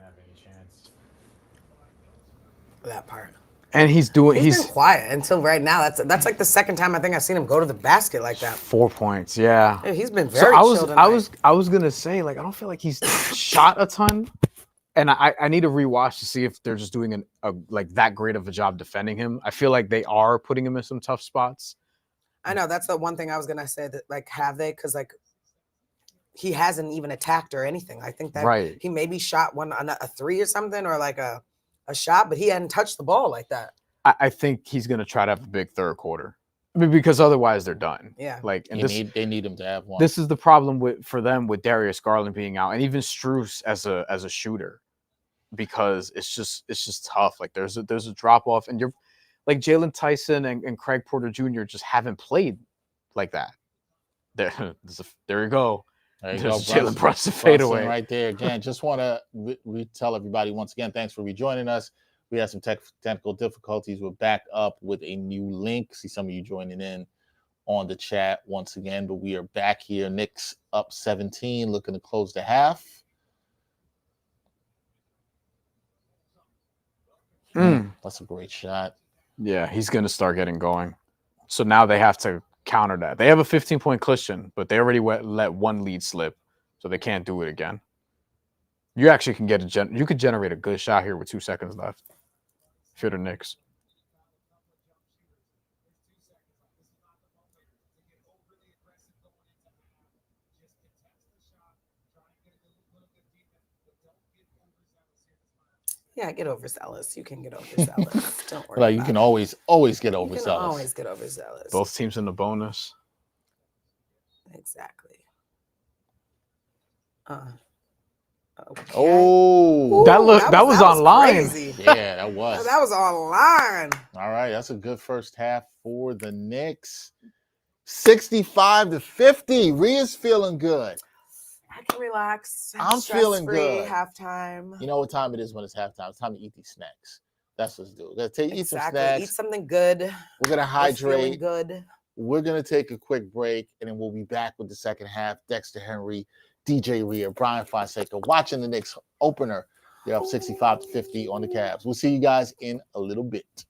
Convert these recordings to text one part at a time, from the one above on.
have any chance. That part. And He's been quiet until right now. That's like the second time I think I've seen him go to the basket like that. 4 points, yeah. Yeah, he's been So very chill tonight. I was gonna say, like, I don't feel like he's shot a ton, and I need to rewatch to see if they're just doing a like that great of a job defending him. I feel like they are putting him in some tough spots. I know that's the one thing I was gonna say that like have they? Because like he hasn't even attacked or anything. I think that Right. he maybe shot a three or something or like a shot, but he hadn't touched the ball like that. I think he's gonna try to have a big third quarter. I mean, because otherwise they're done. Yeah. Like, and They need him to have one. this is the problem for them with Darius Garland being out, and even Strus as a shooter, because it's just tough. Like there's a drop off, and you're like Jalen Tyson and Craig Porter Jr. just haven't played like that. There, there you go. There you There's go, Jalen Brunson fadeaway right there. Again, just want to tell everybody once again, thanks for rejoining us. We had some technical difficulties. We're back up with a new link. See some of you joining in on the chat once again, but we are back here. Knicks up 17, looking to close the half. That's a great shot. Yeah, he's gonna start getting going. So now they have to counter that. They have a 15-point cushion, but they already let one lead slip, so they can't do it again. You actually can you could generate a good shot here with 2 seconds left. If you're the Knicks. Yeah, get overzealous. You can get overzealous. Don't worry. Like you can always get You overzealous. can always get overzealous. Both teams in the bonus. Exactly. Okay. Oh, Ooh, that was online. Crazy. Yeah, that was. That was online. All right, that's a good first half for the Knicks. 65-50. Rhea's feeling good. I can relax. I'm feeling good. Halftime. You know what time it is when it's halftime? It's time to eat these snacks. That's what's do. Eat some Exactly. snacks. Eat something good. We're gonna hydrate. Good. We're gonna take a quick break, and then we'll be back with the second half. Dexter Henry, DJ Rhea, Bryan Fonseca, watching the Knicks opener. They're up 65-50 on the Cavs. We'll see you guys in a little bit.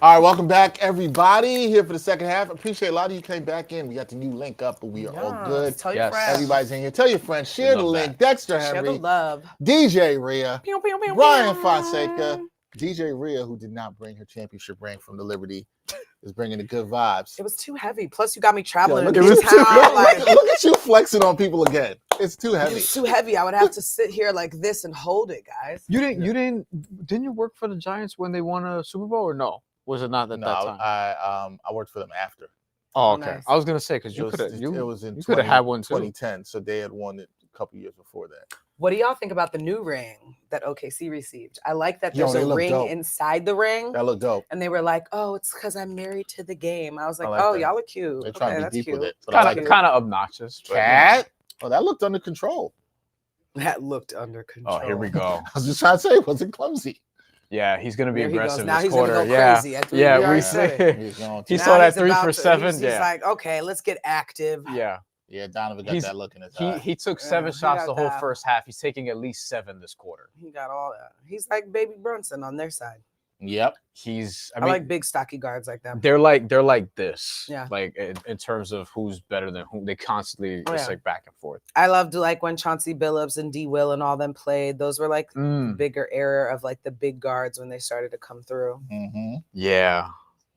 All right, welcome back, everybody. Here for the second half. Appreciate a lot of you came back in. We got the new link up, but we are all good. Tell your Yes. friends. Everybody's in here. Tell your friends. Share the love link. that. Dexter Share the Henry, love. DJ Rhea, Pew, pew, pew, Bryan pew. Fonseca, DJ Rhea, who did not bring her championship ring from the Liberty, is bringing the good vibes. It was too heavy. Plus, you got me traveling look in at this you. town. Like, Look at you flexing on people again. It's too it heavy. was too heavy. I would have to sit here like this and hold it, guys. Didn't you work for the Giants when they won a Super Bowl or no? Was it not at No, that time? I worked for them after. Oh, okay. Nice. I was gonna say because you could have It was in you could have had one too. 2010, so they had won it a couple years before that. What do y'all think about the new ring that OKC received? I like that Yo, there's they a look ring dope. inside the ring. That looked dope. And they were like, oh, it's because I'm married to the game. I was like, I like oh, that. y'all are cute. They're trying Okay, to that's be deep cute. with it. But I like Kind it. of obnoxious. but, Cat? Oh, that looked under control. That looked under control. Oh, here we go. I was just trying to say, it wasn't clumsy. Yeah, he's gonna be There he goes. aggressive Now this he's gonna quarter. go Yeah, crazy. At yeah. we already We said see. it. He's going He to. saw Now that he's 3 about for to- 7. He's Yeah, like, okay, let's get active. yeah. Yeah, Donovan got He's- that look in his eye. He took Yeah, 7 he shots got the whole that. first half. He's taking at least 7 this quarter. He got all that. He's like Baby Brunson on their side. Yep. He's. I, I mean, like big stocky guards like that. they're like this. Yeah. Like in terms of who's better than who. They constantly Oh, just yeah. like back and forth. I loved like when Chauncey Billups and D. Will and all them played. Those were like the bigger era of like the big guards when they started to come through. Mm-hmm. Yeah.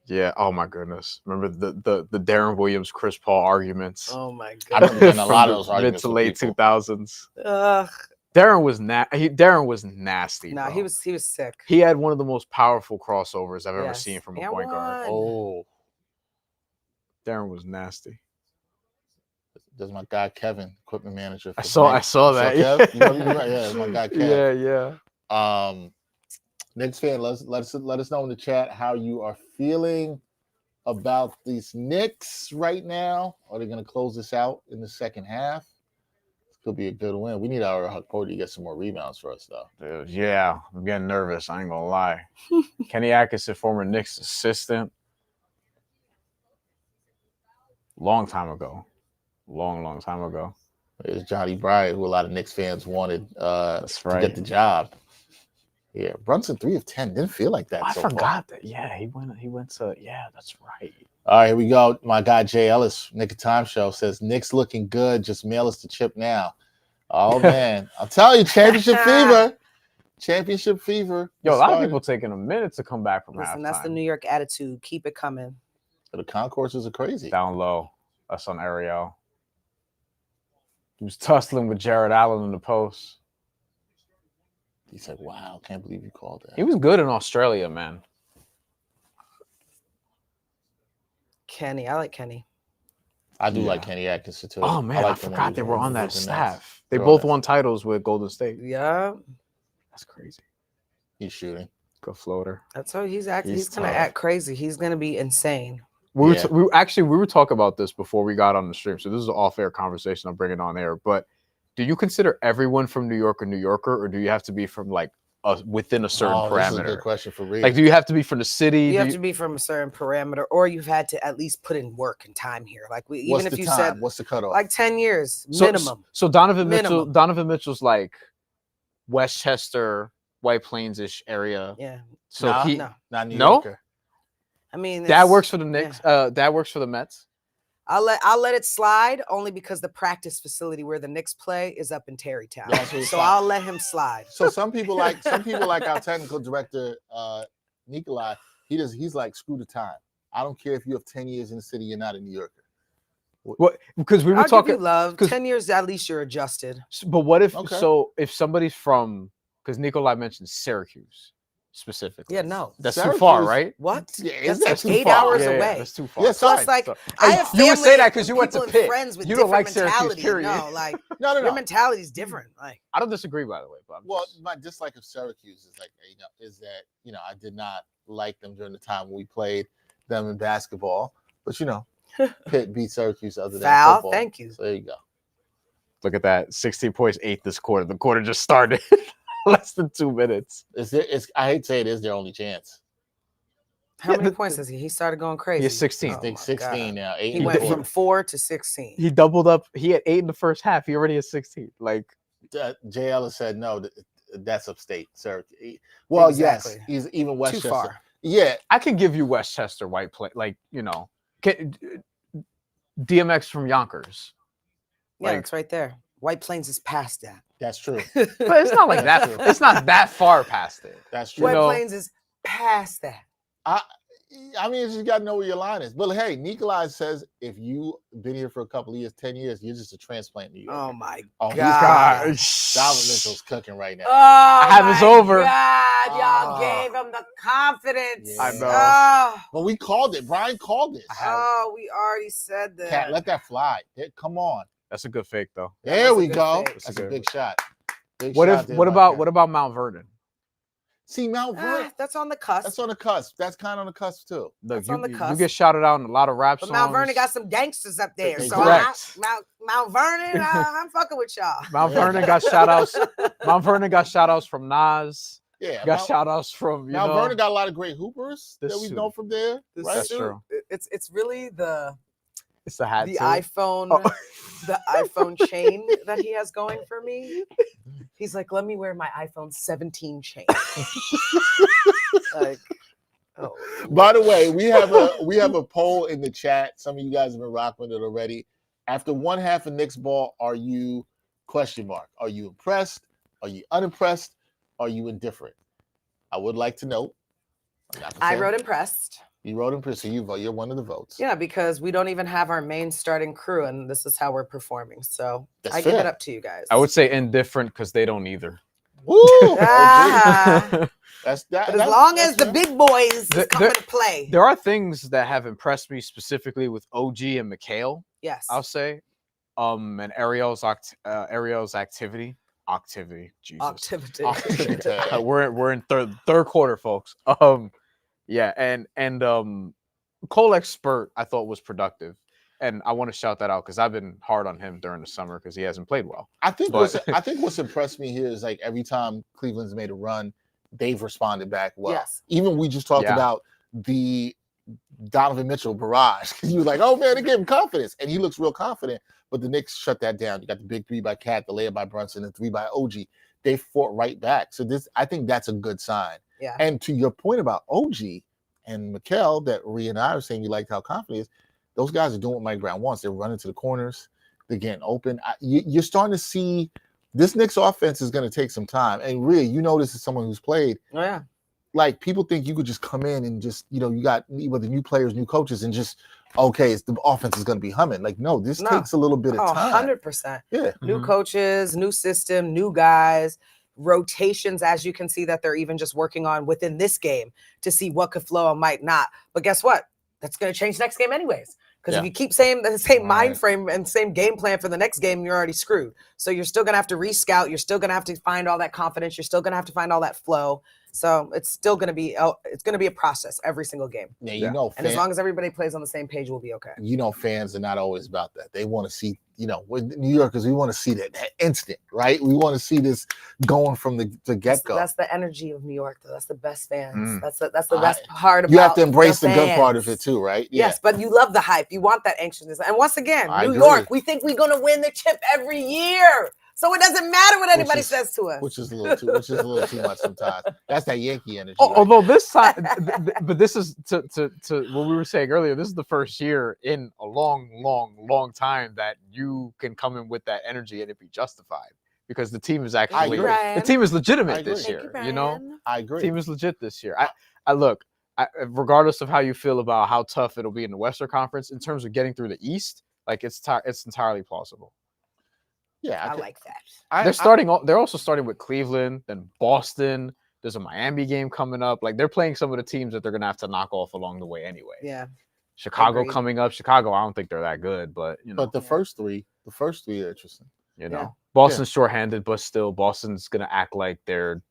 Yeah. Oh my goodness. Remember the Darren Williams, Chris Paul arguments. Oh my I god. remember getting a From lot of the those mid arguments to with late people. 2000s. Ugh. Darren was nasty. Nah, bro. he was sick. He had one of the most powerful crossovers I've ever Yes. seen from a And point guard. won. Oh, Darren was nasty. there's my guy Kevin, equipment manager. I for saw Knicks. that. Kev? You know, yeah, that's my guy Kev. Yeah. Knicks fan, let us know in the chat how you are feeling about these Knicks right now. Are they going to close this out in the second half? This could be a good win. We need our Huck Porty to get some more rebounds for us, though. Dude, yeah, I'm getting nervous. I ain't gonna lie. Kenny Atkinson, former Knicks assistant, long time ago. Long time ago. There's Johnny Bryan, who a lot of Knicks fans wanted That's to right. get the job. Yeah, Brunson 3 of 10 didn't feel like that. I so far. forgot that. Yeah, he went to. Yeah, that's right. All right, here we go. My guy Jay Ellis, Nick of Time Show, says Knicks looking good. Just mail us the chip now. Oh man, I'll tell you, championship fever. Championship fever. Yo, a lot of Started. people taking a minute to come back from Listen, halftime. that's the New York attitude. Keep it coming. The concourses are crazy. Down low. That's on Ariel. He was tussling with Jared Allen in the post. He said, "Wow, can't believe you called that." He was good in Australia, man. Kenny, I like Kenny. I do Yeah. like Kenny Atkinson too. Oh man, I liked him when he forgot was they were on that Brooklyn Nets. staff. They They're on both that won titles with Golden State. Yeah, That's crazy. He's shooting. Good floater. that's how he's acting. He's He's gonna tough. act crazy. He's gonna be insane. We Yeah. we were talking about this before we got on the stream. So this is an off-air conversation. I'm bringing on air. But do you consider everyone from New York a New Yorker, or do you have to be from like within a certain This is a parameter? good question for Reed. Like, do you have to be from the city? You Do have to be from a certain parameter, or you've had to at least put in work and time here. Like we, What's even if the you time? said What's the cutoff? like 10 years So- minimum. So Donovan Minimum. Mitchell's like Westchester, White Plains-ish area. Yeah, So Nah. he no. Not New No? Yorker. I mean that it's- works for the Knicks. That works for the Mets. I'll let it slide only because the practice facility where the Knicks play is up in Terrytown. Yeah, so it's So fine. I'll let him slide. So some people like our technical director, Nikolai. He's like, screw the time. I don't care if you have 10 years in the city, you're not a New Yorker. What? Because we were I'll give talking. you love. 'cause- 10 years at least you're adjusted. But what if Okay. so? If somebody's from, because Nikolai mentioned Syracuse specifically. Yeah, no. That's too far, Syracuse- right? What? Yeah, is That's that like too 8 far? hours Yeah, away. that's too far. Yes, Plus, sorry. like So- I Hey, have you would family say that 'cause you went to people and Pitt. friends with You don't different like Syracuse, mentality. period. No, like No. your mentality is different. Like I don't disagree, by the way. But I'm Well, just- my dislike of Syracuse is like, is that I did not like them during the time when we played them in basketball. But Pitt beat Syracuse other than foul. football. Thank you. So there you go. look at that, 16 points, 8 this quarter. The quarter just started less than 2 minutes. I hate to say it is their only chance. How Yeah, many the- points is he? He started going crazy. He's 16. I think my 16 God. now. 8 He and went 4. from 4 to 16. He doubled up. He had 8 in the first half. He already has 16. Like, Jay Ellis said no. that's upstate, sir. Well, Exactly. yes, he's even Westchester. Too far. Yeah, I can give you Westchester White Plains, like DMX from Yonkers. Yeah, Like, it's right there. White Plains is past that. that's true. but it's not like That's that. true. It's not that far past it. That's true. White know? Plains is past that. I mean, you just got to know where your line is. But hey, Nikolai says if you've been here for a couple of years, 10 years, you're just a transplant in New York. Oh my Oh, he's God. Donovan Mitchell's cooking right now. Oh, I have his over. God, y'all Oh. gave him the confidence. Yeah. I know. Oh, But we called it. Brian called it. we already said that. Cat, let that fly. Come on. That's a good fake though. There was a we good go. fake. That's a big shot. What about Mount Vernon? See, Mount Vernon? That's on the cusp. That's on the cusp. That's kind of on the cusp too. Look, That's on the you cusp. get shouted out in a lot of rap But songs. Mount Vernon got some gangsters up there. So Correct. Mount Vernon, I'm fucking with y'all. Mount Vernon got shout outs. Mount Vernon got shout outs from Nas. Yeah. Got shout outs from Mount Vernon got a lot of great hoopers that we know from there. Right? That's true. It's really It's the hat. the too. iPhone, Oh. the iPhone chain that he has going for me. He's like, let me wear my iPhone 17 chain. Like, oh. By the way, we have a poll in the chat. Some of you guys have been rocking with it already. After one half of Knicks ball, are you ? Are you impressed? Are you unimpressed? Are you indifferent? I would like to know. I wrote impressed. You wrote impressed, so you're one of the votes. Yeah, because we don't even have our main starting crew, and this is how we're performing. So That's I fair. give it up to you guys. I would say indifferent because they don't either. Woo! Ah. That's that. But as long as the big boys come into play. There are things that have impressed me specifically with OG and Mikhail. Yes. I'll say, and Ariel's activity. Jesus. Activity. We're in third quarter, folks. Yeah, and Cole Expert I thought was productive, and I want to shout that out because I've been hard on him during the summer because he hasn't played well. I think what's impressed me here is like every time Cleveland's made a run, they've responded back well. Yes. Even we just talked about the Donovan Mitchell barrage. He was like, oh man, they gave him confidence, and he looks real confident. But the Knicks shut that down. You got the big 3 by Cat, the layup by Brunson, and 3 by OG. They fought right back. So I think that's a good sign. Yeah. And to your point about OG and Mikhail, that Rhea and I were saying you liked how confident he is, those guys are doing what Mike Brown wants. They're running to the corners. They're getting open. You're starting to see this Knicks offense is going to take some time. And Rhea, you know this is someone who's played. Oh, yeah. Like, people think you could just come in and just, you got whether new players, new coaches, and just, okay, the offense is going to be humming. Like, no, this takes a little bit of time. 100%. Yeah. New coaches, new system, new guys, rotations, as you can see that they're even just working on within this game to see what could flow and might not. But guess what? That's going to change next game anyways. Because if you keep saying the same mind frame and same game plan for the next game, you're already screwed. So you're still going to have to rescout. You're still going to have to find all that confidence. You're still going to have to find all that flow. So it's still going to be a process every single game. Yeah, and as long as everybody plays on the same page, we'll be okay. Fans are not always about that. They want to see, with New Yorkers, we want to see that instant, right? We want to see this going from the get-go. That's the energy of New York, though. That's the best fans. That's the best part about you have to embrace the good part of it too, right? Yeah. Yes, but you love the hype. You want that anxiousness. And once again, New York, we think we're going to win the chip every year. So it doesn't matter what anybody says to us. Which is a little too much sometimes. That's that Yankee energy. Although this time, but this is to what we were saying earlier. This is the first year in a long time that you can come in with that energy and it be justified because the team is actually the team is legitimate this year. I agree. The team is legit this year. I look, regardless of how you feel about how tough it'll be in the Western Conference in terms of getting through the East, like it's entirely plausible. Yeah, I like that. They're also starting with Cleveland, then Boston. There's a Miami game coming up. Like they're playing some of the teams that they're gonna have to knock off along the way anyway. Yeah. Chicago coming up. Chicago, I don't think they're that good, but But the first three are interesting. Boston's shorthanded, but still, Boston's gonna act like they're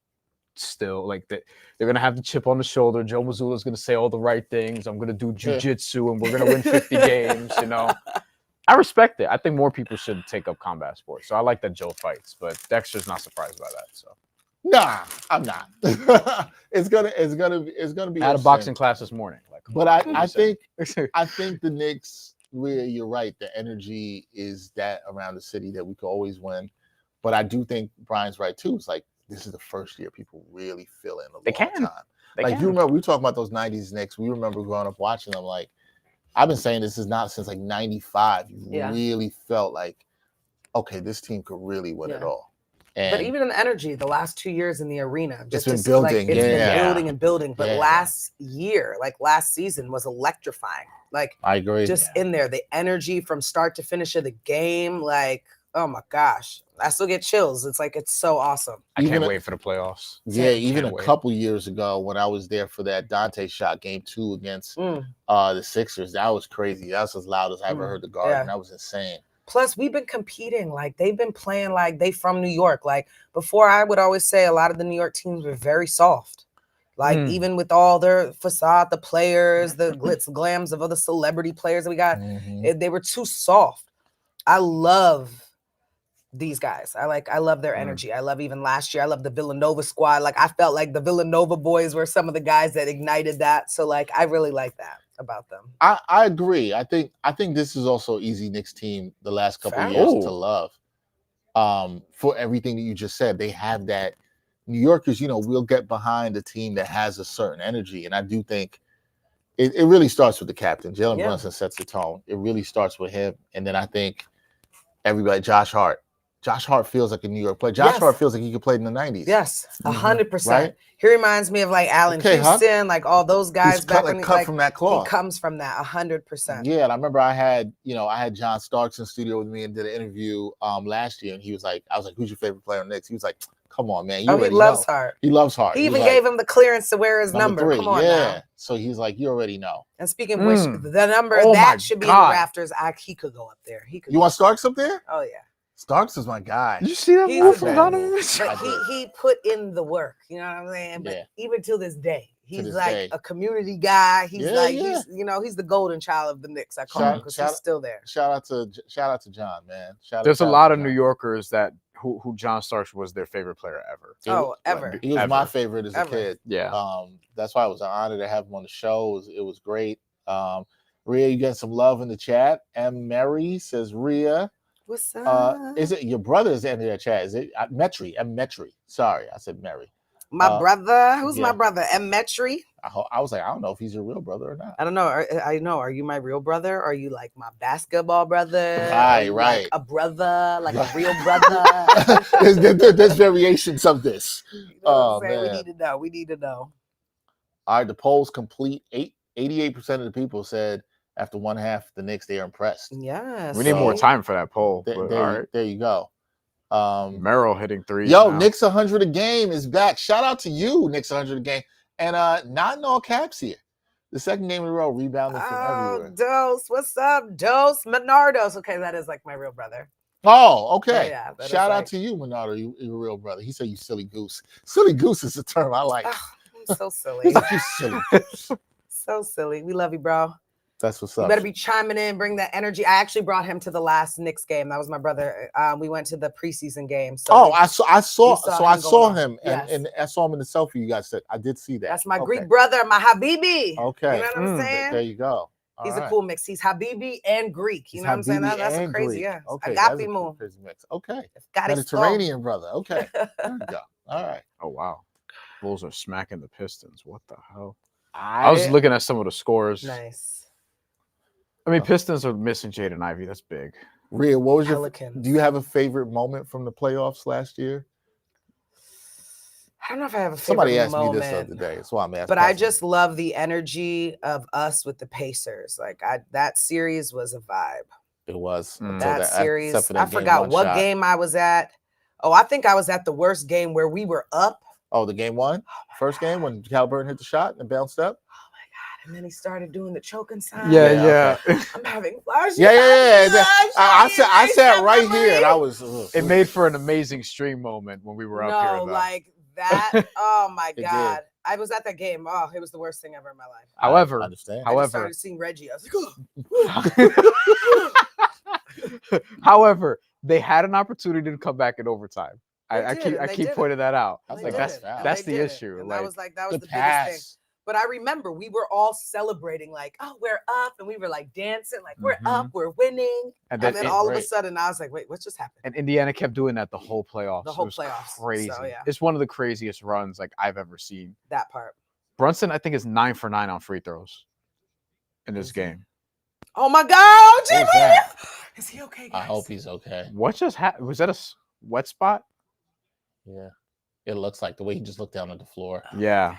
still like they're gonna have the chip on the shoulder. Joe Mazzulla's gonna say all the right things. I'm gonna do jujitsu, and we're gonna win 50 games. I respect it. I think more people should take up combat sports. So I like that Joe fights, but Dexter's not surprised by that. So nah, I'm not. it's gonna be. I had a boxing class this morning. But I think the Knicks. You're right. The energy is that around the city that we could always win. But I do think Brian's right too. It's like this is the first year people really feel it in a They long can. time. They Like, can. you remember, we were talking about those 90s Knicks. We remember growing up watching them. Like, I've been saying this is not since like 95. You Yeah. really felt like, okay, this team could really win it all. And but even in the energy, the last 2 years in the arena, just been to, building, like, it's been yeah. building and building. But Yeah. last year, like last season, was electrifying. Like, I agree. just in there, the energy from start to finish of the game, like, oh my gosh, I still get chills. It's like, it's so awesome. I can't Even- wait for the playoffs. Yeah, even Can't a wait. couple years ago when I was there for that Dante shot game 2 against the Sixers, that was crazy. That was as loud as I ever heard the Garden. Yeah. That was insane. Plus, we've been competing. Like, they've been playing like they from New York. Like, before, I would always say a lot of the New York teams were very soft. Like, even with all their facade, the players, the glitz glams of other celebrity players that we got, they were too soft. I love these guys. I love their energy. I love, even last year, I love the Villanova squad. Like, I felt like the Villanova boys were some of the guys that ignited that. So, like, I really like that about them. I agree. I think this is also easy Knicks team the last couple of years to love. For everything that you just said, they have that. New Yorkers, we'll get behind a team that has a certain energy, and I do think it really starts with the captain. Jalen Brunson sets the tone. It really starts with him, and then I think everybody. Josh Hart feels like a New York player. Josh Hart feels like he could play in the 90s. Yes, 100%. Right? He reminds me of like Allen Houston, like all those guys He's back cut, when cut from that cloth. He comes from that 100%. Yeah, and I remember I had John Starks in studio with me and did an interview last year, and I was like, who's your favorite player on Knicks? He was like, come on, man. He loves Hart. He loves Hart. He even gave him the clearance to wear his number. 3. Come on now. So he's like, you already know. And speaking of which, the number that should be in the rafters, he could go up there. You want Starks up there? Oh, yeah. Starks is my guy. Did you see that move from Donovan? But he put in the work. You know what I'm saying? But even till this day, he's like a community guy. He's he's the golden child of the Knicks. I call him, because he's still there. Shout out to John, man. There's a lot of New Yorkers that who John Starks was their favorite player ever. Ever. He was my favorite as a kid. Yeah. That's why it was an honor to have him on the show. It was great. Rhea, you getting some love in the chat. M. Mary says, Rhea. What's up? Is it your brother is in the chat? Is it Metri? M. Metri. Sorry, I said Mary. My brother? Who's my brother? M. Metri? I was like, I don't know if he's your real brother or not. I don't know. I know. Are you my real brother? Are you like my basketball brother? Right. Like a brother, like a real brother. There's variations of this. You know Man. We need to know. All right, the poll's complete. 88% of the people said after one half the Knicks, they are impressed. Yes. We need more time for that poll. There you go. Merrill hitting 3. Yo, now. Knicks 100 a game is back. Shout out to you, Knicks 100 a game. And not in all caps here. The second game in a row, rebounding from everywhere. Dose, what's up, Dose? Menardos. Okay, that is like my real brother. Oh, okay. Yeah, shout out to you, Menardo, your real brother. He said you silly goose. Silly goose is a term I like. I'm so silly. You silly goose. So silly. We love you, bro. That's what's up. You better be chiming in, bring that energy. I actually brought him to the last Knicks game. That was my brother. We went to the preseason game. So I saw him, yes. and I saw him in the selfie you guys said. I did see that. That's my Greek brother, my Habibi. Okay. You know what I'm saying? There you go. He's a cool mix. He's Habibi and Greek. You know what I'm saying? That's a crazy, yeah. Okay. Agape move. Crazy mix. Okay. Mediterranean brother. Okay. There you go. All right. Oh, wow. Bulls are smacking the Pistons. What the hell? I was looking at some of the scores. Nice. I mean, Pistons are missing Jaden Ivey. That's big. Rhea, what was Pelicans. Do you have a favorite moment from the playoffs last year? I don't know if I have a favorite Somebody asked moment, me this the other day. That's why I'm asking. But I just love the energy of us with the Pacers. Like, that series was a vibe. It was. That series. I forgot what game I was at. Oh, I think I was at the worst game where we were up. Oh, the game 1? First game when Halliburton hit the shot and bounced up? And then he started doing the choking sign. Yeah. Okay. I'm having flashes. Yeah. I sat right here and I was. It made for an amazing stream moment when we were up here. No, like that. Oh my God. I was at that game. Oh, it was the worst thing ever in my life. However, I just started seeing Reggie. I was like, however, they had an opportunity to come back in overtime. I keep pointing that out. That's the issue. And Like, that was like the biggest thing. But I remember we were all celebrating like, oh, we're up. And we were like dancing like, we're up, we're winning. And then all of a sudden I was like, wait, what just happened? And Indiana kept doing that the whole playoffs. The whole it was playoffs. Crazy. So, yeah. It's one of the craziest runs like I've ever seen. That part. Brunson, I think, is 9 for 9 on free throws in this game. Oh my God. Is he okay, guys? I hope he's okay. What just happened? Was that a wet spot? Yeah. It looks like the way he just looked down at the floor. Yeah.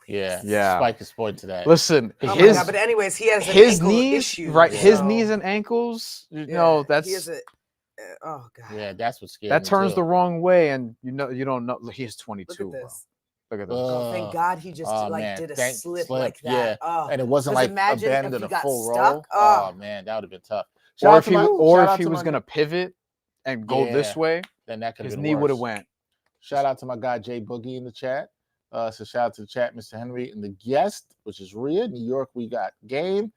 Yeah. Spike is pointing to that. Listen, oh my God, but anyways, he has his knees, issue, right? So. His knees and ankles. No, that's oh God. Yeah, that's what scared that me turns too. the wrong way, and you don't know. He is 22, Look at this. Bro. Look at this. Oh, thank God he just did a slip like that. Yeah, and it wasn't like abandoned a full roll. Oh man, that would have been tough. Or if he was gonna pivot and go this way, then that could his knee would have went. Shout out to my guy Jay Boogie in the chat. So shout out to the chat, Mr. Henry, and the guest, which is Rhea. New York, we got game.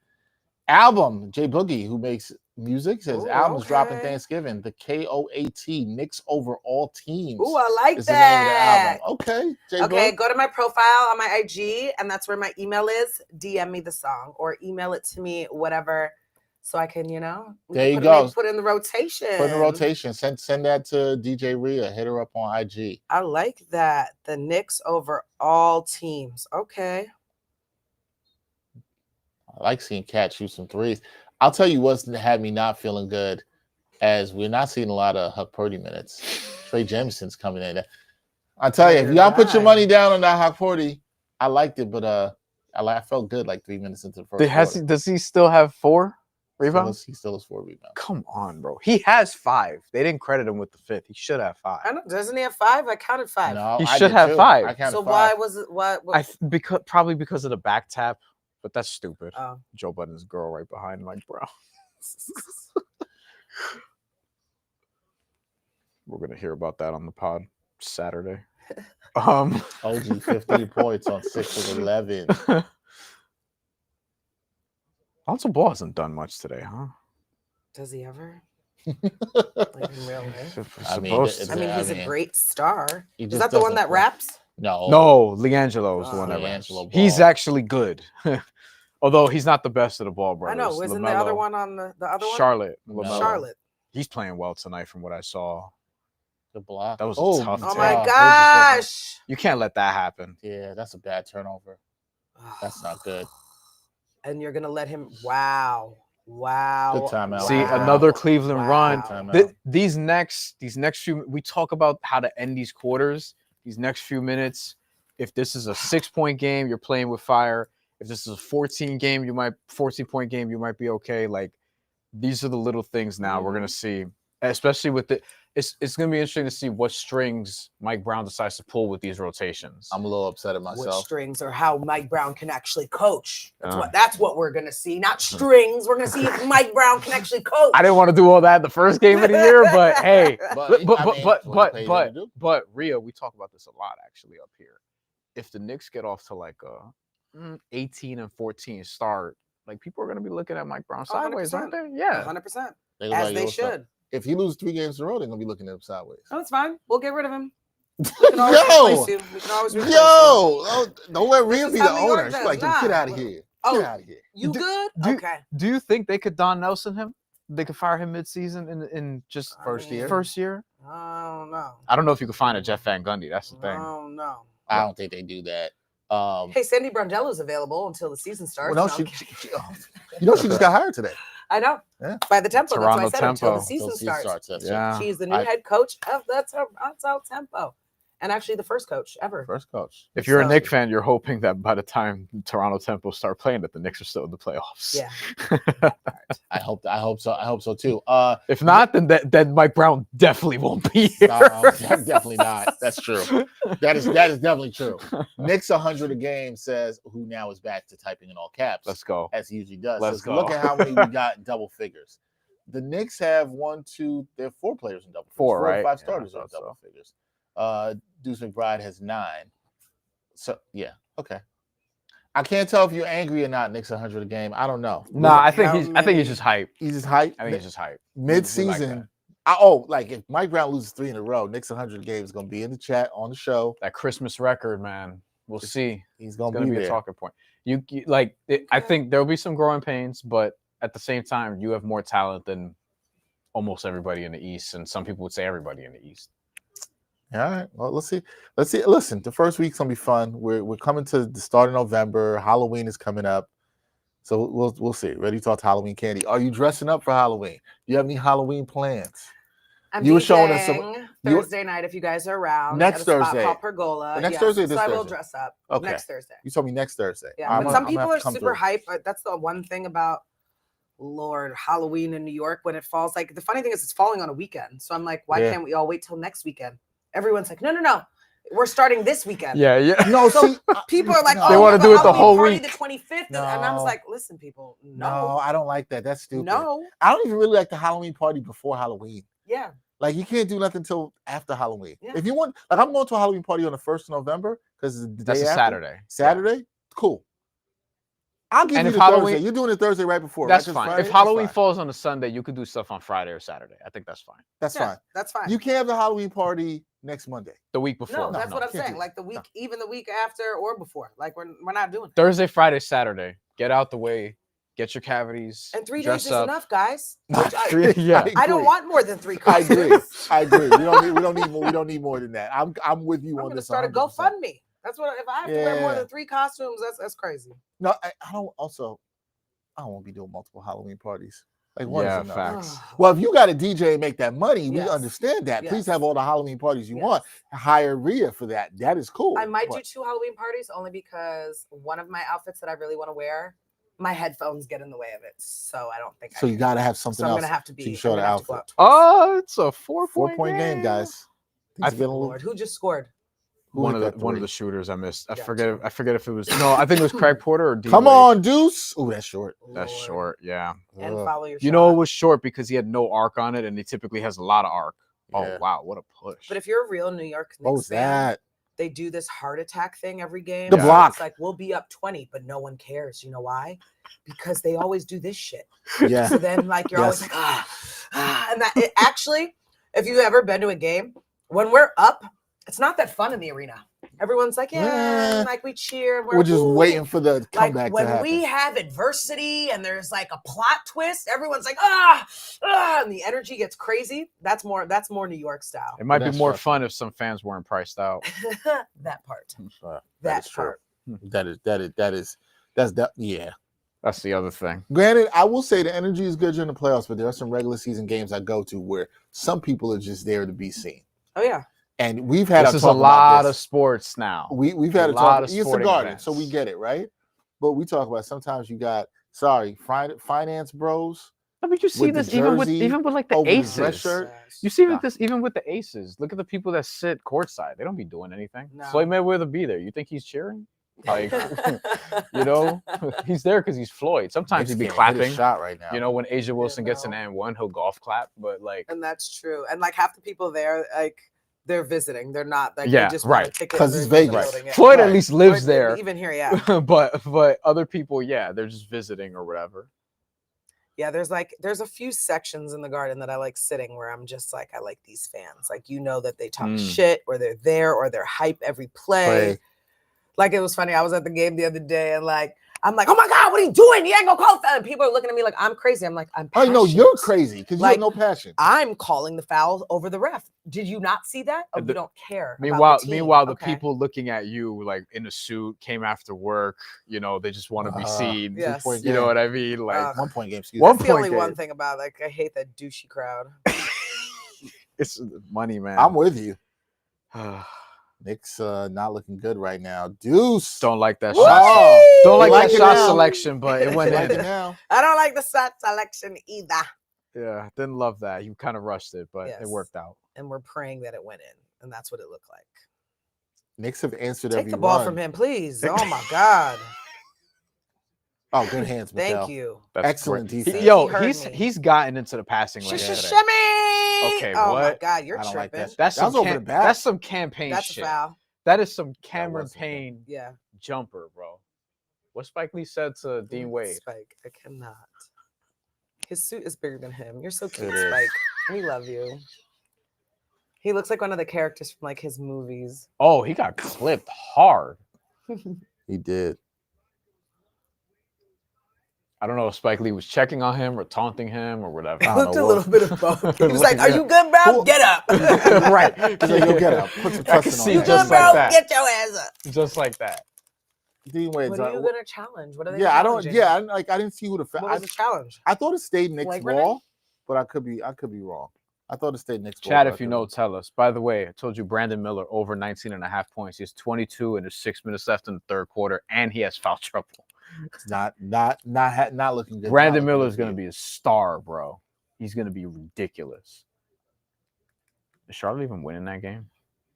Album, Jay Boogie, who makes music, says album's dropping Thanksgiving. The KOAT, Knicks over all teams. Ooh, I like is that. The name of the album. Okay, Jay okay, Boog. Go to my profile on my IG, and that's where my email is. DM me the song or email it to me, whatever, so I can, there you go. Put in the rotation. Put in the rotation. Send that to DJ Rhea. Hit her up on IG. I like that. The Knicks over all teams. Okay. I like seeing Cat shoot some threes. I'll tell you what's had me not feeling good, as we're not seeing a lot of Huck Purdy minutes. Trey Jamison's coming in. I'll tell you, if y'all put your money down on that Huck Purdy, I liked it, but I felt good like 3 minutes into the first quarter. Does he still have 4 rebounds? He still has 4 rebounds. Come on, bro. He has 5. They didn't credit him with the 5th. He should have 5. I know. Doesn't he have 5? I counted 5. No, he should have 5. I counted 5. Why was it? What? Probably because of the back tap. But that's stupid. Oh. Joe Budden's girl right behind Mike Brown. We're gonna hear about that on the pod Saturday. OG 15 points on 6 of 11. Alonzo Ball hasn't done much today, huh? Does he ever? Like in real life? I mean, he's a great star. Is that the one that raps? No, LiAngelo is the one that raps. Ball. He's actually good. Although he's not the best of the Ball brothers. I know. Wasn't the other one on the other one? Charlotte. Charlotte. He's playing well tonight from what I saw. The block. That was a tough Oh my gosh. You can't let that happen. Yeah, that's a bad turnover. That's not good. And you're going to let him. Wow. Good timeout. See, another Cleveland run. These next few, we talk about how to end these quarters, these next few minutes. If this is a 6-point game, you're playing with fire. If this is a 14-point game, you might be okay. Like, these are the little things now we're gonna see, especially with it's gonna be interesting to see what strings Mike Brown decides to pull with these rotations. I'm a little upset at myself. What strings, or how Mike Brown can actually coach. That's what we're gonna see. Not strings. We're gonna see if Mike Brown can actually coach. I didn't want to do all that the first game of the year, but hey, but Rhea, we talk about this a lot actually up here. If the Knicks get off to like a 18-14 start, like, people are going to be looking at Mike Brown sideways, 100%. aren't they? Yeah, 100%. As they should. If he loses 3 games in a row, they're going to be looking at him sideways. Oh, that's fine. We'll get rid of him. We can always replace him. Don't let Rhea be the owner. She's like, get out of here. Get out of here. You good? Okay. Do you think they could Don Nelson him? They could fire him mid-season in just first year? I don't know. I don't know if you could find a Jeff Van Gundy. That's the thing. I don't know. I don't think they do that. Hey, Sandy Brondello's available until the season starts. Well, she just got hired today. I know. Yeah. By the Tempo. Toronto that's why I said Tempo. until the season starts. Yeah. She's the new head coach of the Toronto Tempo. And actually the first coach ever. First coach. If you're a Knicks fan, you're hoping that by the time Toronto Tempo start playing, that the Knicks are still in the playoffs. Yeah. I hope so too. If not, then Mike Brown definitely won't be here. Definitely not. That's true. That is definitely true. Knicks 100 a game says, who now is back to typing in all caps. Let's go. As he usually does. Let's go. Look at how many we got in double figures. The Knicks have 4 players in double figures. 4, right? 5 starters are in double figures. Deuce McBride has 9. So yeah, okay. I can't tell if you're angry or not. Knicks 100 a game. I don't know. Nah, I think he's just hype. He's just hype. I think he's just hype. Mid-season. Like if Mike Brown loses 3 in a row, Knicks 100 a game is going to be in the chat on the show. That Christmas record, man. We'll see. He's It's gonna gonna be there. a talking point. I think there'll be some growing pains, but at the same time, you have more talent than almost everybody in the East, and some people would say everybody in the East. All right. Well, let's see. Listen, the first week's gonna be fun. We're coming to the start of November. Halloween is coming up, so we'll see. Ready to talk to Halloween candy? Are you dressing up for Halloween? Do you have any Halloween plans? I'm You were showing us DJing Thursday night if you guys are around. Next at a spot Thursday. called Pergola. Next Yes, Thursday or this so I will Thursday? dress up Okay. next Thursday. You told me next Thursday. Yeah, I'm but gonna- some I'm gonna people have are to come super through. hype. But that's the one thing about Lord Halloween in New York when it falls. Like the funny thing is, it's falling on a weekend. So I'm like, why Yeah. can't we all wait till next weekend? Everyone's like, no. We're starting this weekend. Yeah. No, So see, people are like, no. oh, They you wanna have a do it the Halloween whole party week. the 25th. No. And I was like, listen, people, no, I don't like that. That's stupid. no. I don't even really like the Halloween party before Halloween. Yeah. Like you can't do nothing until after Halloween. Yeah. If you want, like I'm going to a Halloween party on the 1st of November because the That's day a after. Saturday. Saturday, cool. I'll give And you if the Halloween- Thursday. You're doing it Thursday right before. That's right? 'Cause fine. Friday, If that's Halloween fine. falls on a Sunday, you could do stuff on Friday or Saturday. I think that's fine. That's Yeah, fine. That's fine. You can't have the Halloween party next Monday. The week before. No, that's no, what I'm can't do saying. that. Like the No. week, even the week after or before. Like we're not doing it. Thursday, Friday, Saturday. Get out the way. Get your cavities. And 3 dress days is up. enough, guys. Not Which I- three. Yeah. I don't agree. want more than 3 I agree. costumes. I agree. We don't need more. We don't need more than that. I'm with you I'm on gonna this. start a 100%. GoFundMe. That's what if I have to wear more Yeah. than 3 costumes, that's crazy. No, I don't. Also, I don't want to be doing multiple Halloween parties. Like one Yeah, is enough. facts. Well, if you got a DJ and make that money, we Yes. understand that. Please Yes. have all the Halloween parties you Yes. want. Hire Rhea for that. That is cool. I might do But 2 Halloween parties only because one of my outfits that I really want to wear, my headphones get in the way of it. So I don't think so I you can. got to have something So I'm else. gonna have to so be. you I'm show gonna the have to go outfit. out twice. Oh, it's a 4-point game, guys. I Things get a little- Lord, who just scored? who One hit of that the three? shooters I missed. I Gotcha. forget if it was I think it was Craig Porter or D. Come Wade. on, Deuce. Oh, that's short. That's Lord. short, yeah. And Ugh. follow your You know, shot. it was short because he had no arc on it, and he typically has a lot of arc. Yeah. Oh wow, what a push! But if you're a real New York What Knicks was fan, that? they do this heart attack thing every game. The So block. It's like we'll be up 20, but no one cares. You know why? Because they always do this shit. Yeah. So then, like, you're always Yes. like, and that it actually, if you've ever been to a game, when we're up, it's not that fun in the arena. Everyone's like, yeah, Yeah. and like we cheer. And We're just "Woo." waiting for the Like comeback to when happen. we have adversity and there's like a plot twist, everyone's like, and the energy gets crazy. That's more New York style. it might That's be more stressful. fun if some fans weren't priced out. That part. That is true. Yeah. That's the other thing. Granted, I will say the energy is good during the playoffs, but there are some regular season games I go to where some people are just there to be seen. Oh yeah. And we've had This a is talk a lot about of this. sports now. We've had a a lot talk. of It's a sporting garden, so we events. get it, right? But we talk about sometimes you got finance bros I mean, you see with the this even with jersey like the over the aces. dress shirt. You see Nah. this even with the aces. Look at the people that sit courtside. They don't be doing anything. No. Floyd Mayweather be there. You think he's cheering? Like, you know, he's there because he's Floyd. Sometimes he'd be Niggas can't hit a clapping. shot right now. You know, when Asia Wilson gets an no. and 1, he'll golf clap. But like, And that's true. And like half the people there, like they're visiting. They're not like Yeah, they just want a right. ticket 'Cause and it's they're in the Vegas. building, yeah. Floyd at Right. least lives Or there. Even here, yeah. but other people, yeah, they're just visiting or whatever. Yeah, there's a few sections in the garden that I like sitting where I'm just like, I like these fans. Like, you know that they talk Mm. shit or they're there or they're hype every play. Like, it was funny. I was at the game the other day and like, I'm like, oh my God, what are you doing? You ain't gonna call foul. And people are looking at me like I'm crazy. I'm like, I'm I know passionate. you're crazy because you Like, have no passion. I'm calling the foul over the ref. Did you not see that? Oh, The- you don't care. Meanwhile, about the team. the Okay. people looking at you like in a suit came after work. You know, they just want to be seen. yeah. Yes. 2-point You know game. what I mean? Like, 1-point game. Excuse One That's me. the only point one game. thing about like I hate that douchey crowd. it's money, man. I'm with you. Knicks not looking good right now. Deuce. Don't like that Woo! shot. Oh, Don't like like that it shot now. selection, but it went Like it in. now. I don't like the shot selection either. Yeah, didn't love that. You kind of rushed it, but Yes. it worked out. And we're praying that it went in, and that's what it looked like. Knicks have answered Take every the ball run. from him, please. Oh my God. Oh, good hands, Mikal. Thank you. That's Excellent great. defense. Yo, He heard he's me. he's gotten into the passing lane Shimmy. today. Okay, Okay, oh my what? God, you're I don't like tripping. that. That's That was some over the back. that's some campaign That's shit. a foul. That is some Cameron was some Payne Yeah. jumper, bro. What Spike Lee said to Dean Wade. Spike, I cannot. His suit is bigger than him. You're so cute, It is. Spike. We love you. He looks like one of the characters from like his movies. Oh, he got clipped hard. He did. I don't know if Spike Lee was checking on him or taunting him or whatever. It I don't looked know a what- little bit of both. He was like, "Are Yeah. you good, bro? Who- Get up." Right. He's like, yo, get up. Put some I can trust in see You on good, just bro? like that. Get your ass up. Just like that. Dean Wade's What are you like, gonna challenge? What are they? yeah, I don't. challenging? Yeah, I didn't see who the. What was the challenge? I thought it stayed Knicks Flagrant? ball, but I could be wrong. I thought it stayed Knicks ball. Chat, but I if you could know, be- tell us. By the way, I told you Brandon Miller over 19.5 points. He has 22 and there's 6 minutes left in the third quarter, and he has foul trouble. it's not looking good. Brandon Miller is going to be a star, bro. He's going to be ridiculous. Is Charlotte even winning that game?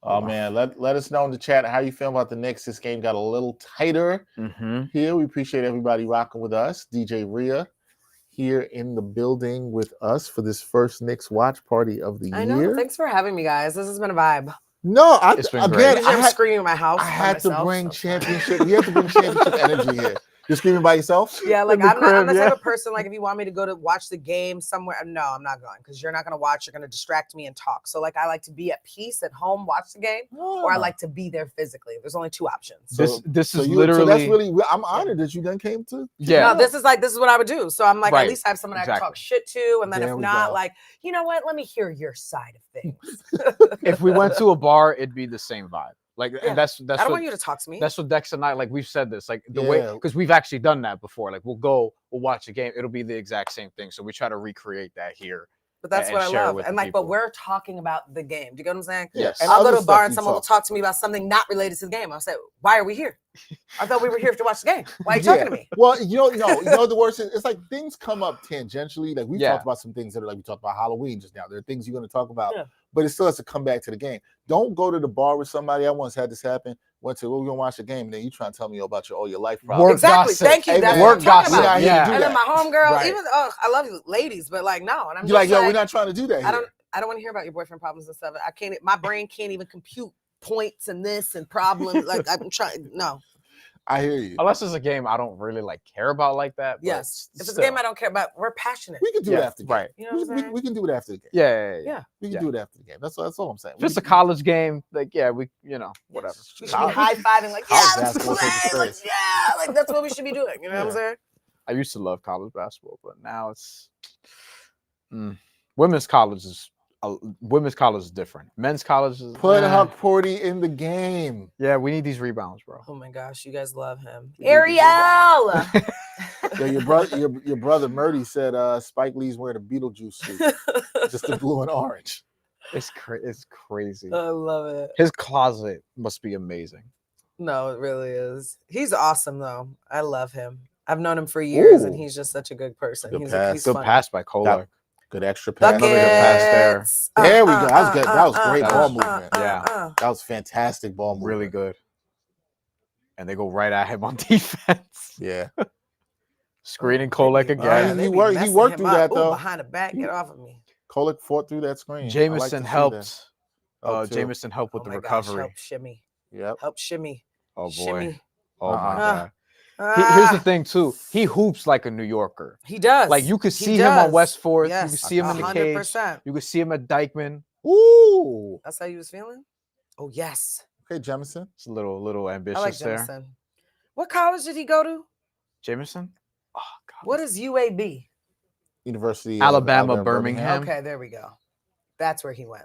Oh man, let us know in the chat how you feel about the Knicks. This game got a little tighter Mm-hmm. here. We appreciate everybody rocking with us. DJ Rhea here in the building with us for this first Knicks watch party of the I know. year. Thanks for having me, guys. This has been a vibe. No, It's been again, great. Usually I'm I screaming in my house. I by had to myself, bring so it's fine. championship. We had to bring championship energy here. You're screaming by yourself? Yeah, like In the I'm not. I'm the crib, type yeah. of person. Like if you want me to go to watch the game somewhere, no, I'm not going because you're not gonna watch. You're gonna distract me and talk. So like I like to be at peace at home, watch the game, or I Ah. like to be there physically. There's only two options. So- This So is you, literally. so that's really. I'm honored that you then came to. Yeah. No, this is what I would do. So I'm like, Right, at least I have someone I can exactly. talk shit to, and then There if we not, go. like, you know what? Let me hear your side of things. If we went to a bar, it'd be the same vibe. Like, Yeah. and that's I don't what want you to talk to me. that's what Dex and I like. We've said this like the way Yeah. because we've actually done that before. Like we'll watch a game. It'll be the exact same thing. So we try to recreate that here. But that's and what I share it love. with And the like, but people. we're talking about the game. Do you get what I'm saying? Yes. And I'll go other to a bar stuff and you someone will talk. talk to me about something not related to the game. I'll say, why are we here? I thought we were here to watch the game. Why are you talking to me? Well, you know the worst is it's like things come up tangentially. Like we Yeah. talked about some things that are like we talked about Halloween just now. There are things you're going to talk about, Yeah. but it still has to come back to the game. Don't go to the bar with somebody. I once had this happen. Went to we're gonna watch the game, and then you trying to tell me about all your life problems. Work Exactly. gossip. Thank you. Hey, That's man, what work I'm talking gossip. We're not about. here to Yeah. do And then that. my homegirl, Right. even I love you ladies, but like no. And I'm You're like, just yo, like, we're not trying to do that. I Here. don't want to hear about your boyfriend problems and stuff. I can't. My brain can't even compute points and this and problems. Like I'm trying. No. I hear you. Unless it's a game I don't really like care about like that. But Yes. If it's a still. game I don't care about, we're passionate. We can do it Yeah, after the game. right. You know what I'm saying? We can do it after the game. Yeah. Yeah. We can Yeah. do it after the game. That's all I'm saying. If it's We a can- college game, like whatever. We should be College- high fiving like, college yeah, let's basketball play. takes a Like, serious. yeah, like that's what we should be doing. You know what I'm Yeah. saying? I used to love college basketball, but now it's women's college is different. Men's college is Put Huck Porty in the game. Yeah, we need these rebounds, bro. Oh my gosh, you guys love him. We do this. Ariel! Yeah, your brother Murdy said Spike Lee's wearing a Beetlejuice suit, just the blue and orange. It's crazy. I love it. His closet must be amazing. No, it really is. He's awesome though. I love him. I've known him for years, and Ooh. he's just such a good person. Good He's pass. Good funny. pass by Kolek. Good extra pass. Another good pass there. Buckets. There we go. That was good. That was great ball movement. Yeah. That was fantastic ball movement. Really good. And they go right at him on defense. Yeah. Screening Kolek Yeah, again. he worked through that, though. Behind the back, get off of me. Kolek fought through that screen. I like to Jameson see helped. that. Oh, too. Jameson helped with Oh the my gosh, recovery. help shimmy. Yep. Help shimmy. Oh boy. Shimmy. Oh my Uh-uh. god. Here's the thing too. He hoops like a New Yorker. He does. Like you could He see him on does. West Fourth. Yes, You could see him in the cage. 100%. You could see him at Dykeman. Ooh. That's how you was feeling? Oh, yes. Okay, Jameson. It's a little ambitious I like there. Jameson. What college did he go to? Jameson? Oh god. What is UAB? University of Alabama, Birmingham. Okay, there we go. That's where he went.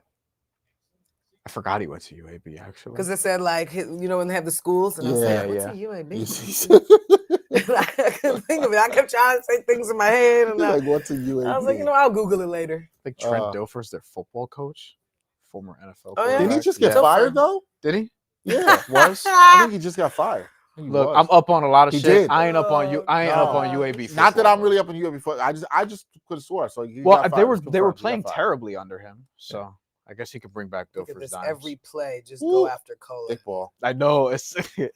I forgot he went to UAB actually. Because it said, like, you know, when they have the schools, and I was Yeah, like, what's yeah. a You UAB? see- I couldn't think of it. I kept trying to say things in my head, and He's I like, what's a UAB? was like, you know, I'll Google it later. Like Trent Uh, Dilfer's their football coach, former NFL. Oh, yeah? Did he quarterback. just get Yeah. fired though? Did he? Yeah. Was? I think he just got fired. I think he Look, was. I'm up on a lot of He shit. did. I ain't up on you. I ain't up on No. UAB. Not that football, I'm though. really up on UAB before. I just could have swore. So he Well, got they fired. were It's they were confirmed. He got playing fired. terribly under him. So I guess he could bring back Look at Dilfer's this. dimes. Every play, just Ooh. go after Cole. Thick ball. I know it's They're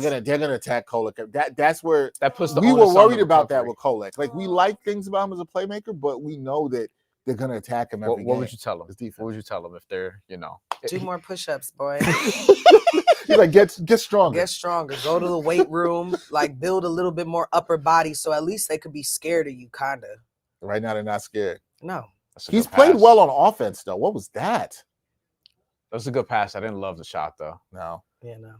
gonna attack Kolek. That's where that puts the we were onus on the worried about that recovery. with Kolek. Like we like things about him as a playmaker, but we know that they're gonna attack him every What game. would you tell them? His defense. What would you tell them if they're Do more push-ups, boy. He's like, get stronger. Get stronger. Go to the weight room. Like, build a little bit more upper body, so at least they could be scared of you, kinda. Right now, they're not scared. No. That's a He's good played pass. well on offense, though. What was that? That was a good pass. I didn't love the shot though. No. Yeah, no.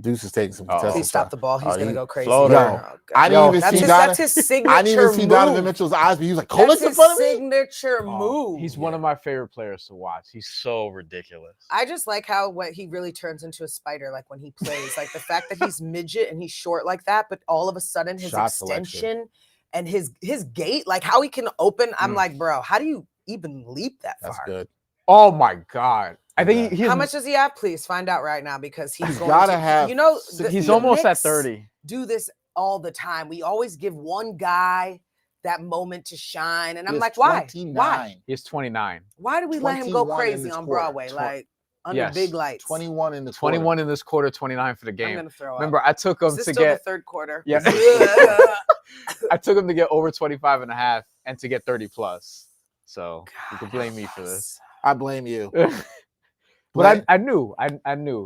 Deuce is taking some Uh-oh. contested Please stop shot. the ball. He's gonna go crazy. floater. Oh, Yo, God. I didn't even that's see his, Donovan. that's his signature I didn't even see move. Donovan Mitchell's eyes, but he was like, That's Cole's in his front of me. signature move. He's one of my favorite players to watch. He's so ridiculous. I just like how what he really turns into a spider, like when he plays. Like the fact that he's midget and he's short like that, but all of a sudden his Shot extension selection. and his gait, like how he can open. I'm Mm. like, bro, how do you even leap that far? That's good. Oh my God. I think he How much does he have? Please find out right now because he's going gotta to have You know, he's the almost at Knicks 30. Do this all the time. We always give one guy that moment to shine, and I'm He like, is why? 29. Why? He's 29. Why do we let him go 21 in crazy this on quarter. Broadway, like under Yes. big lights? 21 in the 21 in this quarter, 29 for the I'm game. gonna throw up. Remember, I took him Is this to still the get third quarter? Yeah. I took him to get over 25 and a half and to get 30 plus. So you can blame me for this. I blame you. But I knew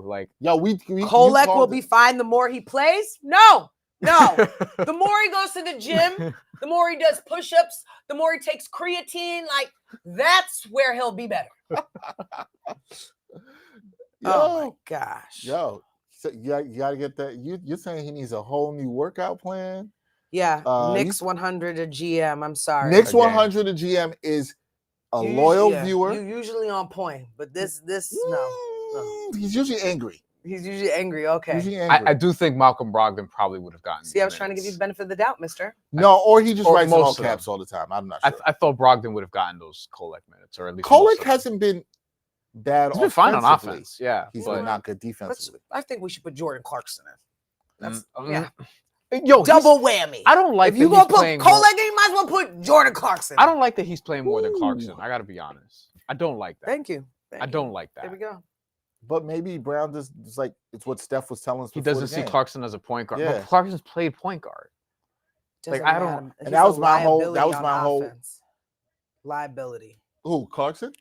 like Yo, we Kolek will be fine the more he plays. No. The more he goes to the gym, the more he does push-ups, the more he takes creatine. Like that's where he'll be better. Oh my gosh. Yo, so you gotta get that. You're saying he needs a whole new workout plan? Yeah. Knicks 100 a GM. I'm sorry. Knicks 100 a GM is a loyal viewer. You usually on point, but this no. He's usually angry. He's usually angry. Okay. Usually angry. I do think Malcolm Brogdon probably would have gotten. See, I was trying to give you the benefit of the doubt, mister. No, or he just writes in all most of caps them. all the time. I'm not sure. I thought Brogdon would have gotten those Kolek minutes, or at least Kolek hasn't been bad. He's been fine on offensively. offense. Yeah, He's but been not good defensively. I think we should put Jordan Clarkson in. That's yeah. yeah. Yo, Double whammy. I don't like if you that gonna he's put playing Kolek in, you might as well put Jordan Clarkson. I don't like that he's playing more than Clarkson. I gotta be honest. I don't like that. Thank you. I don't like that. There we go. But maybe Brown just like it's what Steph was telling us. He before doesn't the see game. Clarkson as a point guard. Yeah. But Clarkson's played point guard. Doesn't I don't- matter. and He's that was a my whole- that liability was on my whole- offense. Liability. Who, Clarkson?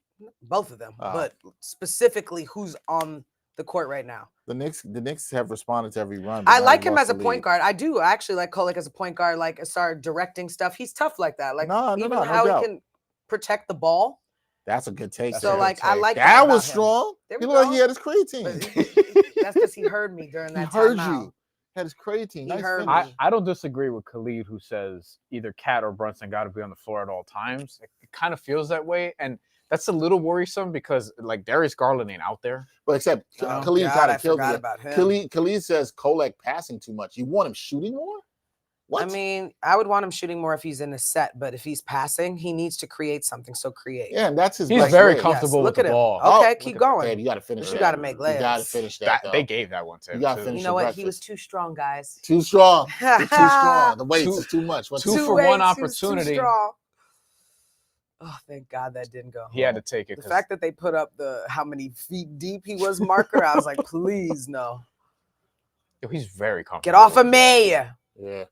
Both of them, Oh. but specifically who's on the court right now. The Knicks have responded to every run. I like him as a point guard. I do. I actually like Kolek as a point guard. Like, start directing stuff. He's tough like that. Like, No even doubt. how he can protect the ball. That's a good take. So, there. like, I like that about was him. strong. There He we looked like go. he had his But creatine. that's because he heard me during He that heard timeout. you. Had his creatine. He Nice heard finish. me. I don't disagree with Khalid, who says either Cat or Brunson got to be on the floor at all times. It kind of feels that way, and that's a little worrisome because like Darius Garland ain't out there. But except Oh, Khalid God, kind I of killed forgot me. about him. Khalid says Kolek passing too much. You want him shooting more? What? I mean, I would want him shooting more if he's in a set, but if he's passing, he needs to create something. So create. Yeah, and that's his. He's best very way. comfortable Yes, with look the at him. ball. Okay, look keep at- going. Babe, you got to finish But that. you gotta make You got to layups. finish that. They gave that one to him. You gotta too. finish You know the what? breakfast. He was too strong, guys. Too strong. You're too strong. The weights Two- is too much. What's two it? for weights, one he was too opportunity. strong. Oh, thank God that didn't go. He had to take it. The 'cause fact that they put up the how many feet deep he was marker, I was like, please no. yo, he's very comfortable. Get off with of the ball. me. Yeah.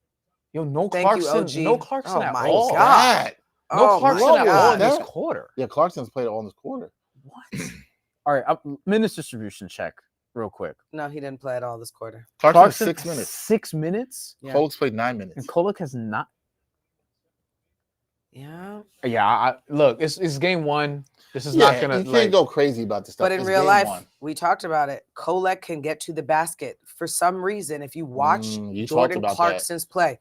Yo, no Thank you, Clarkson. OG. No Clarkson Oh at my all. God. No Oh Clarkson my at all God. in this That- quarter. Yeah, Clarkson's played all in this quarter. What? All right, minutes distribution check real quick. No, he didn't play at all this quarter. Clarkson 6 minutes. 6 minutes. Yeah. Kolek's played 9 minutes. And Kolek has not. Yeah. Yeah, look, it's game one. This is Yeah, not gonna. you can't Like, go crazy about this stuff. But in It's real game life, one. we talked about it. Kolek can get to the basket. For some reason, if you watch You talked Jordan about that. Clarkson's play,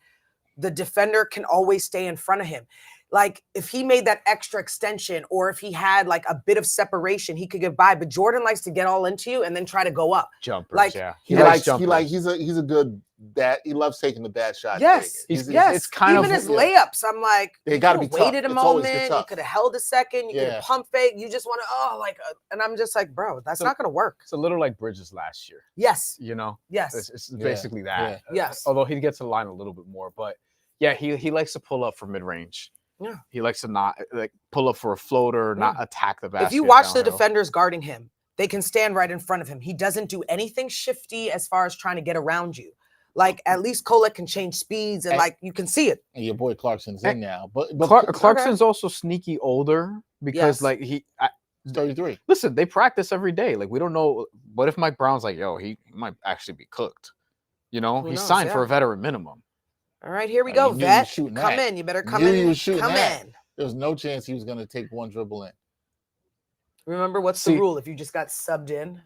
the defender can always stay in front of him. Like if he made that extra extension or if he had like a bit of separation, he could get by. But Jordan likes to get all into you and then try to go up. jumpers. like, Yeah, He jumpers. he's a good bad. He loves taking the bad shot. Yes, He's- yes. it's kind Even of- his layups, I'm like, They you gotta could've be tough. waited a It's always moment. You tough. could have held a second. You could Yeah. have pump fake. You just want to, and I'm just like, bro, that's So- not gonna work. It's a little like Bridges last year. Yes, You know, yes, it's basically that. yes. Although he gets to the line a little bit more, but yeah, he likes to pull up for mid range. Yeah. He likes to not like pull up for a floater, not attack the basket. If you watch the downhill. defenders guarding him, they can stand right in front of him. He doesn't do anything shifty as far as trying to get around you. Like at least Kolek can change speeds and like you can see it. And your boy Clarkson's in now, but Clarkson's also sneaky older because Yes. like he's 33. listen, they practice every day. Like we don't know what if Mike Brown's like, yo, he might actually be cooked. You know, Who he's knows? signed for Yeah. a veteran minimum. All right, here we Oh, go, you knew you vet. was shooting Come that. in. You better come Knew you in. was shooting Come that. in. There was no chance he was going to take one dribble in. Remember what's See- the rule? If you just got subbed in,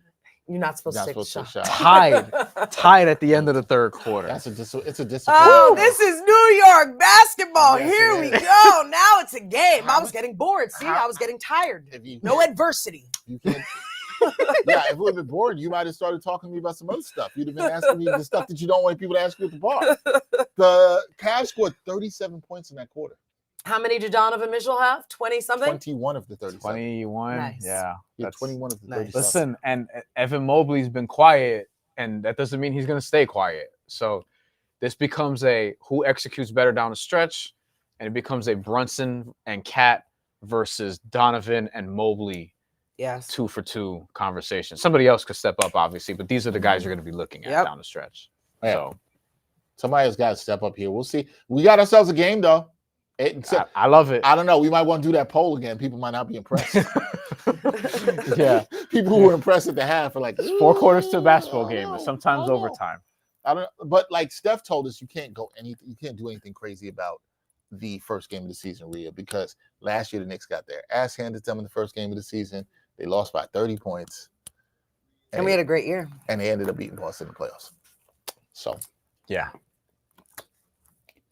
You're not supposed Not to take the supposed shot. to take Tied at the end of the third quarter. it's a disappointment. Oh, this is New York basketball. Yes, Here it we is. go. Now it's a game. I How was much- getting bored. See, how- I was getting tired. If you, No adversity. you can't. Yeah, if we would have been bored, you might have started talking to me about some other stuff. You'd have been asking me the stuff that you don't want people to ask you at the bar. The Cavs scored 37 points in that quarter. How many did Donovan Mitchell have? 20 something? 21 of the 37. 21. Nice. Yeah. Yeah, That's 21 of the nice. 37. Listen, and Evan Mobley's been quiet, and that doesn't mean he's going to stay quiet. So this becomes a who executes better down the stretch, and it becomes a Brunson and Cat versus Donovan and Mobley Yes. 2-for-2 conversation. Somebody else could step up, obviously, but these are the guys you're going to be looking at Yep. down the stretch. Yeah. So Somebody has got to step up here. We'll see. We got ourselves a game, though. I love it. I don't know. We might want to do that poll again. People might not be impressed. Yeah. People who were impressed at the half are like, 4 quarters to a basketball I game, don't and know. sometimes I don't know. overtime. I don't know. But like Steph told us, you can't do anything crazy about the first game of the season, Rhea, because last year the Knicks got their ass handed to them in the first game of the season. They lost by 30 points. And we had a great year. And they ended up beating Boston in the playoffs. So Yeah.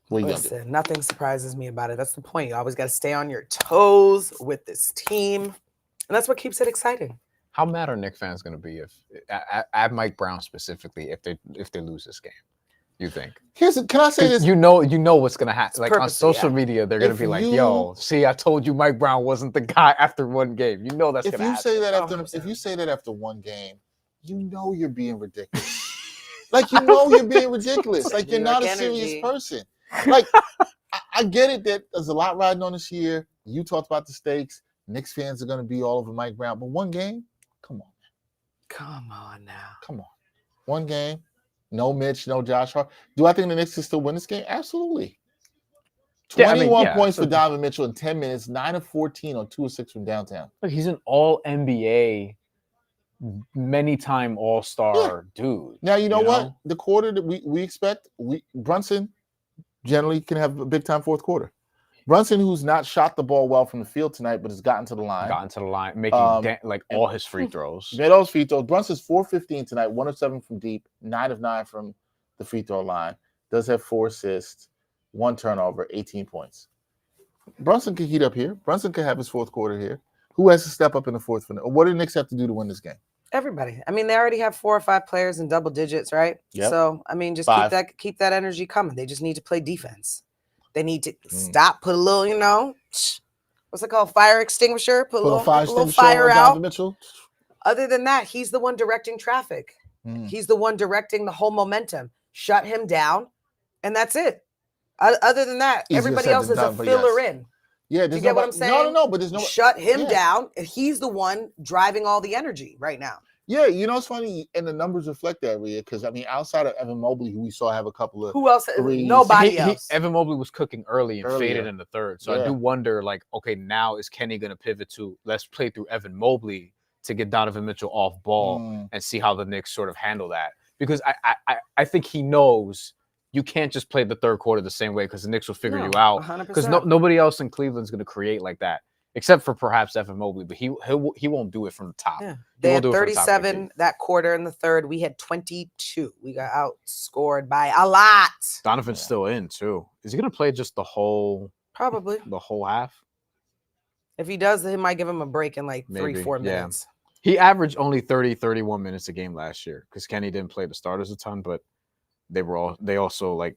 what are you gonna do? Listen, nothing surprises me about it. That's the point. You always got to stay on your toes with this team. And that's what keeps it exciting. How mad are Knicks fans going to be if at Mike Brown specifically if they lose this game? You think? Can I say this? You know what's going to happen. Like on Purposely, social media, they're going to If be like, you- "Yo, see, I told you Mike Brown wasn't the guy after one game." You know that's If going to you happen. say that after 100%. if you say that after one game, you know you're being ridiculous. Like you know you're being ridiculous. Like you're New not a York serious energy. person. Like I get it that there's a lot riding on this year. You talked about the stakes. Knicks fans are going to be all over Mike Brown, but one game, come on, Come on now. come on, one game. No Mitch, no Josh Hart. Do I think the Knicks can still win this game? Absolutely. Yeah, I mean, 21 yeah, points so- for Donovan Mitchell in 10 minutes, 9 of 14 on 2 of 6 from downtown. Look, he's an All NBA, many time All Star dude. Now you know what? The quarter that we expect, Brunson generally can have a big time fourth quarter. Brunson, who's not shot the ball well from the field tonight, but has gotten to the line. Got into the line, making like all his free throws. Made all his free throws. Brunson's 4-15 tonight, 1 of 7 from deep, 9 of 9 from the free throw line. Does have 4 assists, 1 turnover, 18 points. Brunson can heat up here. Brunson can have his fourth quarter here. Who has to step up in the fourth? What do the Knicks have to do to win this game? Everybody. I mean, they already have 4 or 5 players in double digits, right? Yep. So, I mean, just 5. keep that energy coming. They just need to play defense. They need to stop, put a little, what's it called? Fire extinguisher. Put a little fire on out. Donovan Mitchell. Other than that, he's the one directing traffic. He's the one directing the whole momentum. Shut him down, and that's it. Other than that, Easier everybody said else than is a done, but filler yes. in. Yeah, Do you get what I'm saying? No, but there's no. Shut him yeah. down. And he's the one driving all the energy right now. Yeah, you know it's funny, and the numbers reflect that, Rhea, because I mean, outside of Evan Mobley, who we saw have a couple of Who else? threes. Nobody else. Evan Mobley was cooking early and Earlier. faded in the third. So I Yeah. do wonder, like, okay, now is Kenny going to pivot to let's play through Evan Mobley to get Donovan Mitchell off ball and see how the Knicks sort of handle that? Because I think he knows you can't just play the third quarter the same way because the Knicks will figure you out. 100%. Because nobody else in Cleveland's going to create like that, except for perhaps Evan Mobley. But he won't do it from the top. Yeah. He They won't had do it from the top like 37 that quarter in the third. We had 22. We got outscored by a lot. Donovan's still in too. Is he going to play just the whole Probably. half? If he does, he might give him a break in like Maybe, 3-4 yeah. minutes. He averaged only 31 minutes a game last year because Kenny didn't play the starters a ton, but they also like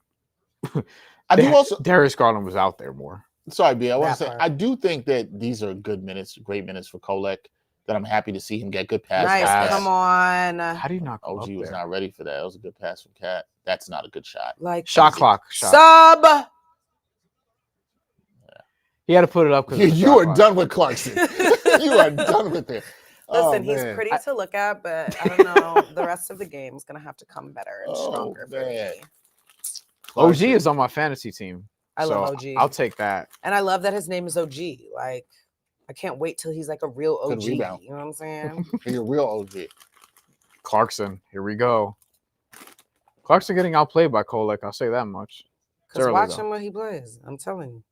Darius Garland was out there more. Sorry, B. I want That to say part. I do think that these are good minutes, great minutes for Kolek. That I'm happy to see him get good passes. Nice. Come on. How do you not go OG up was there? not ready for that. That was a good pass from Cat. That's not a good shot. Like Shot clock. sub. He had to put it up because You are done with Clarkson. You are done with it. Listen, Oh, he's man. pretty to look at, but I don't know. The rest of the game is going to have to come better and Oh, stronger for man. me. OG is on my fantasy team. I so love OG. I'll take that. And I love that his name is OG. Like, I can't wait till he's like a real Good OG. rebound. You know what I'm saying? He's a real OG. Clarkson, here we go. Clarkson getting outplayed by Kolek. I'll say that much. It's Because early, watch though. him when he plays. I'm telling you.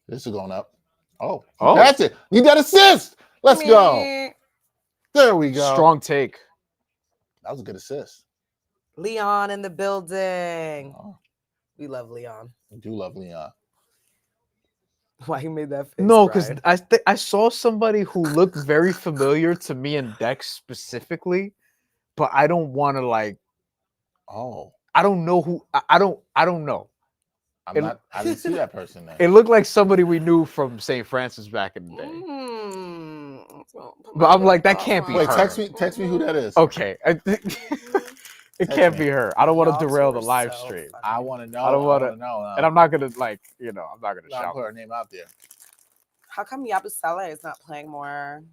This is going up. Oh, Oh. that's it. Need that assist. Let's go. Meh. There we go. Strong take. That was a good assist. Leon in the building. Oh, We love Leon. I do love Leon. Why you made that face? No, because Bryan? I saw somebody who looked very familiar to me and Dex specifically, but I don't want to like. Oh, I don't know who. I don't know. I didn't see that person then. It looked like somebody we knew from St. Francis back in the day. But I'm like, that can't be Wait, her. text me who that is. Okay. It can't be her. I don't want to Y'all derail two the are live so stream. funny. I want to know. I don't wanna- know. And I'm not gonna like, I'm not gonna Not shout. put her name out there. How come Yabusele is not playing more?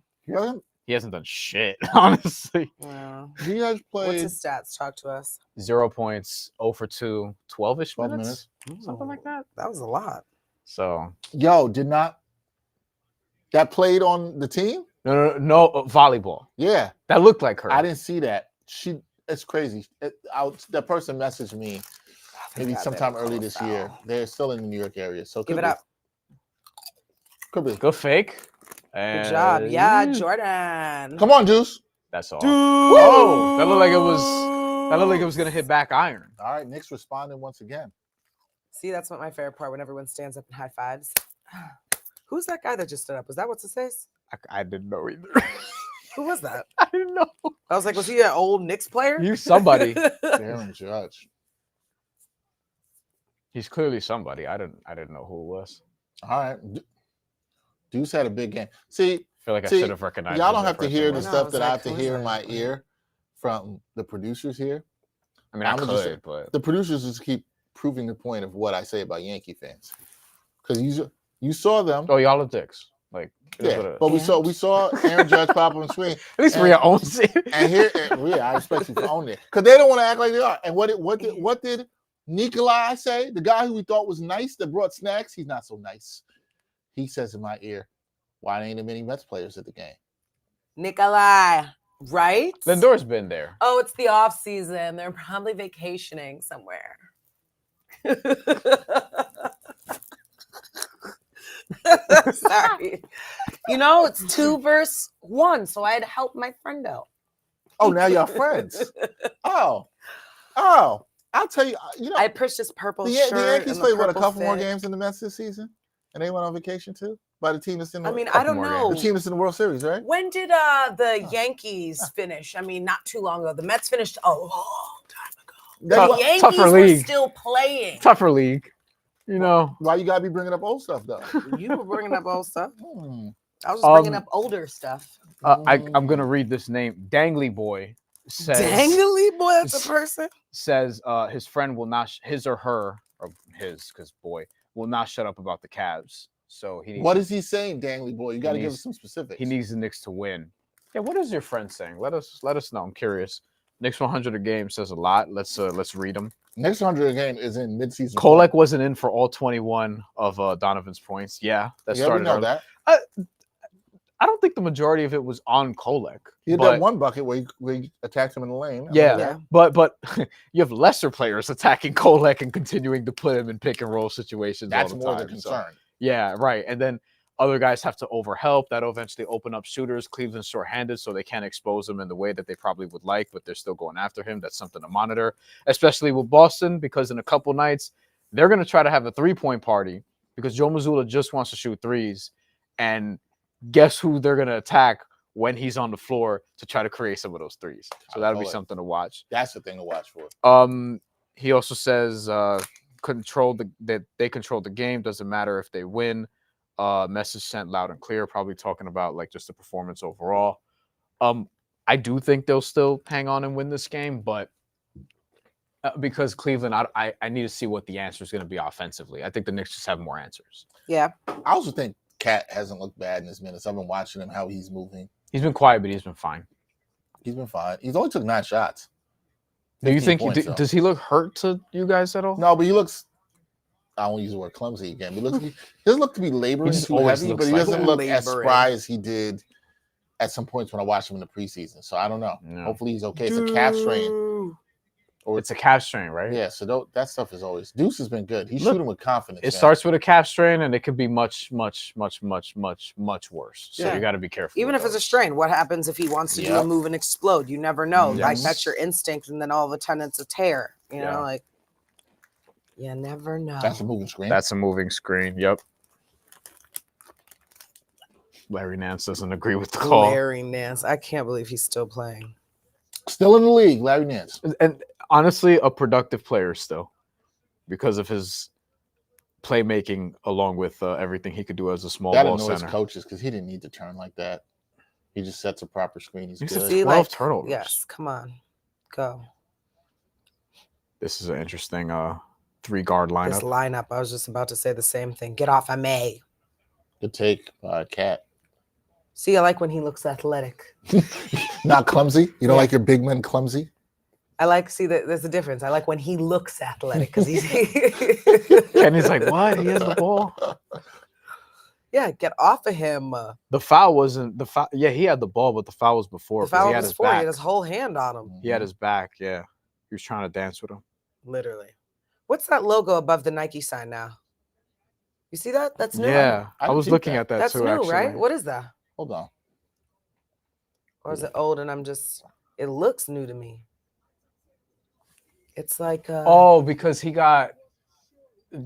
He hasn't done shit, honestly. Yeah. He has What's played his stats? Talk to us. 0 points, 0 for 2, 12-ish 12 minutes. minutes. Something like that. That was a lot. So Yo, that played on the team? no, volleyball. Yeah, That looked like her. I didn't see that. It's crazy. That person messaged me maybe God, sometime they early call this foul. year. They're still in the New York area, so Give it up. Could be. Good fake. Good job. Yeah, And Jordan. Come on, Deuce. That's all. Dude. Oh, that looked like it was gonna hit back iron. All right, Knicks responding once again. See, that's what my favorite part when everyone stands up and high fives. Who's that guy that just stood up? Was that what's his face? I didn't know either. Who was that? I didn't know. I was like, was he an old Knicks player? He's somebody. Aaron Judge. He's clearly somebody. I didn't know who it was. All right. Deuce had a big game. See, I feel like I See, should have recognized. y'all him don't the have to first hear time the I- I know, I stuff was that I like, have to who is hear in that? my ear from the producers here. I mean, I I'm just- could, but The producers just keep proving the point of what I say about Yankee fans. Because you saw them. oh, y'all are dicks. Like, it is Yeah, what it is. but we saw Aaron Judge pop on the screen. At least and- Rhea owns it. Rhea, I expect you to own it because they don't want to act like they are. And what did Nikolai say? The guy who we thought was nice that brought snacks, he's not so nice. He says in my ear, "Why ain't there many Mets players at the game?" Nikolai, right? Lindor's been there. Oh, it's the off season. They're probably vacationing somewhere. Sorry. You know, it's 2 versus 1, so I had to help my friend out. Oh, now y'all friends. Oh, I'll tell you. You know, I pushed his purple the shirt. Yankees and played what a purple couple more fit. games in the Mets this season, and they went on vacation too. By the team that's in the, I mean, I Couple don't more know. the team that's in the World Series, right? When did the Yankees finish? I mean, not too long ago. The Mets finished a long time ago. That's The Tough- Yankees tougher were league. still playing. Tougher league. You know. Why you gotta be bringing up old stuff though? You were bringing up old stuff. Hmm. I was just bringing Um, up older stuff. I'm gonna read this name. Dangly Boy says Dangly boy, that's a person. says his friend will not his or her or his because boy will not shut up about the Cavs. So he needs What is he saying, Dangly boy? You got to give us needs- some specifics. he needs the Knicks to win. Yeah, what is your friend saying? Let us know. I'm curious. Knicks 100 a game says a lot. Let's read them. Next 100 game is in midseason. Kolek wasn't in for all 21 of Donovan's points. Yeah, that Yeah, we started know early. that. I don't think the majority of it was on Kolek. He had but- that one bucket where he attacked him in the lane. I Yeah, remember but you have lesser players attacking Kolek and continuing to put him in pick and roll situations. that's all the more time. the So, concern. yeah, right. And then other guys have to overhelp. That'll eventually open up shooters. Cleveland's short-handed, so they can't expose him in the way that they probably would like, but they're still going after him. That's something to monitor, especially with Boston, because in a couple nights, they're going to try to have a three-point party because Joe Mazzulla just wants to shoot threes. And guess who they're going to attack when he's on the floor to try to create some of those threes. So that'll be something to watch. That's the thing to watch for. He also says that they control the game. Doesn't matter if they win. Message sent loud and clear, probably talking about like just the performance overall. I do think they'll still hang on and win this game, but because Cleveland, I need to see what the answer is going to be offensively. I think the Knicks just have more answers. Yeah. I also think Cat hasn't looked bad in his minutes. I've been watching him, how he's moving. He's been quiet, but he's been fine. He's been fine. He's only took 9 shots. Do you 15 think points, though. does he look hurt to you guys at all? No, but he looks. I won't use the word clumsy again. He doesn't look to be laboring just too always heavy, looks but he like doesn't that. look as Laboring. spry as he did at some points when I watched him in the preseason. So I don't know. Yeah. Hopefully he's okay. It's a calf strain. It's a calf strain, right? Yeah, so that stuff is always. Deuce has been good. He's Look, shooting with confidence. It starts with a calf strain, and it could be much, much, much, much, much, much worse. So Yeah. you got to be careful. Even if it's a strain, what happens if he wants to do a move and explode? You never know. Yes. Like, that's your instinct, and then all of a sudden it's a tear. You Yeah. know, like, you never know. That's a moving screen. That's a moving screen. Yep. Larry Nance doesn't agree with the call. Larry Nance. I can't believe he's still playing. Still in the league, Larry Nance. And honestly, a productive player still because of his playmaking along with everything he could do as a small That ball annoys center. coaches because he didn't need to turn like that. He just sets a proper screen. He's He's good. a See, 12 like, turnovers. Yes, come on. Go. This is an interesting 3-guard lineup. This lineup, I was just about to say the same thing. Get off of me. Good take, Cat. See, I like when he looks athletic. Not clumsy. You don't like your big men clumsy. I like, see, that there's a difference. I like when he looks athletic because he's. And he's like, what? He has the ball? Yeah, get off of him. The foul wasn't the foul. Yeah, he had the ball, but the foul was before. The foul he had was his for he back. had his whole hand on him. He had his back. Yeah, he was trying to dance with him. Literally. What's that logo above the Nike sign now? You see that? That's new. Yeah, I was see looking that. at that That's too. new, Actually, right? What is that? Hold on. Or is it old and I'm just, it looks new to me. It's like Oh, because he got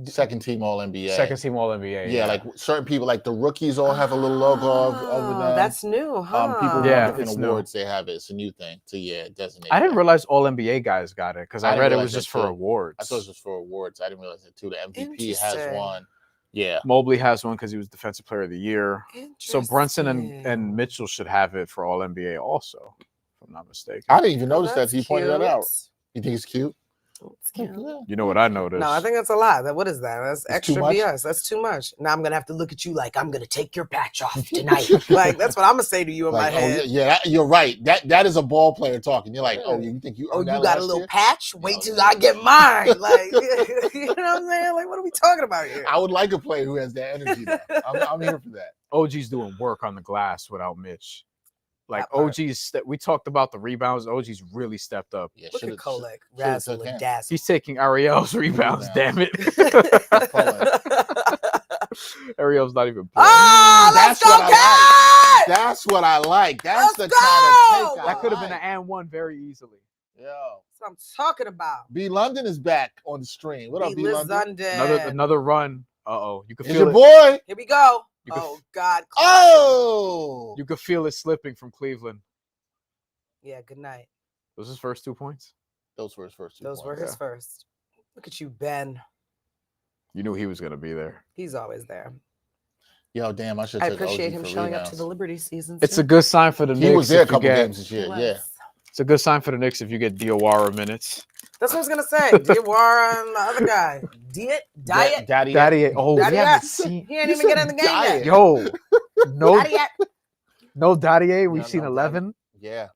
Second team All NBA. second team All NBA. Yeah, like certain people, like the rookies, all have a little logo over them. That's new, huh? People Yeah, different it's new. awards they have it. It's a new thing to designate. I didn't that. realize All NBA guys got it because I didn't read it realize was that just for too. awards. I thought it was just for awards. I didn't realize that too. The MVP has Interesting. one. Yeah. Mobley has one because he was Defensive Player of the Year. So Brunson and Mitchell should have it for All NBA also, if I'm not mistaken. I didn't even notice that. That's So you pointed that cute. out. You think it's cute? It's cute. You know what I noticed? No, I think that's a lot. What is that? That's It's extra too much? BS. That's too much. Now I'm gonna have to look at you like I'm gonna take your patch off tonight. Like that's what I'm gonna say to you in Like, my head. you're right. That is a ball player talking. You're like, oh, you think you? Oh, earned you that got a last little year? patch? Wait till I get mine. Like, you know what I'm saying? Like, what are we talking about here? I would like a player who has that energy. Though. I'm here for that. OG's doing work on the glass without Mitch. Like That part. we talked about the rebounds. OG's really stepped up. Yeah, Look at should've- Kolek, should've razzle took and him. dazzle. He's taking Ariel's rebounds. Damn it! Ariel's not even playing. Ah, let's That's go, what I Cat! That's what I like. That's Let's the go! kind of take That could have been like. an and one very easily. Yo, That's what I'm talking about. B London is back on the stream. What up, B London? Another run. You can It's feel your it. boy. Here we go. You can Oh, God. Oh, You could feel it slipping from Cleveland. Yeah, good night. Those his first 2 points. those were his first 2 Those were points. his first. Look at you, Ben. You knew he was gonna be there. He's always there. Yo, damn, I should. I took appreciate OG him for showing up rebounds. to the Liberty season. It's a good sign for the Knicks. He was there a if you couple get- games this year. Yeah. It's a good sign for the Knicks if you get Diawara minutes. That's what I was gonna say. Diawara and the other guy. Diet. Daddy, oh, Daddy we haven't yet. seen. He ain't even get in the game yet. Yo, no, Daddy yet. no Daddy. We've No, seen no 11 Yeah,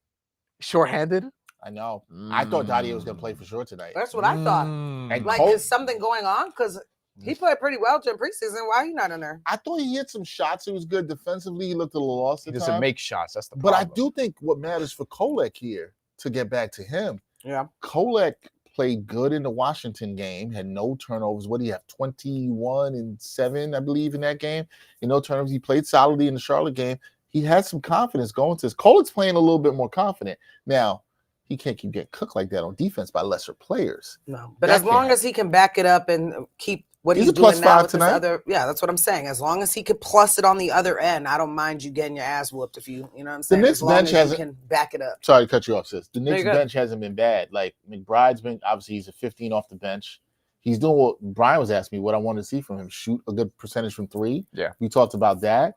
shorthanded. I know. I thought Dottie was gonna play for sure tonight. That's what I thought. And Like, Cole- is something going on? Because he played pretty well during preseason. Why he not in there? I thought he hit some shots. He was good defensively. He looked a little lost He at doesn't times. make shots. That's the But I problem. do think what matters for Kolek here, to get back to him, Yeah. Kolek played good in the Washington game, had no turnovers. What do you have? 21-7, I believe, in that game. No turnovers. He played solidly in the Charlotte game. He had some confidence going to this. Kolek's playing a little bit more confident. Now, he can't keep getting cooked like that on defense by lesser players. No. But That as long can't as he can back it up and keep what He's he's a plus doing now 5 with tonight. this other, yeah, that's what I'm saying. As long as he could plus it on the other end, I don't mind you getting your ass whooped if you know what I'm saying. Knicks as long bench as you hasn't- can back it up. Sorry to cut you off, sis. The Knicks you're good. bench hasn't been bad. Like, McBride's been, obviously, he's a 15 off the bench. He's doing what Bryan was asking me, what I wanted to see from him. Shoot a good percentage from 3. Yeah. We talked about that.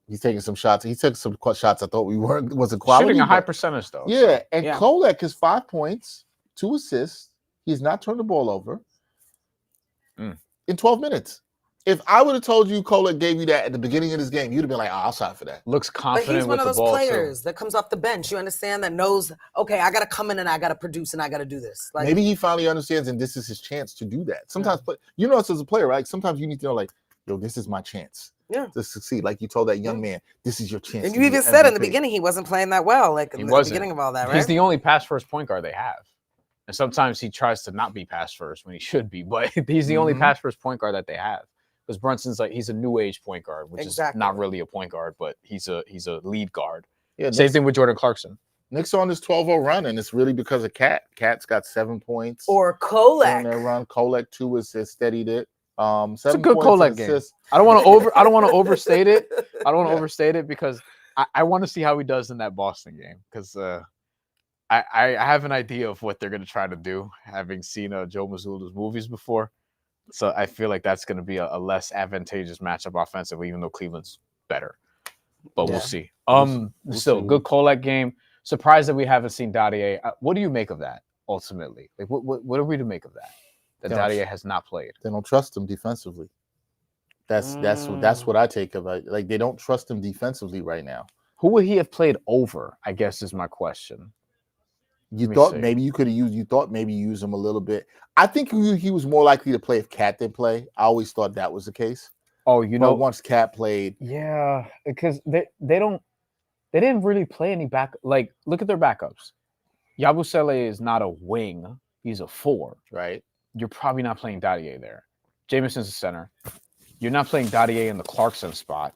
He's taking some shots. He took some shots I thought wasn't quality. Shooting a high but- percentage though. Yeah, and Yeah. Kolek is 5 points, 2 assists. He's not turned the ball over in 12 minutes. If I would have told you Kolek gave you that at the beginning of this game, you'd have been like, I'll sign for that. Looks But confident he's one with of the those ball players that comes off the bench. You understand that knows, okay, I got to come in and I got to produce and I got to do this. Like, Maybe he finally understands, and this is his chance to do that. Sometimes, but you know, us as a player, right? Sometimes you need to know, like, yo, this is my chance to succeed. Like you told that young man, this is your chance. and to you be even the said in the MVP. beginning he wasn't playing that well, like He in the wasn't. beginning of all that, too. right? He's the only pass first point guard they have. And sometimes he tries to not be pass first when he should be, but he's the only pass first point guard that they have. Because Brunson's he's a new age point guard, which is not really a point guard, but he's a lead guard. Yeah, same thing with Jordan Clarkson. Knicks on this 12-0 run, and it's really because of Cat. Cat's got 7 points. Or Kolek. On their run, Kolek too has steadied it. 7 it's a good Kolek game. I don't want to overstate it. I don't want to overstate it because I want to see how he does in that Boston game because I have an idea of what they're going to try to do, having seen Joe Mazzulla's movies before. So I feel like that's going to be a less advantageous matchup offensively, even though Cleveland's better. But we'll see. Still, good Kolek game. Surprised that we haven't seen Dadier. What do you make of that ultimately? Like, what are we to make of that? That Dadier has not played. They don't trust him defensively. That's what I take of it. Like they don't trust him defensively right now. Who would he have played over? I guess is my question. You thought maybe you could have used. You thought maybe use him a little bit. I think he was more likely to play if Cat didn't play. I always thought that was the case. Oh, once Cat played, yeah, because they didn't really play any back. Like, look at their backups. Yabusele is not a wing; he's a 4. Right. You're probably not playing Dadier there. Jameson's a center. You're not playing Dadier in the Clarkson spot.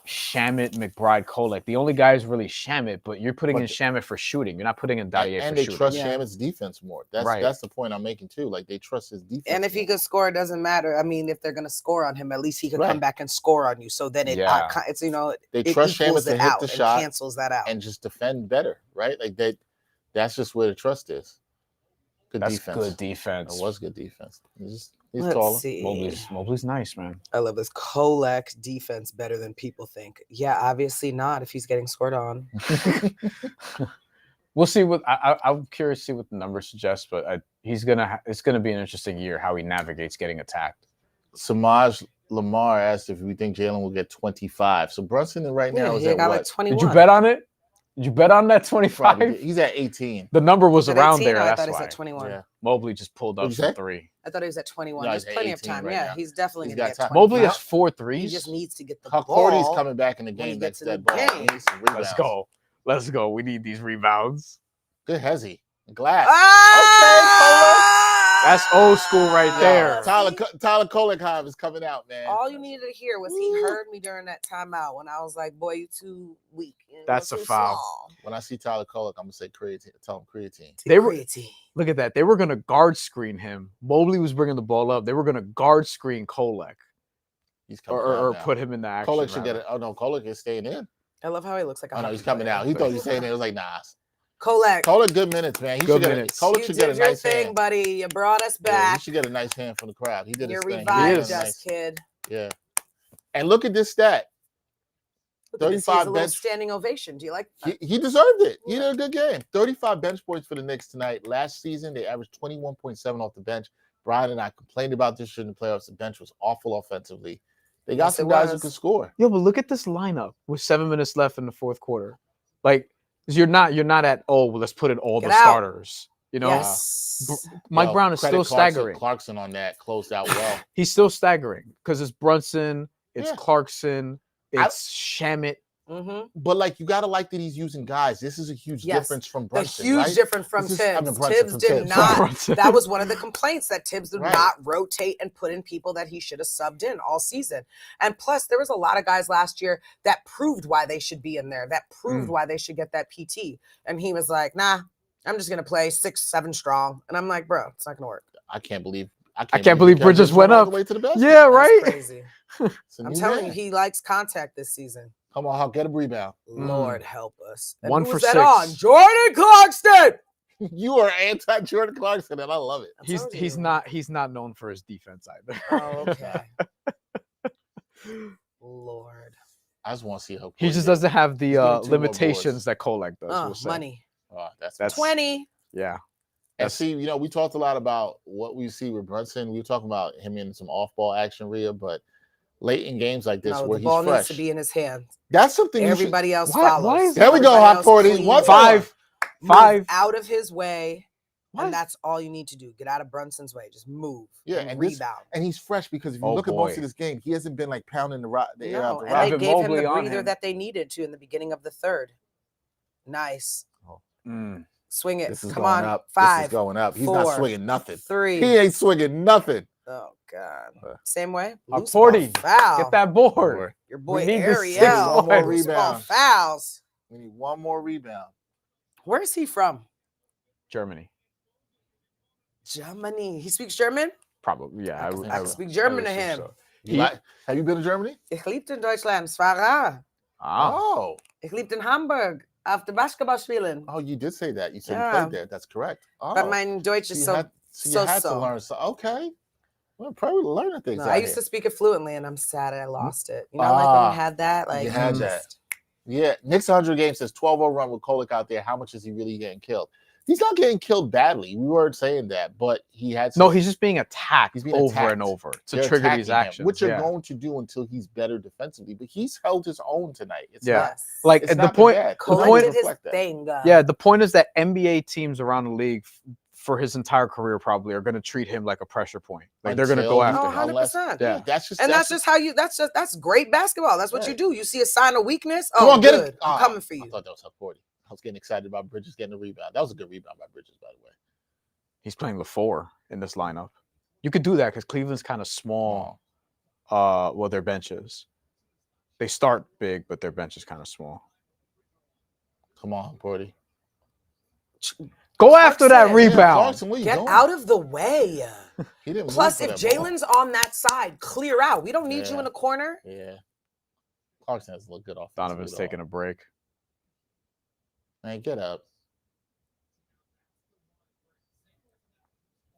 Shamet, McBride, Kolek. The only guy is really Shamet, but you're putting in Shamet for shooting. You're not putting in Dadier for shooting. And they trust Shamet's defense more. That's the point I'm making too. Like they trust his defense. And if he could score, it doesn't matter. I mean, if they're going to score on him, at least he could come back and score on you. So then it's they trust Shamet to hit the shot, cancels that out, and just defend better, right? Like that's just where the trust is. Good defense. It was good defense. He's Let's taller. see. Mobley's nice, man. I love this. Kolek defense better than people think. Yeah, obviously not if he's getting scored on. We'll see what I'm curious to see what the numbers suggest, but it's gonna be an interesting year how he navigates getting attacked. Samaj Lamar asked if we think Jalen will get 25. So Brunson right now is at what? Like 21. Did you bet on it? Did you bet on that 25? He's at 18. The number was around 18, there. I thought he was at 21. Yeah. Mobley just pulled up some 3. I thought he was at 21. No, There's plenty of time. Right now. He's definitely going to get 25. Mobley has 4 threes. He just needs to get the ball. Cordy's coming back in the game. That's that ball. He needs some rebounds. Let's go. We need these rebounds. Good Hezzy. Glass. Ah! Okay, that's old school right there. Tyler Kolek is coming out, man. All you needed to hear was he heard me during that timeout when I was like, boy, you too weak. That's a foul. Small. When I see Tyler Kolek, I'm going to say creatine. Tell him creatine. Look at that. They were going to guard screen him. Mobley was bringing the ball up. They were going to guard screen Kolek. He's coming or put him in the action. Kolek should get it. Oh, no, Kolek is staying in. I love how he looks like. Oh, no, he's coming out. He thought he was staying in. It was like, nah. Kolek, good minutes, man. Kolek should get a nice hand, buddy. You brought us back. Yeah, he should get a nice hand from the crowd. He did his thing. You revived us, kid. Yeah. And look at this stat. 35 bench. Little standing ovation. Do you like that? He deserved it. He did a good game. 35 bench points for the Knicks tonight. Last season, they averaged 21.7 off the bench. Bryan and I complained about this during the playoffs. The bench was awful offensively. They got some guys who can score. Yo, but look at this lineup with 7 minutes left in the fourth quarter. Like, you're not at let's put in all the starters. You know, Mike Brown is still staggering. Clarkson on that closed out well. He's still staggering because it's Brunson, it's Clarkson, it's Shamet. Mm-hmm. But like you gotta like that he's using guys. This is a huge difference from Brunson. A huge difference from Tibbs. Tibbs did not. That was one of the complaints that Tibbs did not rotate and put in people that he should have subbed in all season. And plus, there was a lot of guys last year that proved why they should be in there. That proved why they should get that PT. And he was like, "Nah, I'm just gonna play 6-7 strong." And I'm like, "Bro, it's not gonna work." I can't believe Bridges went up. Way to the basket. Yeah, right. That's crazy. I'm telling you, he likes contact this season. Come on, I'll get a rebound. Lord help us. And 1 who for was that 6. on? Jordan Clarkson. You are anti-Jordan Clarkson, and I love it. He's not known for his defense either. Oh, okay. Lord. I just want to see how he just doesn't have the limitations that Kolek does. Money. That's 20. Yeah. And see, we talked a lot about what we see with Brunson. We were talking about him in some off-ball action, Rhea, but late in games like this where the ball he's fresh. needs to be in his hand. That's something everybody else follows. There we go, hot 40. 5. Out of his way. And that's all you need to do. Get out of Brunson's way. Just move. Yeah, and rebound. And he's fresh because if you look at most of this game, he hasn't been like pounding the air out the rock. And they gave him the breather that they needed to in the beginning of the third. Nice. Swing it. This is Come going on. up. 5. This is going up. He's not 4, swinging nothing. 3. He ain't swinging nothing. Oh God. Same way. Loose 40. ball foul. Get that board. Your boy We need the 6 Ariel. One more Loose ball rebound. fouls. We need one more rebound. Where's he from? Germany. Germany. He speaks German? Probably. Yeah. I would can speak German to assume him. so. Have you been to Germany? Ich liebte in Deutschland. Es war rar. Ah. Oh. Ich liebte in Hamburg. Auf der Basketball spielen. Oh, you did say that. You said you Yeah. played there. That's correct. Oh. But mein Deutsch is you so had to so. learn. So okay. Well, probably learning things. No, out I used here. to speak it fluently, and I'm sad I lost it. You know, like when you had that, like you had just- that. Yeah, Knicks 100 games says 12-0 run with Kolek out there. How much is he really getting killed? He's not getting killed badly. We weren't saying that, but he had some, No, he's just being attacked He's being over attacked. and over to they're trigger these attacking him, actions. which you're yeah. going to do until he's better defensively. But he's held his own tonight. It's Yeah. not, Yes. Like it's the not point. bad. Kolek point- did his reflect that. thing. Yeah, the point is that NBA teams around the league for his entire career probably are going to treat him like a pressure point. Like they're going to go Until- after Oh, him. 100%. Yeah. That's just And that's just how you. That's great basketball. That's what Right. you do. You see a sign of weakness. Come Oh, on, get good. it. I'm coming for I you. thought that was up 40. I was getting excited about Bridges getting a rebound. That was a good rebound by Bridges, by the way. He's playing with 4 in this lineup. You could do that because Cleveland's kind of small. Well, their benches. They start big, but their bench is kind of small. Come on, Porty. Go after that Clarkson. rebound. Clarkson, what you Get doing? out of the way. He didn't Plus, move if for that ball. Jalen's on that side, clear out. We don't need you Yeah. in the corner. Yeah. Clarkson has looked good off. Donovan's taking a break. Man, get up.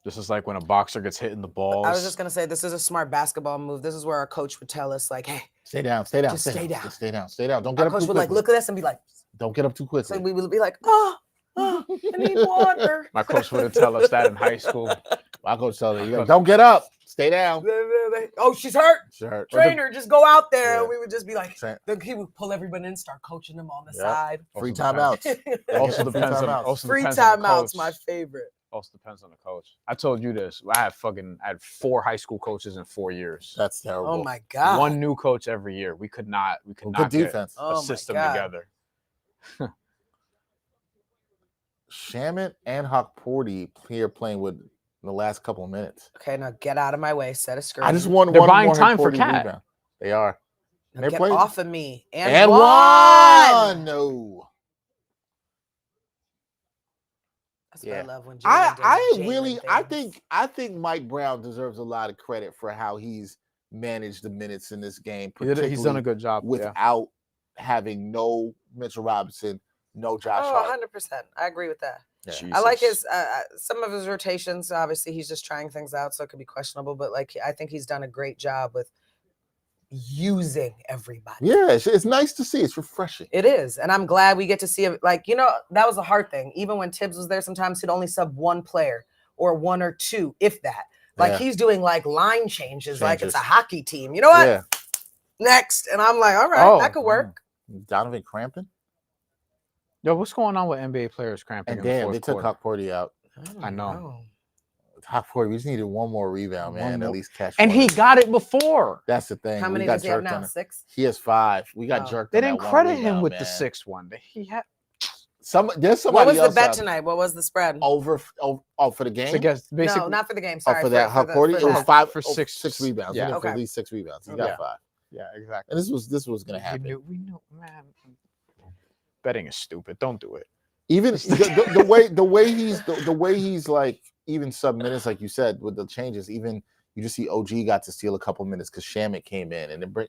This is like when a boxer gets hit in the balls. I was just gonna say this is a smart basketball move. This is where our coach would tell us, like, "Hey, Stay down. Stay down. Just Stay stay down. down. Just stay down. Stay down. Don't get our up coach too would like quickly. look at us and be like, Don't get up too quickly. so we would be like, oh, I need water. My coach wouldn't tell us that in high school. My coach tells me, don't get up. Stay down. Oh, she's hurt. Sure. Trainer, just go out there. Yeah. And we would just be like, Same. then he would pull everybody in, start coaching them on the Yep. side. Free Also timeouts. Also Free depends on timeouts. also Free depends on the timeouts, coach. my favorite. Also depends on the coach. I told you this. I had 4 high school coaches in 4 years. That's terrible. Oh my god. One new coach every year. We could not Good get defense. Oh a my system God. together. Shamit and Porty here playing with in the last couple of minutes. Okay, now get out of my way. Set a screen. I just want They're one buying more time for Porty Cat. rebound. They are. Now They're get playing- off of me. And, And one. one. No. That's what I Yeah. love when Jalen I does Jalen really things. I think Mike Brown deserves a lot of credit for how he's managed the minutes in this game. He's done a particularly good job. Yeah. without having no Mitchell Robinson, no Josh Oh, Hart. 100%. I agree with that. Yeah. I like Jesus. his some of his rotations. Obviously, he's just trying things out, so it could be questionable. But like, I think he's done a great job with using everybody. Yeah, it's nice to see. It's refreshing. It is, and I'm glad we get to see it. Like, you know, that was a hard thing. Even when Tibbs was there, sometimes he'd only sub one player or one or two, if that. Like Yeah. he's doing like line changes, like it's a Changes. hockey team. You know what? Yeah. Next, and I'm like, all right, Oh, that could work. Donovan Crampton. Yo, what's going on with NBA players cramping And in the damn, fourth they took quarter? Porty out. don't I know. Porty, we just needed one more rebound, One man. more. At least catch. And one. he got it before. That's the thing. How We many got does he have jerked on now? it. 6? He has 5. We got Oh. jerked. They on that didn't one credit him rebound, with man. the 6th one. There's There's What somebody was the else bet out tonight? What was the spread? over for the game. I guess basically No, not for the game. Oh, Sorry, for that Porty, it was that. 5 for for six- 6 rebounds. yeah. Yeah, for Okay. at least 6 rebounds. He Yeah. got 5. Yeah, exactly. And this was gonna happen. We knew, man. Betting is stupid. Don't do it. Even the way he's like even sub minutes, like you said, with the changes. Even you just see OG got to steal a couple minutes because Shamit came in, and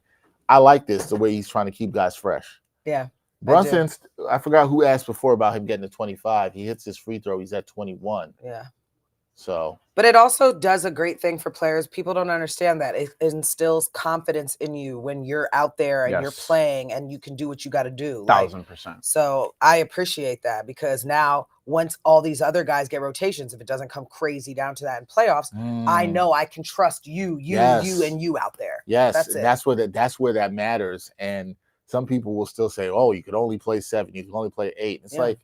I like this the way he's trying to keep guys fresh. Yeah. Brunson, I forgot who asked before about him getting to 25. He hits his free throw. He's at 21. Yeah. So, But it also does a great thing for players. People don't understand that. It instills confidence in you when you're out there and you're Yes. playing and you can do what you got to do. Like, 1000%. so I appreciate that because now once all these other guys get rotations, if it doesn't come crazy down to that in playoffs, I know I can trust you, Yes. and you out there. Yes, That's and it. that's where that matters. And some people will still say, "Oh, you could only play 7. You can only play 8." It's Yeah. like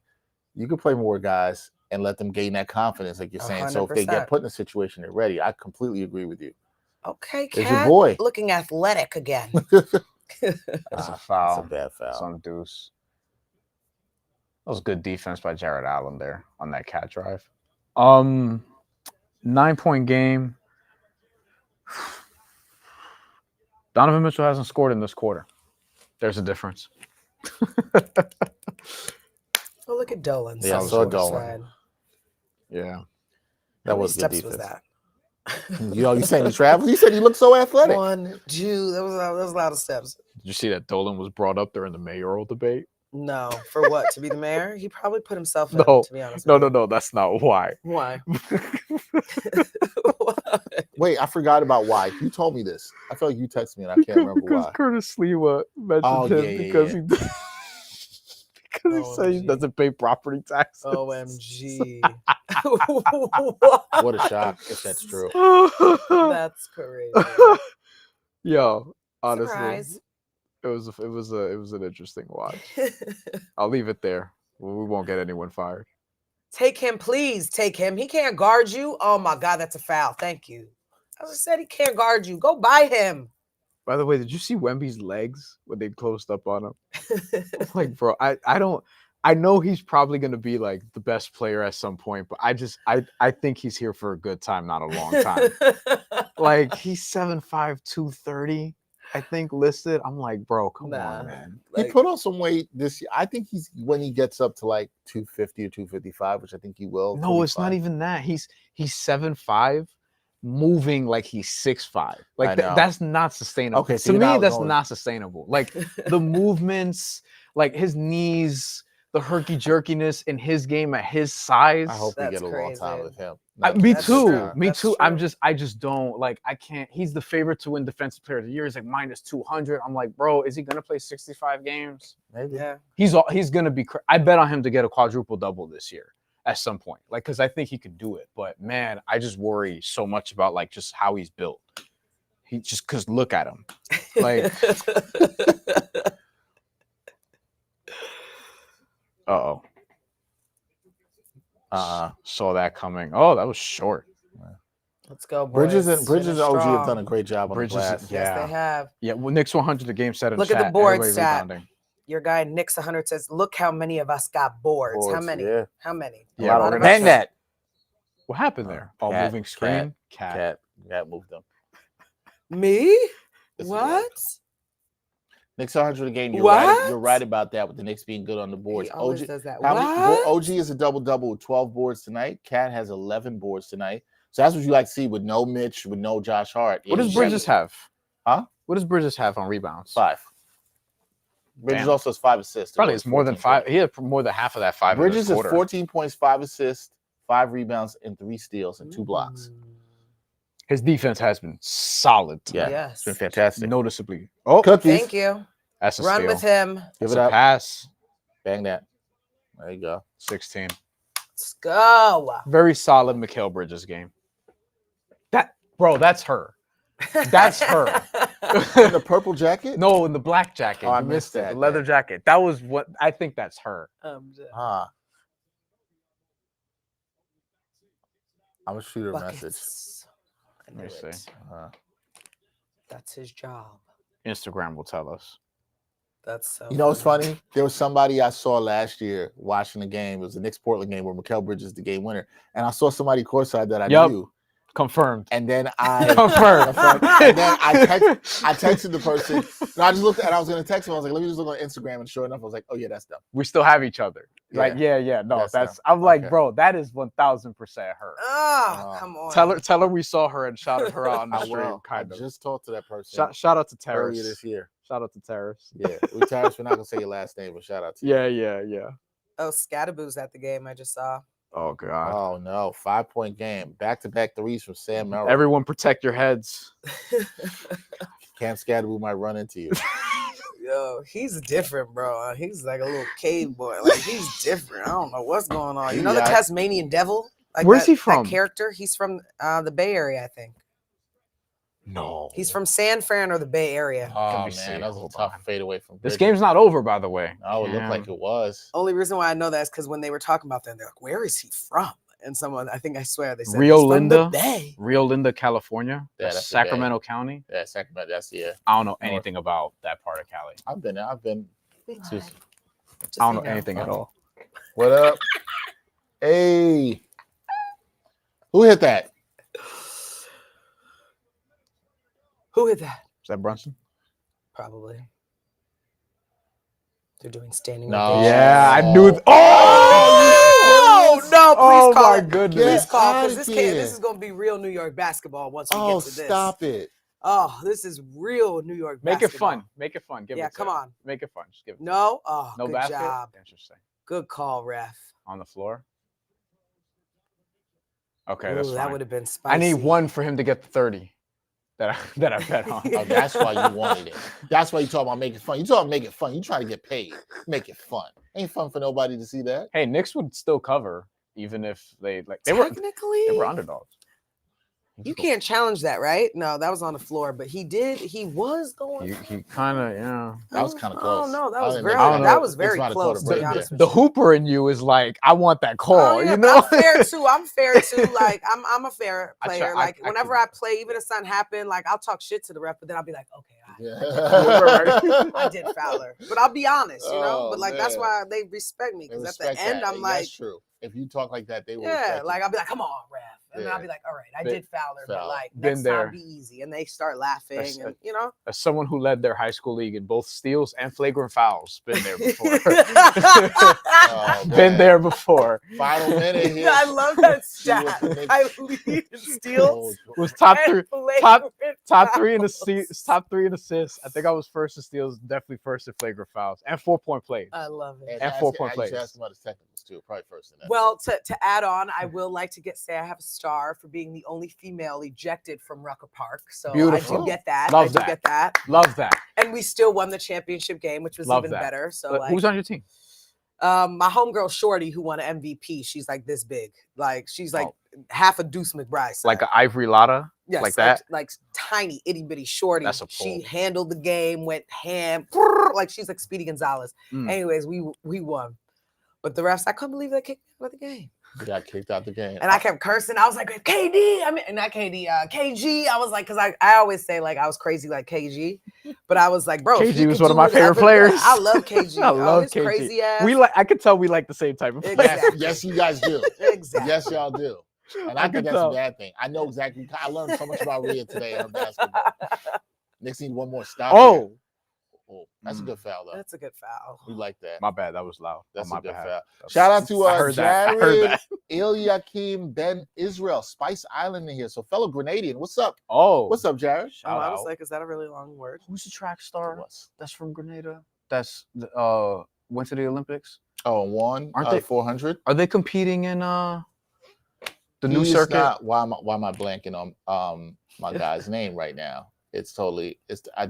you could play more guys and let them gain that confidence, like you're saying. So if they 100%. get put in a situation, they're ready. I completely agree with you. Okay, There's your Cat, boy. looking athletic again. That's a That's foul. a bad It's foul. on Deuce. was good defense by Jared Allen there on that cat drive. 9-point game. Donovan Mitchell hasn't scored in this quarter. There's a difference. Oh, look at Dolan. Yeah, I on saw the Dolan. side. Yeah. That How many was good steps defense. was that? You saying he traveled? You said he looked so athletic. 1, 2. That was a lot of steps. Did you see that Dolan was brought up during the mayoral debate? No, for what? To be the mayor? He probably put himself in. No. To be honest. No, with no, no. That's not why. you. Why? Wait, I forgot about why. You told me this. I feel like you texted me and I can't remember because why. Curtis Sliwa mentioned Oh, him yeah, because he because he said he OMG. doesn't pay property taxes. OMG. What a shock if that's true. That's crazy. Yo, honestly, Surprise. it was an interesting watch. I'll leave it there. We won't get anyone fired. Take him, please. Take him. He can't guard you. Oh my God, that's a foul. Thank you. As I said, he can't guard you. Go buy him. By the way, did you see Wemby's legs when they closed up on him? I'm like, bro, I know he's probably gonna be like the best player at some point, but I think he's here for a good time, not a long time. Like he's 7'5", 230, I think listed. I'm like, bro, come Nah. on, man. He put on some weight this year. I think he's when he gets up to like 250 or 255, which I think he will. No, it's not even that. He's 7'5", moving like he's 6'5". Like that's not sustainable. Okay, so to me, not that's going- not sustainable. Like the movements, like his knees, the herky jerkiness in his game at his size. I hope we That's get a long time crazy. with him. Me That's too. true. Me That's too. true. I just don't like. I can't. He's the favorite to win Defensive Player of the Year. He's like minus 200. I'm like, bro, is he gonna play 65 games? Maybe. Yeah. He's gonna be. I bet on him to get a quadruple double this year at some point. Like, because I think he could do it. But man, I just worry so much about like just how he's built. He just because look at him. Like, uh-oh. Saw that coming. Oh, that was short. Let's go, boys. Bridges and Finish OG have strong. done a great job on Bridges, the glass. Yes, yeah. they have. Yeah, well, Knicks 100 a game set in Look at chat. the board Everybody stat. rebounding. Your guy Knicks 100 says, "Look how many of us got boards. How Boards, many? yeah. How many? Yeah, A lot we're of gonna us- Bang that. What happened there? Oh, Cat, moving screen. Cat. Cat moved them. Me? This is What? Knicks 100 a game. You're What? right. You're right about that with the Knicks being good on the boards. He always OG, does that. how many, What? OG is a double-double with 12 boards tonight. Cat has 11 boards tonight. So that's what you like to see with no Mitch, with no Josh Hart. What does Bridges have? Huh? What does Bridges have on rebounds? 5. Bridges Damn. also has 5 assists. Probably it's more than 5. points. He had more than half of that 5. Bridges in is this quarter. 14 points, 5 assists, 5 rebounds, and 3 steals and 2 blocks. His defense has been solid. Yeah, Yes. it's been fantastic. Noticeably. Oh, Cookies. Thank you. that's a Run steal. with him. Give That's it a up. pass. Bang that. There you go. 16. Let's go. Very solid Mikal Bridges game. That's her. That's her. In the purple jacket? No, in the black jacket. Oh, I You missed it. that, The leather man. jacket. That was what I think that's her. Ah. I'm going to shoot her a message. Buckets. I knew Let me it. see. That's his job. Instagram will tell us. That's so. You know what's funny? There was somebody I saw last year watching the game. It was the Knicks Portland game where Mikal Bridges is the game winner. And I saw somebody courtside that I Yup. knew. Confirmed. And then I Confirmed. and then I texted the person. No, I just looked at I was gonna text him. I was like, let me just look on Instagram, and sure enough, I was like, oh yeah, that's them. We still have each other. Like, Yeah. yeah. No, That's that's them. I'm like, Okay. bro, that is 1000% her. Oh, come on. Tell her we saw her and shouted her out on the I stream. will. I Kind of. just talked to that person Shout out to earlier Terrace. this year. Shout out to Terrace. Yeah, we Terrace, we're not gonna say your last name, but shout out to you. Yeah. Oh, Scattaboo's at the game. I just saw. Oh god. Oh no, 5-point game. Back-to-back threes from Sam Merrill. Everyone protect your heads. Cam Scadaboo might run into you. Yo, he's different, bro. He's like a little cave boy. Like he's different. I don't know what's going on. You know the Yeah. Tasmanian Devil? Like Where's he that from? character? He's from the Bay Area, I think. No. He's from San Fran or the Bay Area. Oh me man, see. that was a Hold tough on. fade away from This Bridges. game's not over, by the way. Oh, it looked like it was. Only reason why I know that is because when they were talking about that, they're like, "Where is he from?" And someone, I swear, they said, Rio "He's from the Linda? Bay." Rio Linda, California. Yeah, That's that's the Bay. Sacramento County. Yeah, Sacramento. That's I don't know anything about that part of Cali. I've been there. I've been. We Just- lied. I don't know so you anything at all. What up? Hey. Who hit that? Who hit that? Is that Brunson? Probably. They're doing standing No. ovation. Yeah, I knew. Oh, no, please call my it. goodness. Please call, Get because outta this is going to be real New York basketball once we Oh, get to this. stop it. Oh, this is real New York Make basketball. it fun. Make it fun. Give Yeah, it to come him. on. Make it fun. Just give it. No? Oh, No good basket. job. Interesting. Good call, ref. On the floor. Okay, Ooh, that's fine. that would have been spicy. I need one for him to get the 30 that I bet on. Oh, that's why you wanted it. That's why you talk about making fun. You talk about making fun. You try to get paid. Make it fun. Ain't fun for nobody to see that. Hey, Knicks would still cover even if they were Technically, underdogs. you can't challenge that, right? No, that was on the floor, but he was going. He kind of, That was kind of close. Oh no, that I was didn't very know that was Knicks very might have caught a close. To break be there. honest with the you. hooper in you is like, I want that call. Oh, yeah, you but know, I'm fair too. I'm fair too. Like I'm a fair I try- player. I- Like I whenever could- I play, even if something happened, like I'll talk shit to the ref, but then I'll be like, okay, Yeah. I did foul her. But I'll be honest, you know. Oh, But like that's man. why they respect me, They because at the respect end that. I'm like, That's true. If you talk like that, they will yeah, respect like you. I'll be like, come on, ref, and then I'll Yeah. be like, all right, I Been- did foul her, but foul. like Been next there. time be easy, and they start laughing, That's- and you know. as someone who led their high school league in both steals and flagrant fouls, been there before. Oh, Been man. there before. Final minute here. I love that See what stat. the Knicks- I lead in steals. Was top and three, top flagrant 3 in fouls. top 3 in assists. I think I was first in steals, definitely first in flagrant fouls, and 4-point plays. I love it. And 4-point You plays. should ask him about his technicals too. Probably first in that. Well, to add on, I will like to say I have a star for being the only female ejected from Rucker Park. So Beautiful. I do get that. Love I do that. get that. Love that. And we still won the championship game, which was Love even that. better. So But like, who's on your team? my homegirl Shorty, who won an MVP, she's like this big. Like she's like half a Deuce McBride size. Like an Ivory Lotta? Yes, like that? Like tiny, itty bitty Shorty. That's a She pull. handled the game, went ham, like she's like Speedy Gonzalez. Mm. Anyways, we won. But the refs, I couldn't believe they kicked me out of the game. He got kicked out the game. And I kept cursing. I was like, KD. I mean, not KD, KG. I was like, because I always say like I was crazy like KG. But I was like, bro. KG he was could one of do my it, favorite players. I love KG. I love his KG. crazy ass. I could tell we like the same type of player. Exactly. Yes, you guys do. Exactly. Yes, y'all do. And I can think that's tell. a bad thing. I know exactly. I learned so much about Rhea today in her basketball. Knicks need one more stop. Oh, Oh, that's a good foul though. That's a good foul. We like that. my bad. That was loud. That's my a good bad. foul. That's- Shout out to I heard that. I heard Jared that. Eliakim Ben Israel, Spice Island in here. So fellow Grenadian, what's up? Oh, What's up, Jared? Oh, I was out. like, is that a really long word? Who's the track To star us. that's from Grenada? That's went to the Olympics. Oh, and one. Aren't they- 400? Are they competing in the new He's circuit? not- why am I blanking on my guy's name right now? It's totally. I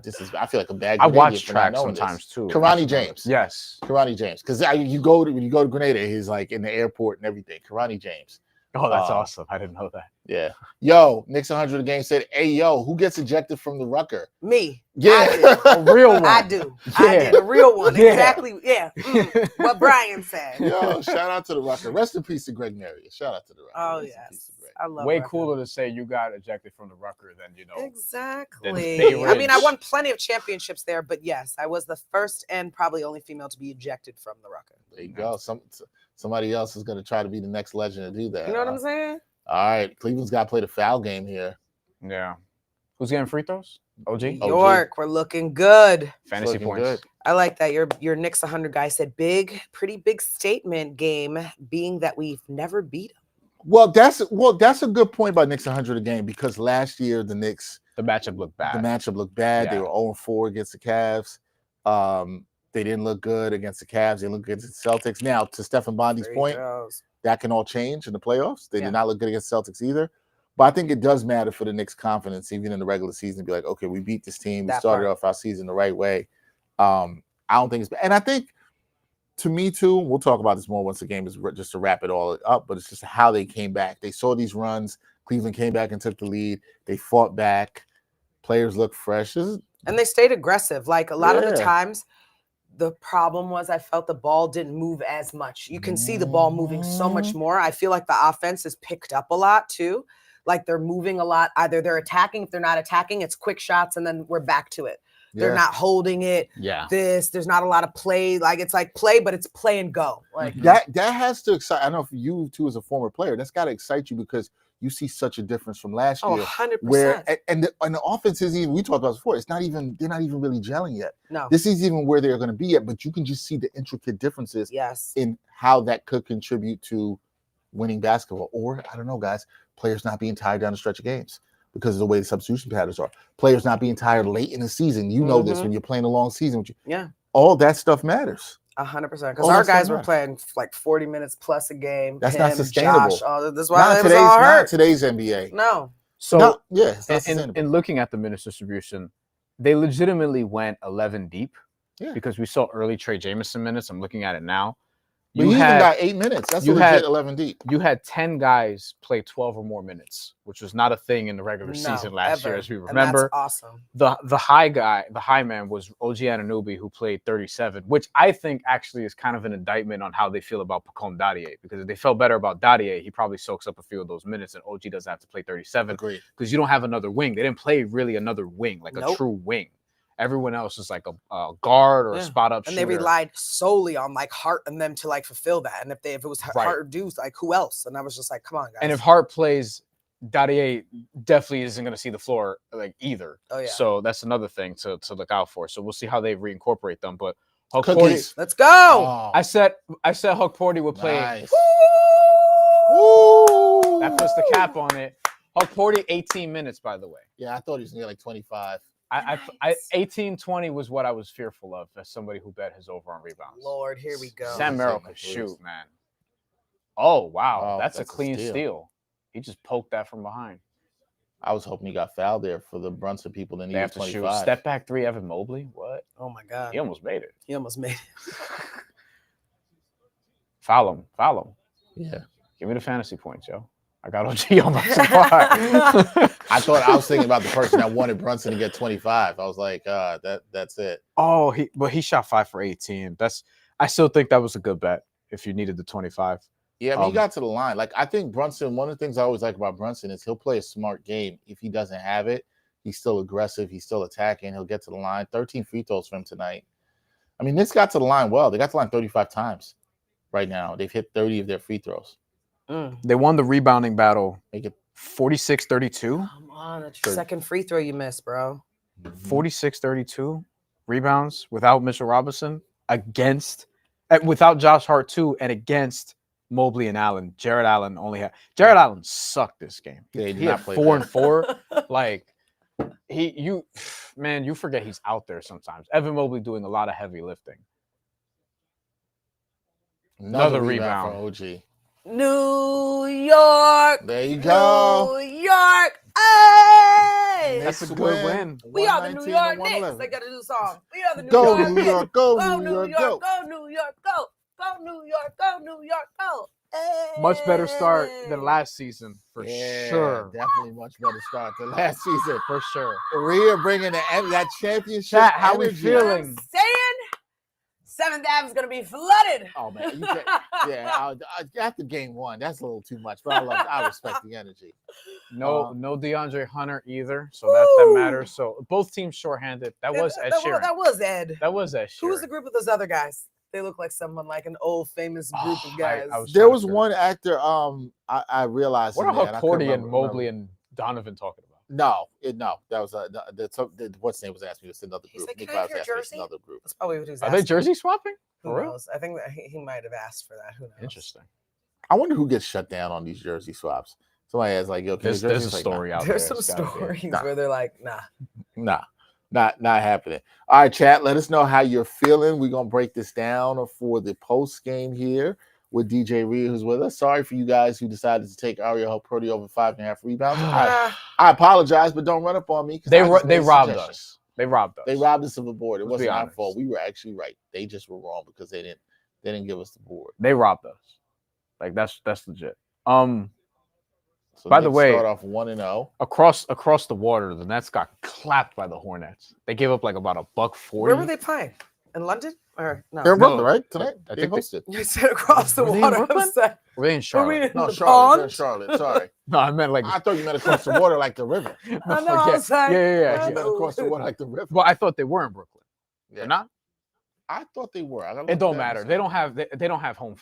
feel like a bad. I Grenadian watch for not track knowing this. sometimes too. Karani James. Yes. Karani James. Because when you go to Grenada, he's like in the airport and everything. Karani James. Oh, that's awesome. I didn't know that. Yeah. Yo, Knicks 100 game said, hey, yo, who gets ejected from the Rucker? Me. Yeah. A real one. I do. I Yeah. did a real one. Yeah. Exactly. Yeah. What Bryan said. Yo, shout out to the Rucker. Rest in peace to Greg Marius. Shout out to the Rucker. Oh, Rest in yes. peace to Greg. I love Way Rucker. cooler to say you got ejected from the Rucker than Exactly. Bay I mean, I Ridge. won plenty of championships there, but yes, I was the first and probably only female to be ejected from the Rucker. There you go. Somebody else is going to try to be the next legend to do that. You know what I'm saying? All right. Cleveland's got to play the foul game here. Yeah. Who's getting free throws? OG. New York, we're looking good. Fantasy Looking points. good. I like that. Your Knicks 100 guy said pretty big statement game, being that we've never beat them. Well, that's a good point by Knicks 100 a game because last year the Knicks The matchup looked bad. the matchup looked bad. They Yeah. were 0-4 against the Cavs. They didn't look good against the Cavs. They looked good against the Celtics. Now, to Stef Bondy's Free point, throws. that can all change in the playoffs. They Yeah. did not look good against Celtics either. But I think it does matter for the Knicks' confidence, even in the regular season, to be like, okay, we beat this team. We That started part. off our season the right way. I don't think it's bad. And I think, to me, too, we'll talk about this more once the game is just to wrap it all up, but it's just how they came back. They saw these runs. Cleveland came back and took the lead. They fought back. Players look fresh. And they stayed aggressive. Like a lot of the Yeah. times, the problem was I felt the ball didn't move as much. You can see the ball moving so much more. I feel like the offense is picked up a lot too. Like they're moving a lot. Either they're attacking. If they're not attacking, it's quick shots, and then we're back to it. They're not holding it. Yeah. There's not a lot of play. Like it's like play, but it's play and go. Like that has to excite. I know for you too as a former player, that's got to excite you because you see such a difference from last year. 100%. Where and the offense is even, we talked about this before, they're not even really gelling yet. No. This is even where they're going to be at, but you can just see the intricate differences in how that could contribute to winning basketball. Or, I don't know, guys, players not being tired down the stretch of games because of the way the substitution patterns are. Players not being tired late in the season. You know this when you're playing a long season. All that stuff matters. 100%. Because our guys were playing like 40 minutes plus a game. That's not sustainable. Josh, that's why not today's NBA. No. So in looking at the minutes distribution, they legitimately went 11 deep because we saw early Trey Jameson minutes. I'm looking at it now. You even got 8 minutes. That's what had 11 deep. You had 10 guys play 12 or more minutes, which was not a thing in the regular season last year, as we remember. And that's awesome. The high man was OG Anunoby, who played 37, which I think actually is kind of an indictment on how they feel about Pacome Dadier. Because if they felt better about Dadier, he probably soaks up a few of those minutes, and OG doesn't have to play 37. Agreed. Because you don't have another wing. They didn't play really another wing, like a true wing. Everyone else is like a guard or a spot up shooter. And they relied solely on like Hart and them to like fulfill that. And if it was Hart or Deuce, like who else? And I was just like, come on, guys. And if Hart plays, Dadier definitely isn't going to see the floor like either. Oh yeah. So that's another thing to look out for. So we'll see how they reincorporate them. But Huck Porty, let's go. Oh. I said Huck Porty would play. Nice. Woo! That puts the cap on it. Huck Porty, 18 minutes, by the way. Yeah, I thought he was going to get like 25. 18-20 was what I was fearful of as somebody who bet his over on rebounds. Lord, here we go. Sam Merrill could shoot, man. Oh, wow. That's a clean steal. He just poked that from behind. I was hoping he got fouled there for the Brunson people. Then they have to shoot. Step back three, Evan Mobley. What? Oh, my God. He almost made it. Foul him. Yeah. Give me the fantasy points, yo. I got OG on my side. I was thinking about the person that wanted Brunson to get 25. I was like, that's it. Oh, he shot 5 for 18. I still think that was a good bet if you needed the 25. Yeah, I mean, he got to the line. Like, I think Brunson, one of the things I always like about Brunson is he'll play a smart game. If he doesn't have it, he's still aggressive. He's still attacking. He'll get to the line. 13 free throws for him tonight. I mean, this got to the line well. They got to the line 35 times right now. They've hit 30 of their free throws. They won the rebounding battle. Make it 46-32. Come on, that's your second free throw you missed, bro. 46-32 rebounds without Mitchell Robinson without Josh Hart too, and against Mobley and Allen. Jared Allen sucked this game. Yeah, he had 4 and 4. Like you forget he's out there sometimes. Evan Mobley doing a lot of heavy lifting. Another rebound for OG. New York. There you go. New York. Hey! That's a good win. We are the New York Knicks. They got to do the song. We are the New York Knicks. New York, go New York, go. Go New York, go. Go New York, go New York, go. Hey! Much better start than last season, for sure. Definitely much better start than last season. For sure. Rhea bringing that championship. Chat, how we feeling? Saying 7th Ave is going to be flooded. Oh, man. After game 1, that's a little too much, but I respect the energy. No DeAndre Hunter either, so that matters. So both teams shorthanded. That was Ed Sheeran. That was Ed. That was Ed Sheeran. Who was the group of those other guys? They look like someone like an old famous group of guys. There was one actor, I realized. What are Huck Porty and Mobley and Donovan talking about? No. That was what's his name was asking me. It's another group. Like, can I hear Jersey? Another group. That's probably what he was asking. Are they jersey swapping? Who knows? I think that he might have asked for that. Who knows? Interesting. I wonder who gets shut down on these jersey swaps. Somebody has like, yo, there's a story out there. There's some stories where they're like, nah. Not happening. All right, chat. Let us know how you're feeling. We're gonna break this down for the post game here with DJ Rhea, who's with us. Sorry for you guys who decided to take Ariel Huck Porty over 5.5 rebounds. I apologize, but don't run up on me. They robbed us. They robbed us. They robbed us of a board. It wasn't our fault. We were actually right. They just were wrong because they didn't give us the board. They robbed us. Like that's legit. So by the way, start off 1-0 across the water. The Nets got clapped by the Hornets. They gave up like about $140. Where were they playing? in London or no? They're in Brooklyn, No, right? Tonight I they think they- hosted. You said across the Were they in water. Brooklyn? I'm sorry. Were they in Were we Charlotte? in No, the Charlotte. They're in pond? Charlotte. Sorry. No, I meant like. I thought you meant across the water like the river. I know. I was like, yeah. You meant across the water like the river. Well, I thought they were in Brooklyn. Yeah. They're not. I thought they were. It don't matter. They don't have. They don't have home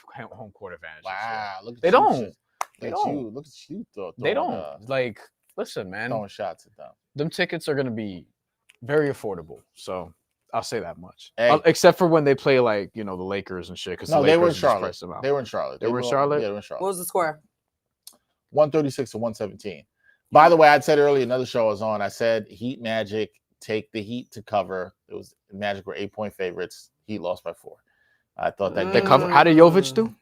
court advantage. Wow. Look at They you. don't. They don't. Look at you. They don't. Like, listen, man. Throwing shots at them. Them tickets are gonna be very affordable. So I'll say that much. Hey. Except for when they play like the Lakers and shit. Because No, the they were in Lakers just Charlotte. price them out. They were in Charlotte. They were in Charlotte? Yeah, they were in Charlotte. What was the score? 136 to 117. By the way, I'd said earlier, another show I was on, I said Heat Magic take the Heat to cover. It was Magic were 8-point favorites. Heat lost by 4. I thought that They cover. How did Jovic do?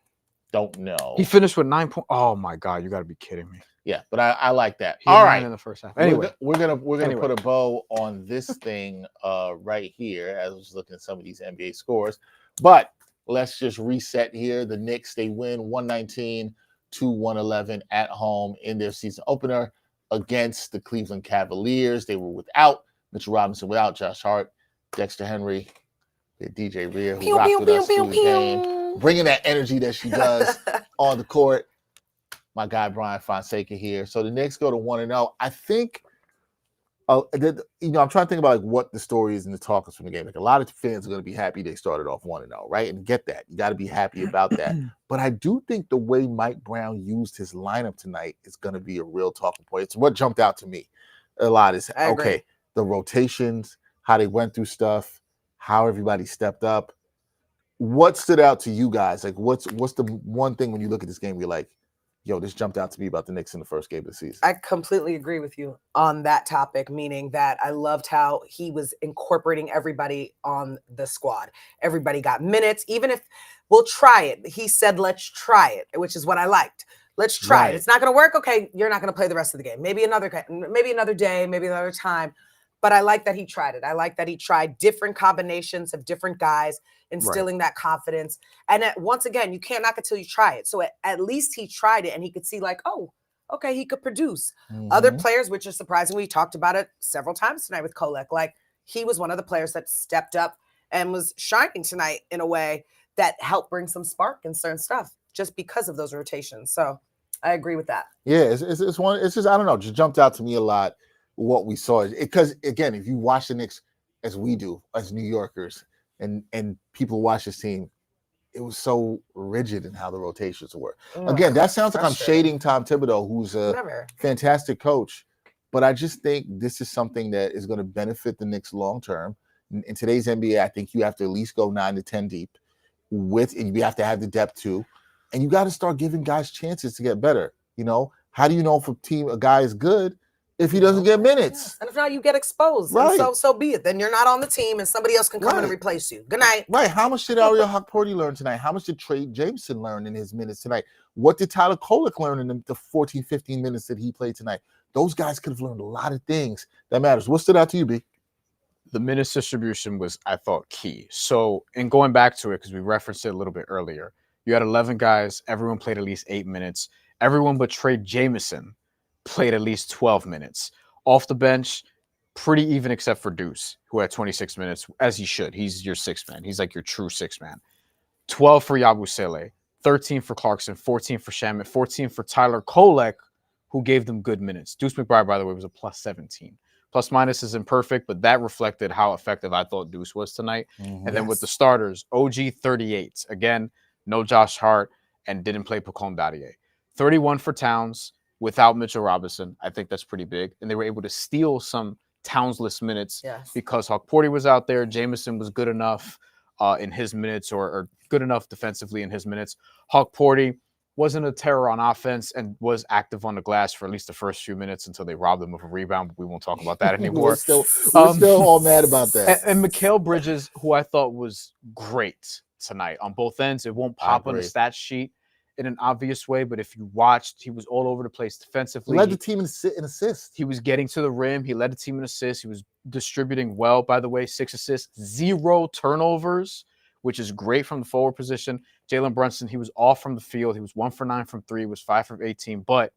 Don't know. He finished with 9 points. Oh my god, you got to be kidding me. Yeah, but I like that. He had All 9 right, in the first half. Anyway, we're gonna Anyway. put a bow on this thing right here as I was looking at some of these NBA scores. But let's just reset here. The Knicks, they win 119 to 111 at home in their season opener against the Cleveland Cavaliers. They were without Mitchell Robinson, without Josh Hart, Dexter Henry, DJ Rhea, who rocked with us through the game, bringing that energy that she does on the court. My guy Bryan Fonseca here. So the Knicks go to 1-0. I think, I'm trying to think about like what the story is and the talk is from the game. Like a lot of fans are going to be happy they started off 1-0, right? And get that. You got to be happy about that. But I do think the way Mike Brown used his lineup tonight is going to be a real talking point. It's what jumped out to me a lot is, okay, the rotations, how they went through stuff, how everybody stepped up. What stood out to you guys? Like, what's the one thing when you look at this game, you're like, yo, this jumped out to me about the Knicks in the first game of the season? I completely agree with you on that topic, meaning that I loved how he was incorporating everybody on the squad. Everybody got minutes, even if we'll try it. He said, let's try it, which is what I liked. Let's try it. It's not going to work. Okay, you're not going to play the rest of the game. Maybe another day, maybe another time. But I like that he tried it. I like that he tried different combinations of different guys, instilling that confidence. And once again, you can't knock it till you try it. So at least he tried it and he could see like, oh, okay, he could produce. Other players, which is surprising, we talked about it several times tonight with Kolek. Like he was one of the players that stepped up and was shining tonight in a way that helped bring some spark and certain stuff just because of those rotations. So I agree with that. Yeah, it's just, I don't know, just jumped out to me a lot what we saw. Because again, if you watch the Knicks as we do, as New Yorkers, and people watch this team, it was so rigid in how the rotations were. Again, that sounds like I'm shading Tom Thibodeau, who's a fantastic coach, but I just think this is something that is going to benefit the Knicks long term. In today's NBA, I think you have to at least go 9 to 10 deep and you have to have the depth too. And you got to start giving guys chances to get better. How do you know if a guy is good if he doesn't get minutes? Yes. And if not, you get exposed. Right. And so be it. Then you're not on the team and somebody else can come in and replace you. Good night. Right. How much did Ariel Hawkporty learn tonight? How much did Trey Jameson learn in his minutes tonight? What did Tyler Kolek learn in the 14, 15 minutes that he played tonight? Those guys could have learned a lot of things that matters. What stood out to you, B? The minutes distribution was, I thought, key. So in going back to it, because we referenced it a little bit earlier, you had 11 guys. Everyone played at least 8 minutes. Everyone but Trey Jameson played at least 12 minutes. Off the bench, pretty even except for Deuce, who had 26 minutes, as he should. He's your sixth man. He's like your true sixth man. 12 for Yabusele, 13 for Clarkson, 14 for Shamet, 14 for Tyler Kolek, who gave them good minutes. Deuce McBride, by the way, was a plus 17. Plus minus is imperfect, but that reflected how effective I thought Deuce was tonight. And then with the starters, OG 38. Again, no Josh Hart and didn't play Pacome Dadier. 31 for Towns without Mitchell Robinson. I think that's pretty big. And they were able to steal some Townsless minutes because Hawkporty was out there. Jameson was good enough in his minutes or good enough defensively in his minutes. Hawkporty wasn't a terror on offense and was active on the glass for at least the first few minutes until they robbed him of a rebound. But we won't talk about that anymore. We're still all mad about that. And Mikal Bridges, who I thought was great tonight on both ends. It won't pop on the stat sheet in an obvious way, but if you watched, he was all over the place defensively. He led the team in assists. He was getting to the rim. He led the team in assists. He was distributing well, by the way, 6 assists, 0 turnovers, which is great from the forward position. Jalen Brunson, he was off from the field. He was 1 for 9 from 3. He was 5 for 18. But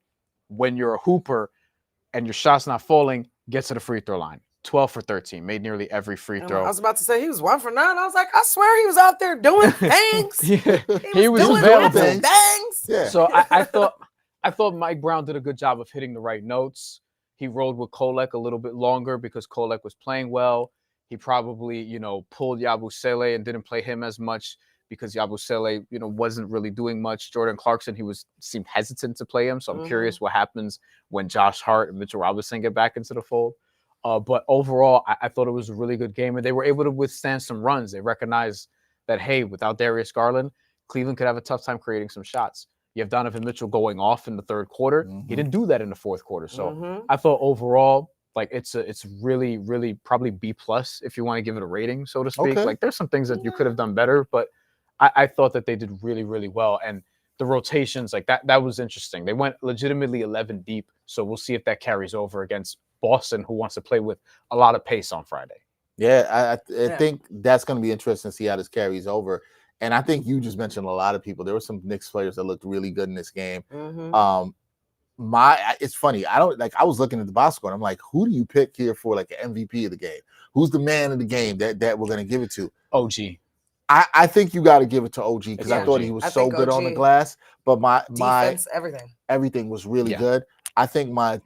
when you're a hooper and your shot's not falling, get to the free throw line. 12 for 13, made nearly every free And throw. I was about to say he was 1 for 9. I was like, I swear he was out there doing things. Yeah, He was doing available. things. Yeah. So I thought Mike Brown did a good job of hitting the right notes. He rode with Kolek a little bit longer because Kolek was playing well. He probably, pulled Yabusele and didn't play him as much because Yabusele, wasn't really doing much. Jordan Clarkson, seemed hesitant to play him. So I'm curious what happens when Josh Hart and Mitchell Robinson get back into the fold. But overall, I thought it was a really good game, and they were able to withstand some runs. They recognized that, hey, without Darius Garland, Cleveland could have a tough time creating some shots. You have Donovan Mitchell going off in the third quarter. He didn't do that in the fourth quarter. So I thought overall, it's really, really probably B+ if you want to give it a rating, so to speak. Okay. Like there's some things that you could have done better, but I thought that they did really, really well. And the rotations, like that was interesting. They went legitimately 11 deep. So we'll see if that carries over against Boston, who wants to play with a lot of pace on Friday. Yeah, I think that's going to be interesting to see how this carries over. And I think you just mentioned a lot of people. There were some Knicks players that looked really good in this game. It's funny. I was looking at the box score and I'm like, who do you pick here for like an MVP of the game? Who's the man of the game that we're going to give it to? OG. I think you got to give it to OG because I thought he was so good on the glass. But my defense, everything was really good. I think my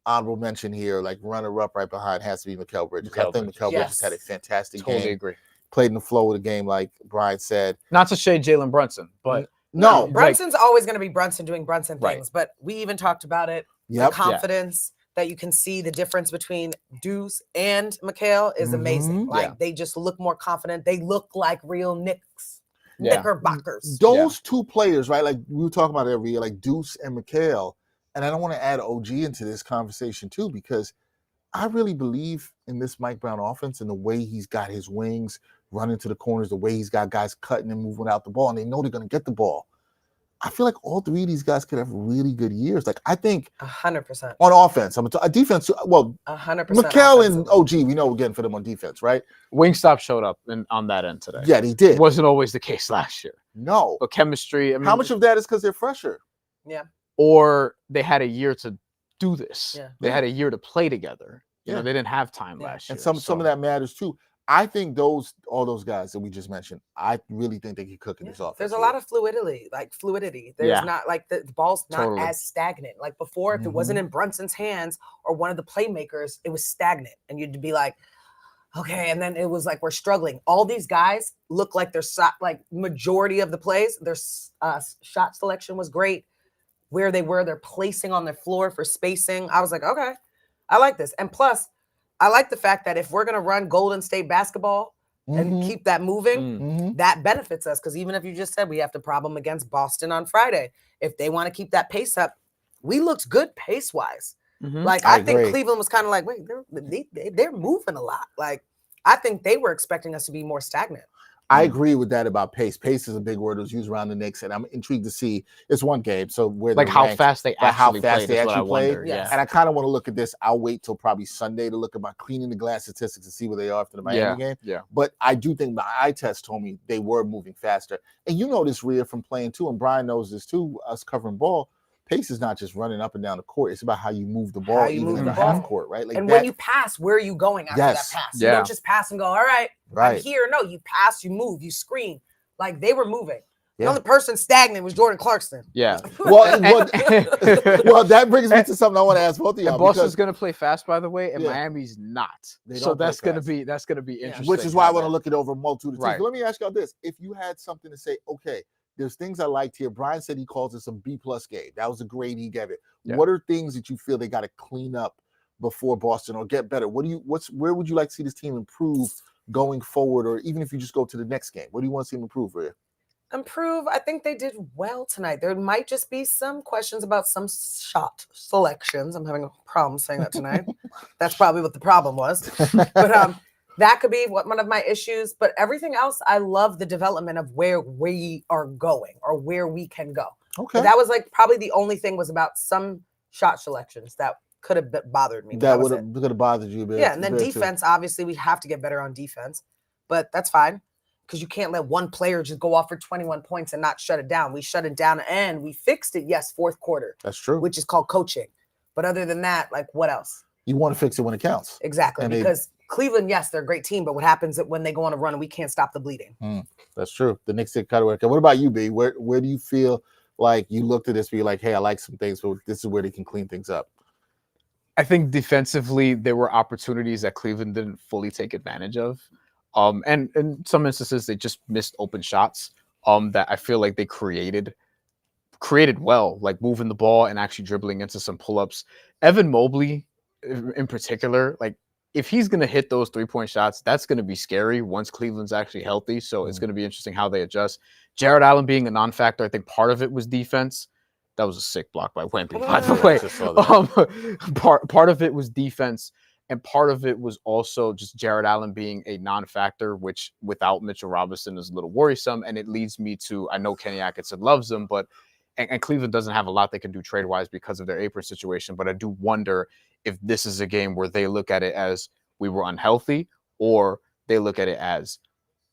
honorable mention here, like runner-up right behind, has to be Mikal Bridges. I think Mikal Bridges had a fantastic game. Totally agree. Played in the flow of the game, like Bryan said. Not to shade Jalen Brunson, but no, Brunson's always going to be Brunson doing Brunson things. But we even talked about it. Yep. The confidence that you can see, the difference between Deuce and Mikal is amazing. Like they just look more confident. They look like real Knicks. Knickerbockers. Those two players, right? Like we were talking about every year, like Deuce and Mikal. And I don't want to add OG into this conversation too, because I really believe in this Mike Brown offense and the way he's got his wings running to the corners, the way he's got guys cutting and moving out the ball, and they know they're going to get the ball. I feel like all three of these guys could have really good years. Like I think 100% on offense. I'm a defense. Well, 100%. Mikal and OG, we know we're getting for them on defense, right? Wingstop showed up on that end today. Yeah, he did. It wasn't always the case last year. No, but chemistry. I mean, how much of that is because they're fresher? Yeah. Or they had a year to do this. Yeah. They had a year to play together. You know, they didn't have time last year. And some of that matters too. I think all those guys that we just mentioned, I really think they can cook in this offense. There's a lot of fluidity. There's not like the ball's not as stagnant. Like before, if it wasn't in Brunson's hands or one of the playmakers, it was stagnant. And you'd be like, okay. And then it was like, we're struggling. All these guys look like they're like majority of the plays, their shot selection was great. Where they were, they're placing on their floor for spacing. I was like, okay, I like this. And plus, I like the fact that if we're going to run Golden State basketball and keep that moving, that benefits us. Because even if you just said we have the problem against Boston on Friday, if they want to keep that pace up, we looked good pace-wise. Like, I think Cleveland was kind of like, wait, they're moving a lot. Like, I think they were expecting us to be more stagnant. I agree with that about pace. Pace is a big word that was used around the Knicks, and I'm intrigued to see. It's one game, so where like how fast they actually played. Yeah. And I kind of want to look at this. I'll wait till probably Sunday to look at my cleaning the glass statistics and see where they are after the Miami game. Yeah. But I do think my eye test told me they were moving faster. And you know this, Rhea, from playing too, and Bryan knows this too, us covering ball. Pace is not just running up and down the court. It's about how you move the ball, even in the half court, right? Like and when you pass, where are you going after that pass? You don't just pass and go, all right, I'm here. No, you pass, you move, you screen. Like they were moving. The only person stagnant was Jordan Clarkson. Yeah. Well, that brings me to something I want to ask both of y'all. And Boston's going to play fast, by the way, and Miami's not. So that's going to be interesting. Which is why I want to look it over a multitude of teams. But let me ask y'all this: if you had something to say, okay, there's things I liked here. Bryan said he calls it some B+ game. That was a grade he gave it. Yeah. What are things that you feel they got to clean up before Boston or get better? Where would you like to see this team improve going forward, or even if you just go to the next game? What do you want to see them improve, Rhea? Improve. I think they did well tonight. There might just be some questions about some shot selections. I'm having a problem saying that tonight. That's probably what the problem was. But that could be one of my issues. But everything else, I love the development of where we are going or where we can go. Okay. But that was like probably the only thing was about some shot selections that could have bothered me. That would have bothered you a bit. Yeah, and then defense, obviously, we have to get better on defense. But that's fine because you can't let one player just go off for 21 points and not shut it down. We shut it down and we fixed it, yes, fourth quarter. That's true. Which is called coaching. But other than that, like what else? You want to fix it when it counts. Exactly. And because Cleveland, yes, they're a great team, but what happens when they go on a run and we can't stop the bleeding? That's true. The Knicks did cut away. What about you, B? Where do you feel like you looked at this, be like, hey, I like some things, but this is where they can clean things up? I think defensively there were opportunities that Cleveland didn't fully take advantage of. And in some instances they just missed open shots that I feel like they created well, like moving the ball and actually dribbling into some pull-ups. Evan Mobley in particular, like if he's going to hit those 3-point shots, that's going to be scary once Cleveland's actually healthy. So it's going to be interesting how they adjust. Jared Allen being a non-factor, I think part of it was defense. That was a sick block by Wemby, by the way. Part of it was defense, and part of it was also just Jared Allen being a non-factor, which without Mitchell Robinson is a little worrisome. And it leads me to, I know Kenny Atkinson loves him, but and Cleveland doesn't have a lot they can do trade-wise because of their apron situation. But I do wonder if this is a game where they look at it as we were unhealthy, or they look at it as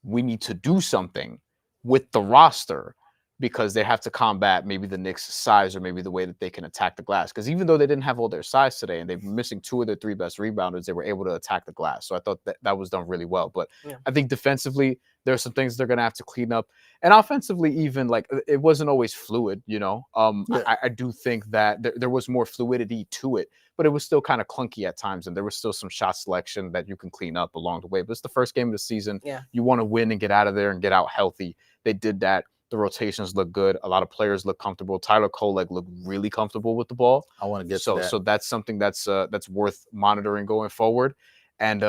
we need to do something with the roster because they have to combat maybe the Knicks' size or maybe the way that they can attack the glass. Because even though they didn't have all their size today and they're missing 2 of their 3 best rebounders, they were able to attack the glass. So I thought that was done really well. But I think defensively, there are some things they're going to have to clean up. And offensively, even, like, it wasn't always fluid, you know. I do think that there was more fluidity to it, but it was still kind of clunky at times. And there was still some shot selection that you can clean up along the way. But it's the first game of the season. Yeah. You want to win and get out of there and get out healthy. They did that. The rotations look good. A lot of players look comfortable. Tyler Kolek looked really comfortable with the ball. I want to get to that. So that's something that's worth monitoring going forward. And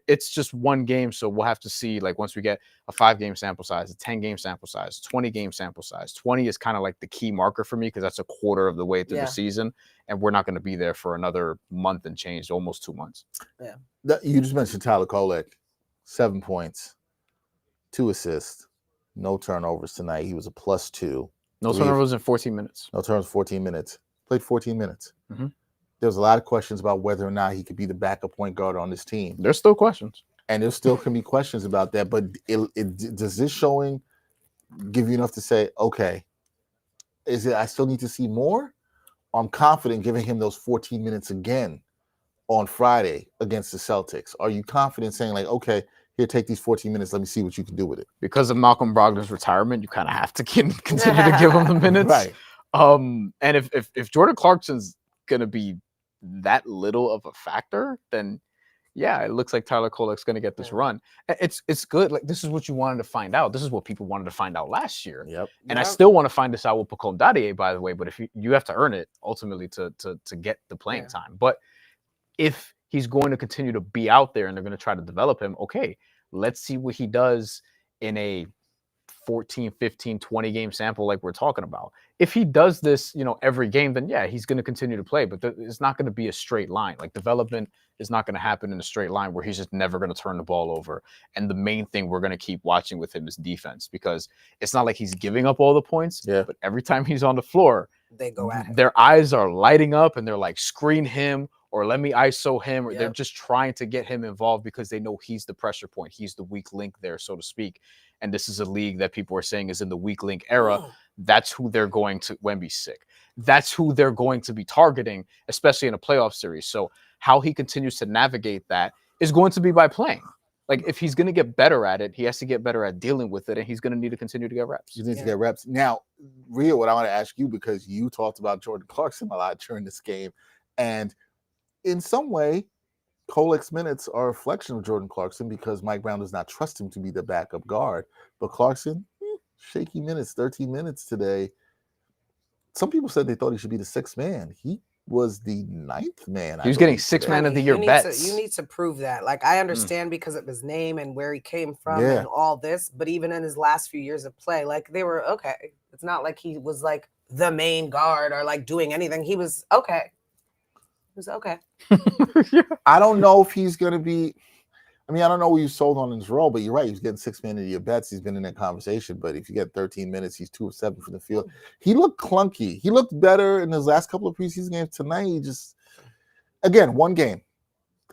it's just one game, so we'll have to see. Like once we get a 5-game sample size, a 10-game sample size, 20-game sample size. 20 is kind of like the key marker for me because that's a quarter of the way through the season, and we're not going to be there for another month and change, almost 2 months. Yeah, you just mentioned Tyler Kolek, 7 points, 2 assists. No turnovers tonight. He was a +2. No turnovers in 14 minutes. No turnovers 14 minutes. Played 14 minutes. Mm-hmm. There was a lot of questions about whether or not he could be the backup point guard on this team. There's still questions. And there still can be questions about that. But does this showing give you enough to say, okay, is it I still need to see more? I'm confident giving him those 14 minutes again on Friday against the Celtics. Are you confident saying, like, okay, here, take these 14 minutes. Let me see what you can do with it. Because of Malcolm Brogdon's retirement, you kind of have to continue to give him the minutes. Right. And if Jordan Clarkson's going to be that little of a factor, then, yeah, it looks like Tyler Kolek's going to get this run. It's good. Like, this is what you wanted to find out. This is what people wanted to find out last year. Yep. And I still want to find this out with Pacome Dadier, by the way. But if you have to earn it, ultimately, to get the playing time. But if he's going to continue to be out there and they're going to try to develop him, okay, let's see what he does in a 14, 15, 20-game sample like we're talking about. If he does this, every game, then yeah, he's going to continue to play, but it's not going to be a straight line. Like, development is not going to happen in a straight line where he's just never going to turn the ball over. And the main thing we're going to keep watching with him is defense, because it's not like he's giving up all the points, but every time he's on the floor, they go at him. Their eyes are lighting up and they're like, screen him, or let me ISO him, or they're just trying to get him involved because they know he's the pressure point. He's the weak link there, so to speak. And this is a league that people are saying is in the weak link era. That's who they're going to, Wemby's sick. That's who they're going to be targeting, especially in a playoff series. So how he continues to navigate that is going to be by playing. Like, if he's going to get better at it, he has to get better at dealing with it, and he's going to need to continue to get reps. He needs to get reps. Now, Rio, what I want to ask you, because you talked about Jordan Clarkson a lot during this game, and in some way, Kolek's minutes are a reflection of Jordan Clarkson because Mike Brown does not trust him to be the backup guard. But Clarkson, shaky minutes, 13 minutes today. Some people said they thought he should be the 6th man. He was the 9th man. He was getting 6th man of the year bets. You need to prove that. Like, I understand because of his name and where he came from and all this, but even in his last few years of play, like, they were okay. It's not like he was like the main guard or like doing anything. He was okay. It was okay. I don't know if he's going to be. I mean, I don't know what you sold on his role, but you're right. He's getting 6 man of your bets. He's been in that conversation. But if you get 13 minutes, he's 2 of 7 from the field. He looked clunky. He looked better in his last couple of preseason games. Tonight, he just, again, one game.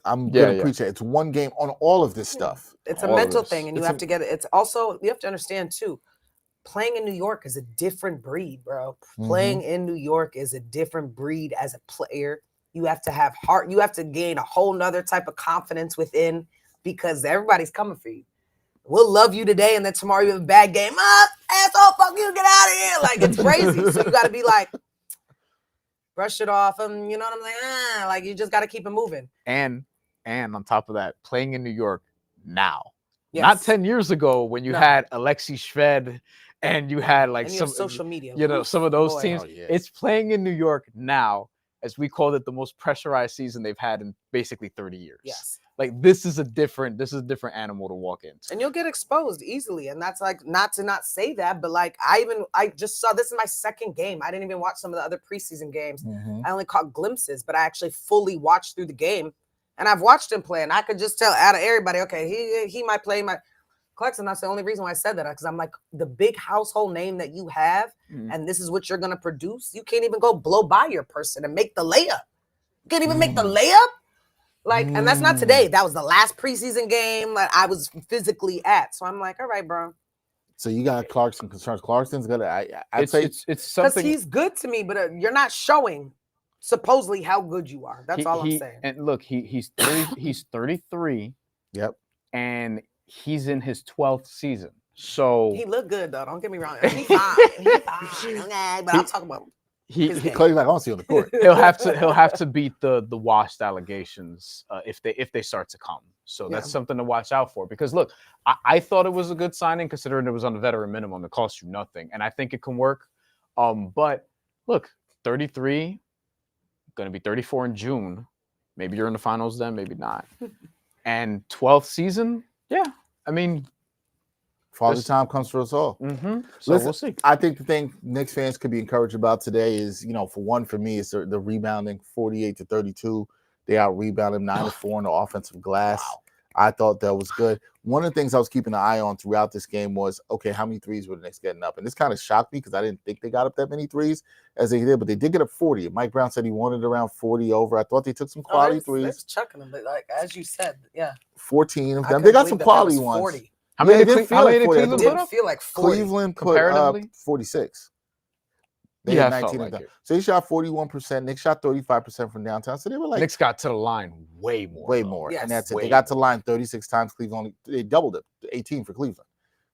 I'm going to preach it. It's one game on all of this stuff. It's a mental thing, and you have to get it. It's also, you have to understand, too, playing in New York is a different breed, bro. Playing in New York is a different breed as a player You have to have heart. You have to gain a whole nother type of confidence within because everybody's coming for you. We'll love you today, and then tomorrow you have a bad game. Asshole, fuck you, get out of here. Like, it's crazy. So you got to be like, brush it off. And you know what I'm saying? Like, you just got to keep it moving. And on top of that, playing in New York now. Yes. Not 10 years ago when you had Alexei Shved and you had like some social media. Some of those teams. Oh, yeah. It's playing in New York now, as we called it, the most pressurized season they've had in basically 30 years. Yes. Like this is a different animal to walk into. And you'll get exposed easily. And that's like not say that, but like I just saw this is my second game. I didn't even watch some of the other preseason games. Mhm. I only caught glimpses, but I actually fully watched through the game. And I've watched him play, and I could just tell out of everybody, okay, he might play my Clarkson. That's the only reason why I said that, because I'm like, the big household name that you have, and this is what you're gonna produce. You can't even go blow by your person and make the layup. You can't even make the layup. Like, and that's not today. That was the last preseason game that I was physically at. So I'm like, all right, bro. So you got Clarkson concerns. Clarkson's gonna. I'd It's say it's Because something. he's good to me, but you're not showing supposedly how good you are. That's all I'm saying. And look, he's 33. Yep. And he's in his 12th season. So He looked good though. Don't get me wrong. He's fine. He's fine. Okay, but I'll talk about him. His game. Clay's like, I don't see you on the court. he'll have to beat the washed allegations if they start to come. So that's something to watch out for. Because look, I thought it was a good signing considering it was on the veteran minimum. It cost you nothing, and I think it can work. But look, 33, going to be 34 in June. Maybe you're in the finals then, maybe not. And 12th season, yeah. I mean, Father time comes for us all. So Listen, we'll see. I think the thing Knicks fans could be encouraged about today is, for me, is the rebounding 48-32. They out rebounded 9-4 on the offensive glass. Wow. I thought that was good. One of the things I was keeping an eye on throughout this game was, okay, how many threes were the Knicks getting up? And this kind of shocked me because I didn't think they got up that many threes as they did, but they did get up 40. Mike Brown said he wanted around 40 over. I thought they took some quality threes. That's chucking them, but like as you said, 14 of them. They got some quality ones. 40. How many did did Cleveland It put didn't up? feel like 40. Cleveland put up Comparatively? 46. They Yeah, had I felt 19 of like them. it. So he shot 41%. Knicks shot 35% from downtown. So they were like Knicks got to the line way more. way though. more. Yes, And that's it. way They got to the line 36 times. Cleveland they doubled it, 18 for Cleveland.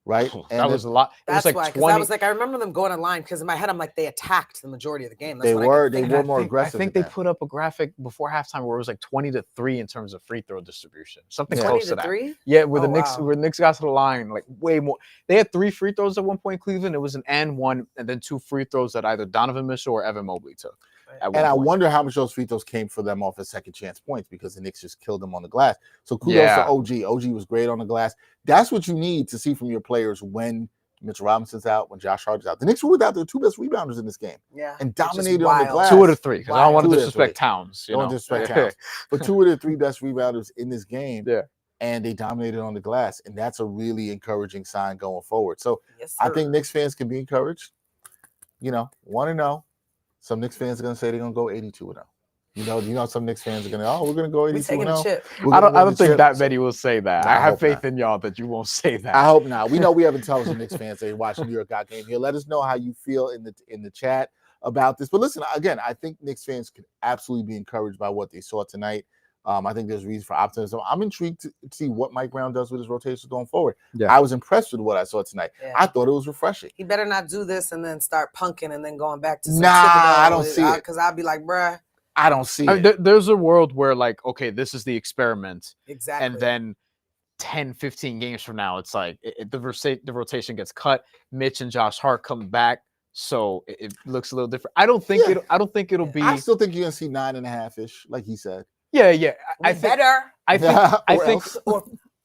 Right? That was a lot. It That's was why, like because I 20. was like, I remember them going online because in my head I'm like, they attacked the majority of the game. That's They what I were could think. more aggressive. I think than they that. put up a graphic before halftime where it was like 20-3 in terms of free throw distribution. Something Yeah. close to that. 20-3. Yeah, where the Oh, Knicks wow. where the Knicks got to the line like way more. They had 3 free throws at one point. Cleveland. It was an and one, and then 2 free throws that either Donovan Mitchell or Evan Mobley took. At one And I point. wonder how much those free throws came for them off of second chance points because the Knicks just killed them on the glass. So kudos to OG. OG was great on the glass. That's what you need to see from your players when Mitchell Robinson's out, when Josh Hart's out. The Knicks were without their 2 best rebounders in this game. Yeah. And Which is dominated on the wild. glass. 2 out of 3 because I don't want to 2 out of disrespect 3. Towns. Don't disrespect Towns. But 2 of the 3 best rebounders in this game. Yeah. And they dominated on the glass. And that's a really encouraging sign going forward. So Yes, I sir. think Knicks fans can be encouraged. 1-0. Some Knicks fans are going to say they're going to go 82-0. Some Knicks fans are going to, we're going to go we taking a 82-0. chip. I don't think that many will say that. Nah, I I have hope faith not. in y'all that you won't say that. I hope not. We know we have intelligent Knicks fans that watch the New York God game here. Let us know how you feel in the chat about this. But listen, again, I think Knicks fans could absolutely be encouraged by what they saw tonight. I think there's reason for optimism. I'm intrigued to see what Mike Brown does with his rotations going forward. Yeah. I was impressed with what I saw tonight. Yeah. I thought it was refreshing. He better not do this and then start punking and then going back to some Nah, Thibodeau, I don't see it. Because I'll be like, bruh. I don't see I it. mean, there's a world where like, okay, this is the experiment. Exactly. And then 10, 15 games from now, it's like the rotation gets cut. Mitch and Josh Hart come back. So it looks a little different. I don't think it'll be. I still think you're going to see 9.5-ish, like he said. Yeah. I better. I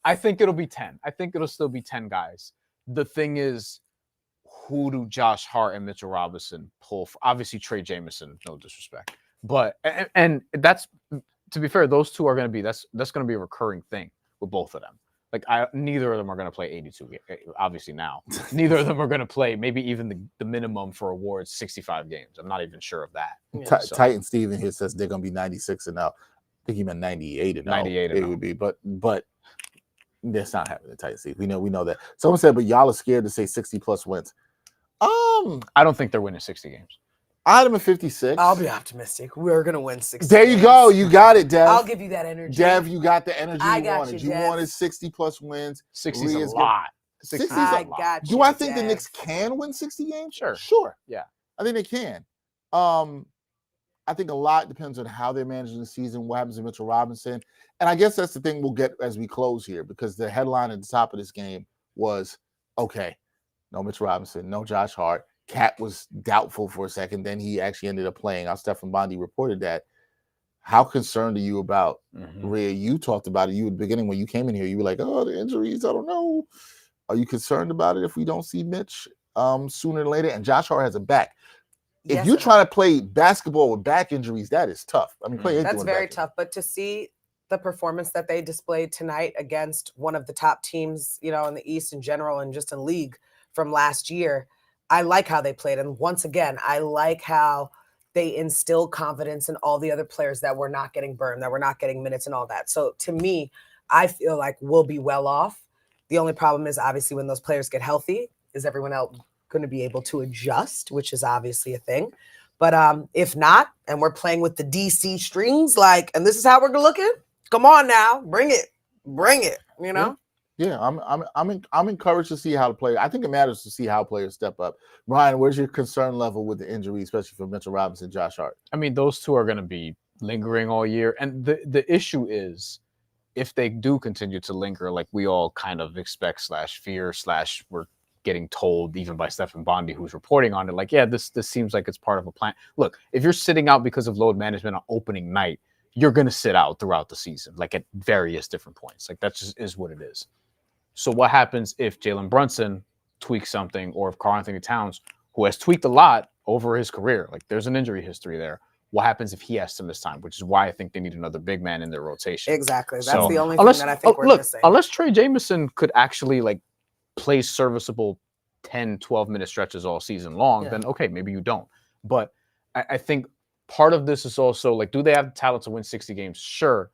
Or think it'll be 10. I think it'll still be 10 guys. The thing is, who do Josh Hart and Mitchell Robinson pull for? Obviously, Trey Jameson, no disrespect. But and that's, to be fair, those two are going to be that's going to be a recurring thing with both of them. Like neither of them are going to play 82. Obviously now, neither of them are going to play maybe even the minimum for awards 65 games. I'm not even sure of that. Yeah. Titan Steven here says they're going to be 96-0. I think he meant 98-0. 98-0. It would be, but that's not happening. Titan Steve. We know that. Someone said, but y'all are scared to say 60+ wins. I don't think they're winning 60 games. I had him at 56. I'll be optimistic. We're gonna win 60. There you go. You got it, Dev. I'll give you that energy. Dev, you got the energy I you got wanted. you, You Dev. wanted 60-plus wins. 60's a Rhea's lot. 60's I a lot. got you. Do I think the Dev. Knicks can win 60 games? Sure. Yeah. I think they can. I think a lot depends on how they're managing the season, what happens to Mitchell Robinson. And I guess that's the thing we'll get as we close here, because the headline at the top of this game was, okay, no Mitchell Robinson, no Josh Hart. Cat was doubtful for a second. Then he actually ended up playing. Our Stef Bondy reported that. How concerned are you about, Rhea? You talked about it. You at the beginning when you came in here, you were like, oh, the injuries, I don't know. Are you concerned about it if we don't see Mitch sooner than later? And Josh Hart has a back. If you're trying to play basketball with back injuries, that is tough. I mean, that's very tough. But to see the performance that they displayed tonight against one of the top teams, in the East in general and just in league from last year, I like how they played. And once again, I like how they instill confidence in all the other players that were not getting burned, that were not getting minutes and all that. So to me, I feel like we'll be well off. The only problem is obviously when those players get healthy, is everyone else going to be able to adjust, which is obviously a thing. But if not, and we're playing with the DC strings, and this is how we're looking, come on now, bring it, Yeah, I'm encouraged to see how to play. I think it matters to see how players step up. Bryan, where's your concern level with the injury, especially for Mitchell Robinson, Josh Hart? I mean, those two are going to be lingering all year. And the issue is, if they do continue to linger, like we all kind of expect / fear / we're getting told even by Stef Bondy, who's reporting on it, this seems like it's part of a plan. Look, if you're sitting out because of load management on opening night, you're going to sit out throughout the season, at various different points. That just is what it is. So what happens if Jalen Brunson tweaks something, or if Karl-Anthony Towns, who has tweaked a lot over his career, there's an injury history there. What happens if he has to miss time? Which is why I think they need another big man in their rotation. Exactly. That's the only thing that I think we're missing. Unless Trey Jameson could actually play serviceable 10, 12-minute stretches all season long, then okay, maybe you don't. But I think part of this is also do they have the talent to win 60 games? Sure.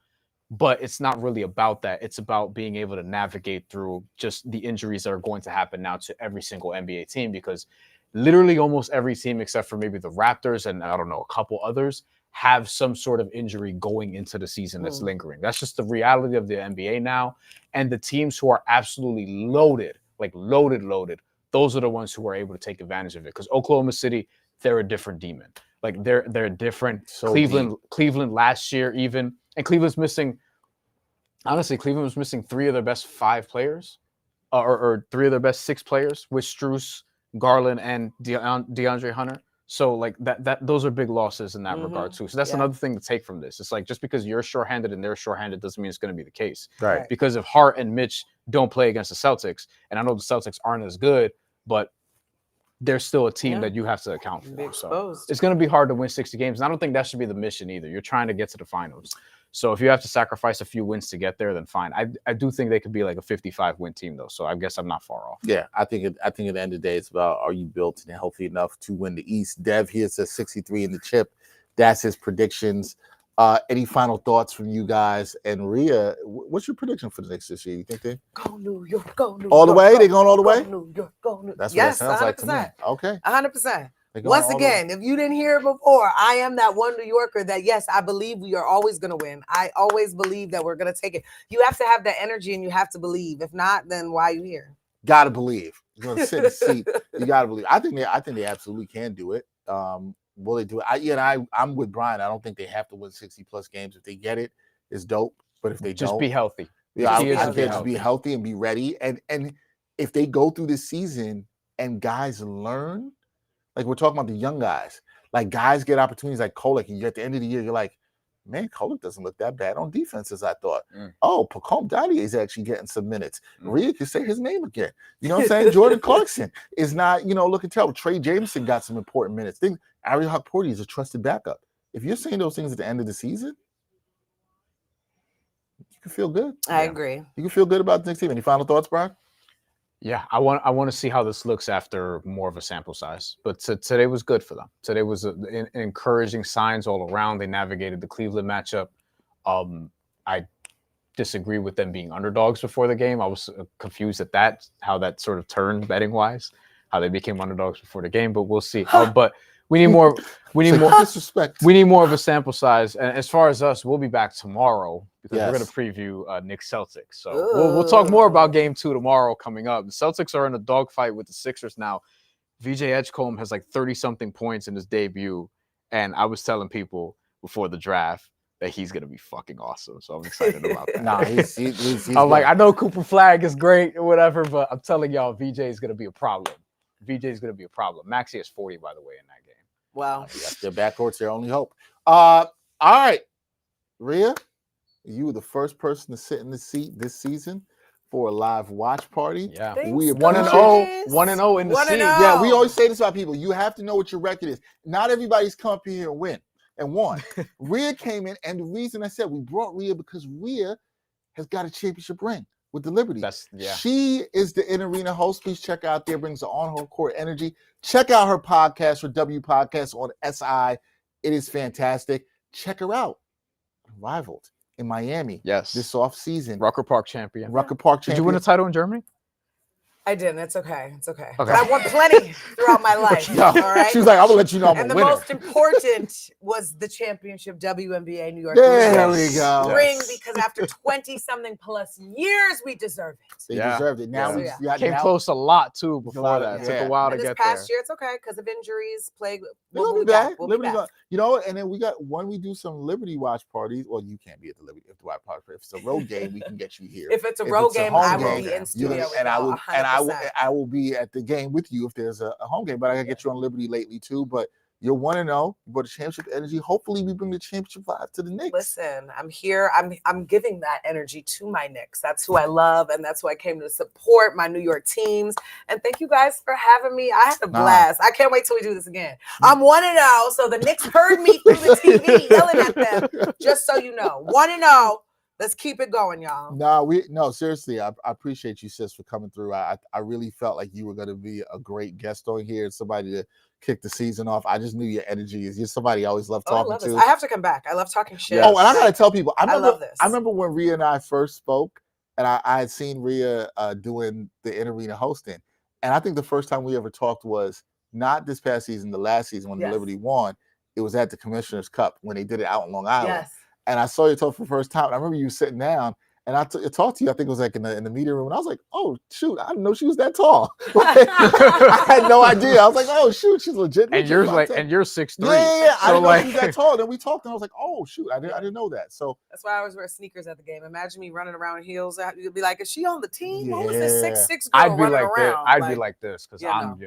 But it's not really about that. It's about being able to navigate through just the injuries that are going to happen now to every single NBA team, because literally almost every team except for maybe the Raptors and I don't know, a couple others have some sort of injury going into the season that's lingering. That's just the reality of the NBA now. And the teams who are absolutely loaded, loaded, those are the ones who are able to take advantage of it. Because Oklahoma City, they're a different demon. They're different. So Cleveland last year even. And Cleveland was missing 3 of their best 5 players, or 3 of their best 6 players, with Strus, Garland, and DeAndre Hunter. So those are big losses in that regard too. So that's another thing to take from this. It's just because you're shorthanded and they're shorthanded doesn't mean it's going to be the case. Right. Because if Hart and Mitch don't play against the Celtics, and I know the Celtics aren't as good, but they're still a team that you have to account for. So it's going to be hard to win 60 games. And I don't think that should be the mission either. You're trying to get to the finals. So if you have to sacrifice a few wins to get there, then fine. I do think they could be a 55-win team, though. So I guess I'm not far off. Yeah, I think at the end of the day, it's about, are you built and healthy enough to win the East? Dev here says 63 in the chip. That's his predictions. Any final thoughts from you guys? And Rhea, what's your prediction for the Knicks this year? You think they go New York, go New York, all the way? They going all the way? New York, go New York. That's what that sounds 100%. like to me. Okay, 100%. Once again, if you didn't hear it before, I am that one New Yorker that, yes, I believe we are always going to win. I always believe that we're going to take it. You have to have that energy and you have to believe. If not, then why are you here? Gotta believe. You're going to sit in the seat. You got to believe. I think they absolutely can do it. Will they do it? I'm with Bryan. I don't think they have to win 60-plus games. If they get it, it's dope. But if they just don't, be healthy. Yeah, I think just be healthy and be ready. And if they go through this season and guys learn, we're talking about the young guys, guys get opportunities like Kolek, and you're at the end of the year, you're like, man, Kolek doesn't look that bad on defense as I thought. Oh, Pacome Dadier is actually getting some minutes. Rhea can say his name again. You know what I'm saying? Jordan Clarkson is not, looking terrible. Trey Jameson got some important minutes. Ariel Hukporti is a trusted backup. If you're saying those things at the end of the season, you can feel good. I agree. You can feel good about the next team. Any final thoughts, Bryan? Yeah, I want to see how this looks after more of a sample size. But today was good for them. Today was encouraging signs all around. They navigated the Cleveland matchup. I disagree with them being underdogs before the game. I was confused at how that sort of turned betting wise, how they became underdogs before the game. But we'll see. But We need more. We need more disrespect. We need more of a sample size. And as far as us, we'll be back tomorrow because we're going Yes. to preview Knicks Celtics. So we'll talk more about Game 2 tomorrow coming up. The Celtics are in a dogfight with the Sixers now. VJ Edgecombe has like 30-something points in his debut. And I was telling people before the draft that he's going to be fucking awesome. So I'm excited about that. Nah, he's I'm like, good. I know Cooper Flag is great or whatever, but I'm telling y'all, VJ is going to be a problem. VJ is going to be a problem. Maxey has 40, by the way, in that game. Wow. Yes, their backcourt's their only hope. All right, Rhea, you were the first person to sit in the seat this season for a live watch party. Yeah. We Thanks, 1-0 in the 1-0. seat. Yeah, we always say this about people. You have to know what your record is. Not everybody's come up here and win and won. Rhea came in, and the reason I said we brought Rhea because Rhea has got a championship ring with the Liberty. She is the in-arena host. Please check out there, brings the on-home court energy. Check out her podcast, her W podcast on SI. It is fantastic. Check her out. Rivaled in Miami. Yes. This offseason. Rucker Park champion. Rucker Park champion. Did you win a title in Germany? I didn't. It's okay. It's okay. Okay. I won plenty throughout my life. No, all right. she was like, I'm gonna let you know I'm and a the winner. most important was the championship WNBA New York There Knicks we go. ring because after 20-something plus years, we deserve it. They Yeah. deserved it. Now Yeah. Came close a lot too before that. Yeah. Took a while And to this get past there. year, it's okay because of injuries, plague. We'll be back. Liberty gonna, you know, and then we got when we do some Liberty watch parties. Well, you can't be at the Liberty if the watch party. If it's a road game, we can get you here. If it's a road game, I home will game, be in studio. and I will, 100%. I will be at the game with you if there's a home game. But I gotta get you on Liberty lately too. But you're 1-0. You brought the championship energy. Hopefully, we bring the championship vibe to the Knicks. Listen, I'm here. I'm giving that energy to my Knicks. That's who I love, and that's who I came to support, my New York teams. And thank you guys for having me. I had a blast. I can't wait till we do this again. I'm 1-0, so the Knicks heard me through the TV yelling at them. Just so you know, 1-0. Let's keep it going, y'all. No, seriously, I appreciate you, sis, for coming through. I really felt like you were going to be a great guest on here, somebody to kick the season off. I just knew your energy is just somebody I always love talking I love to. this. I have to come back. I love talking shit. Oh, and I got to tell people, I love this. I remember when Rhea and I first spoke, and I had seen Rhea doing the in-arena hosting. And I think the first time we ever talked was not this past season, the last season when the Liberty won. It was at the Commissioner's Cup when they did it out in Long Island. Yes. And I saw you talk for the first time. And I remember you sitting down, and I talked to you. I think it was like in the meeting room. And I was like, "Oh shoot, I didn't know she was that tall." I had no idea. I was like, "Oh shoot, she's legit." And you're 6'3". Yeah. I So didn't know she was that tall. Then we talked, and I was like, "Oh shoot, I didn't know that." So that's why I always wear sneakers at the game. Imagine me running around in heels. You'd be like, "Is she on the team? Who is this 6'6" girl I'd be running like around?" I'd be like this because I'm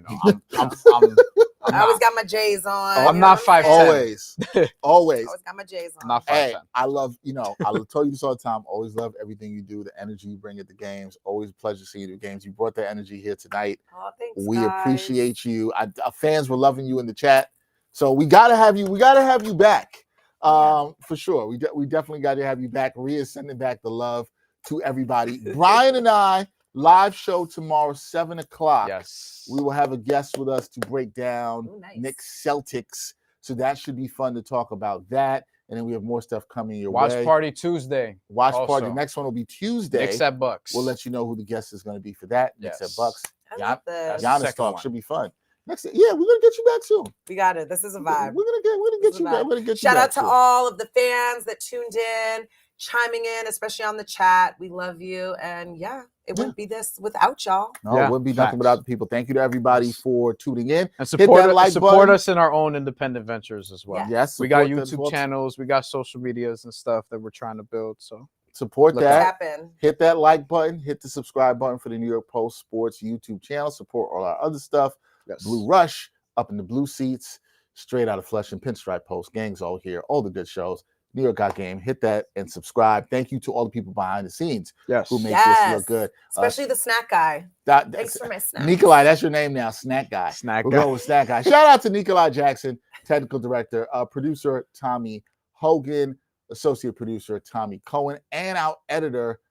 I always got my J's on. I'm not 5'10". Always. Always got my J's on. Not 5'10". Hey, I love, I tell you this all the time. Always love everything you do, the energy you bring at the games. Always a pleasure seeing you at the games. You brought that energy here tonight. Oh, thanks, we guys. appreciate you. Our fans were loving you in the chat. So we gotta have you. We gotta have you back. For sure. We definitely got to have you back. Rhea's sending back the love to everybody. Bryan and I. Live show tomorrow, 7:00. Yes. We will have a guest with us to break down Knicks Celtics. So that should be fun to talk about that. And then we have more stuff coming your way. Watch party Tuesday. Watch party. The next one will be Tuesday. Knicks at Bucks. We'll let you know who the guest is going to be for that. Knicks at Bucks. Giannis talk should be fun. We're gonna get you back soon. We got it. This is a vibe. We're gonna get you back. We're gonna get you Shout back out to all of the fans that tuned in, chiming in, especially on the chat. We love you, and it wouldn't be this without y'all. No, it wouldn't be nothing without the people. Thank you to everybody for tuning in. And support us in our own independent ventures as well. Yes, we got YouTube channels, we got social medias and stuff that we're trying to build. So support that. Hit that like button. Hit the subscribe button for the New York Post Sports YouTube channel. Support all our other stuff. Yes. Blue Rush up in the blue seats, straight out of Flesh and Pinstripe Post. Gangs all here. All the good shows. New York Got Game. Hit that and subscribe. Thank you to all the people behind the scenes who make this look good. Especially the snack guy. Thanks for my snack. Nikolai, that's your name now. Snack guy. We're going with Snack Guy. Shout out to Nikolai Jackson, technical director, producer Tommy Hogan, associate producer Tommy Cohen, and our editor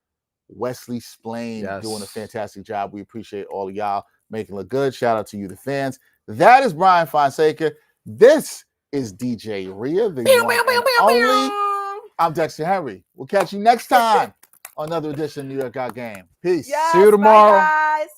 Wesley Splain doing a fantastic job. We appreciate all of y'all making it look good. Shout out to you, the fans. That is Bryan Fonseca. This is DJ Rhea, the one and only. I'm Dexter Henry. We'll catch you next time on another edition of New York Got Game. Peace. See you tomorrow. Bye, guys.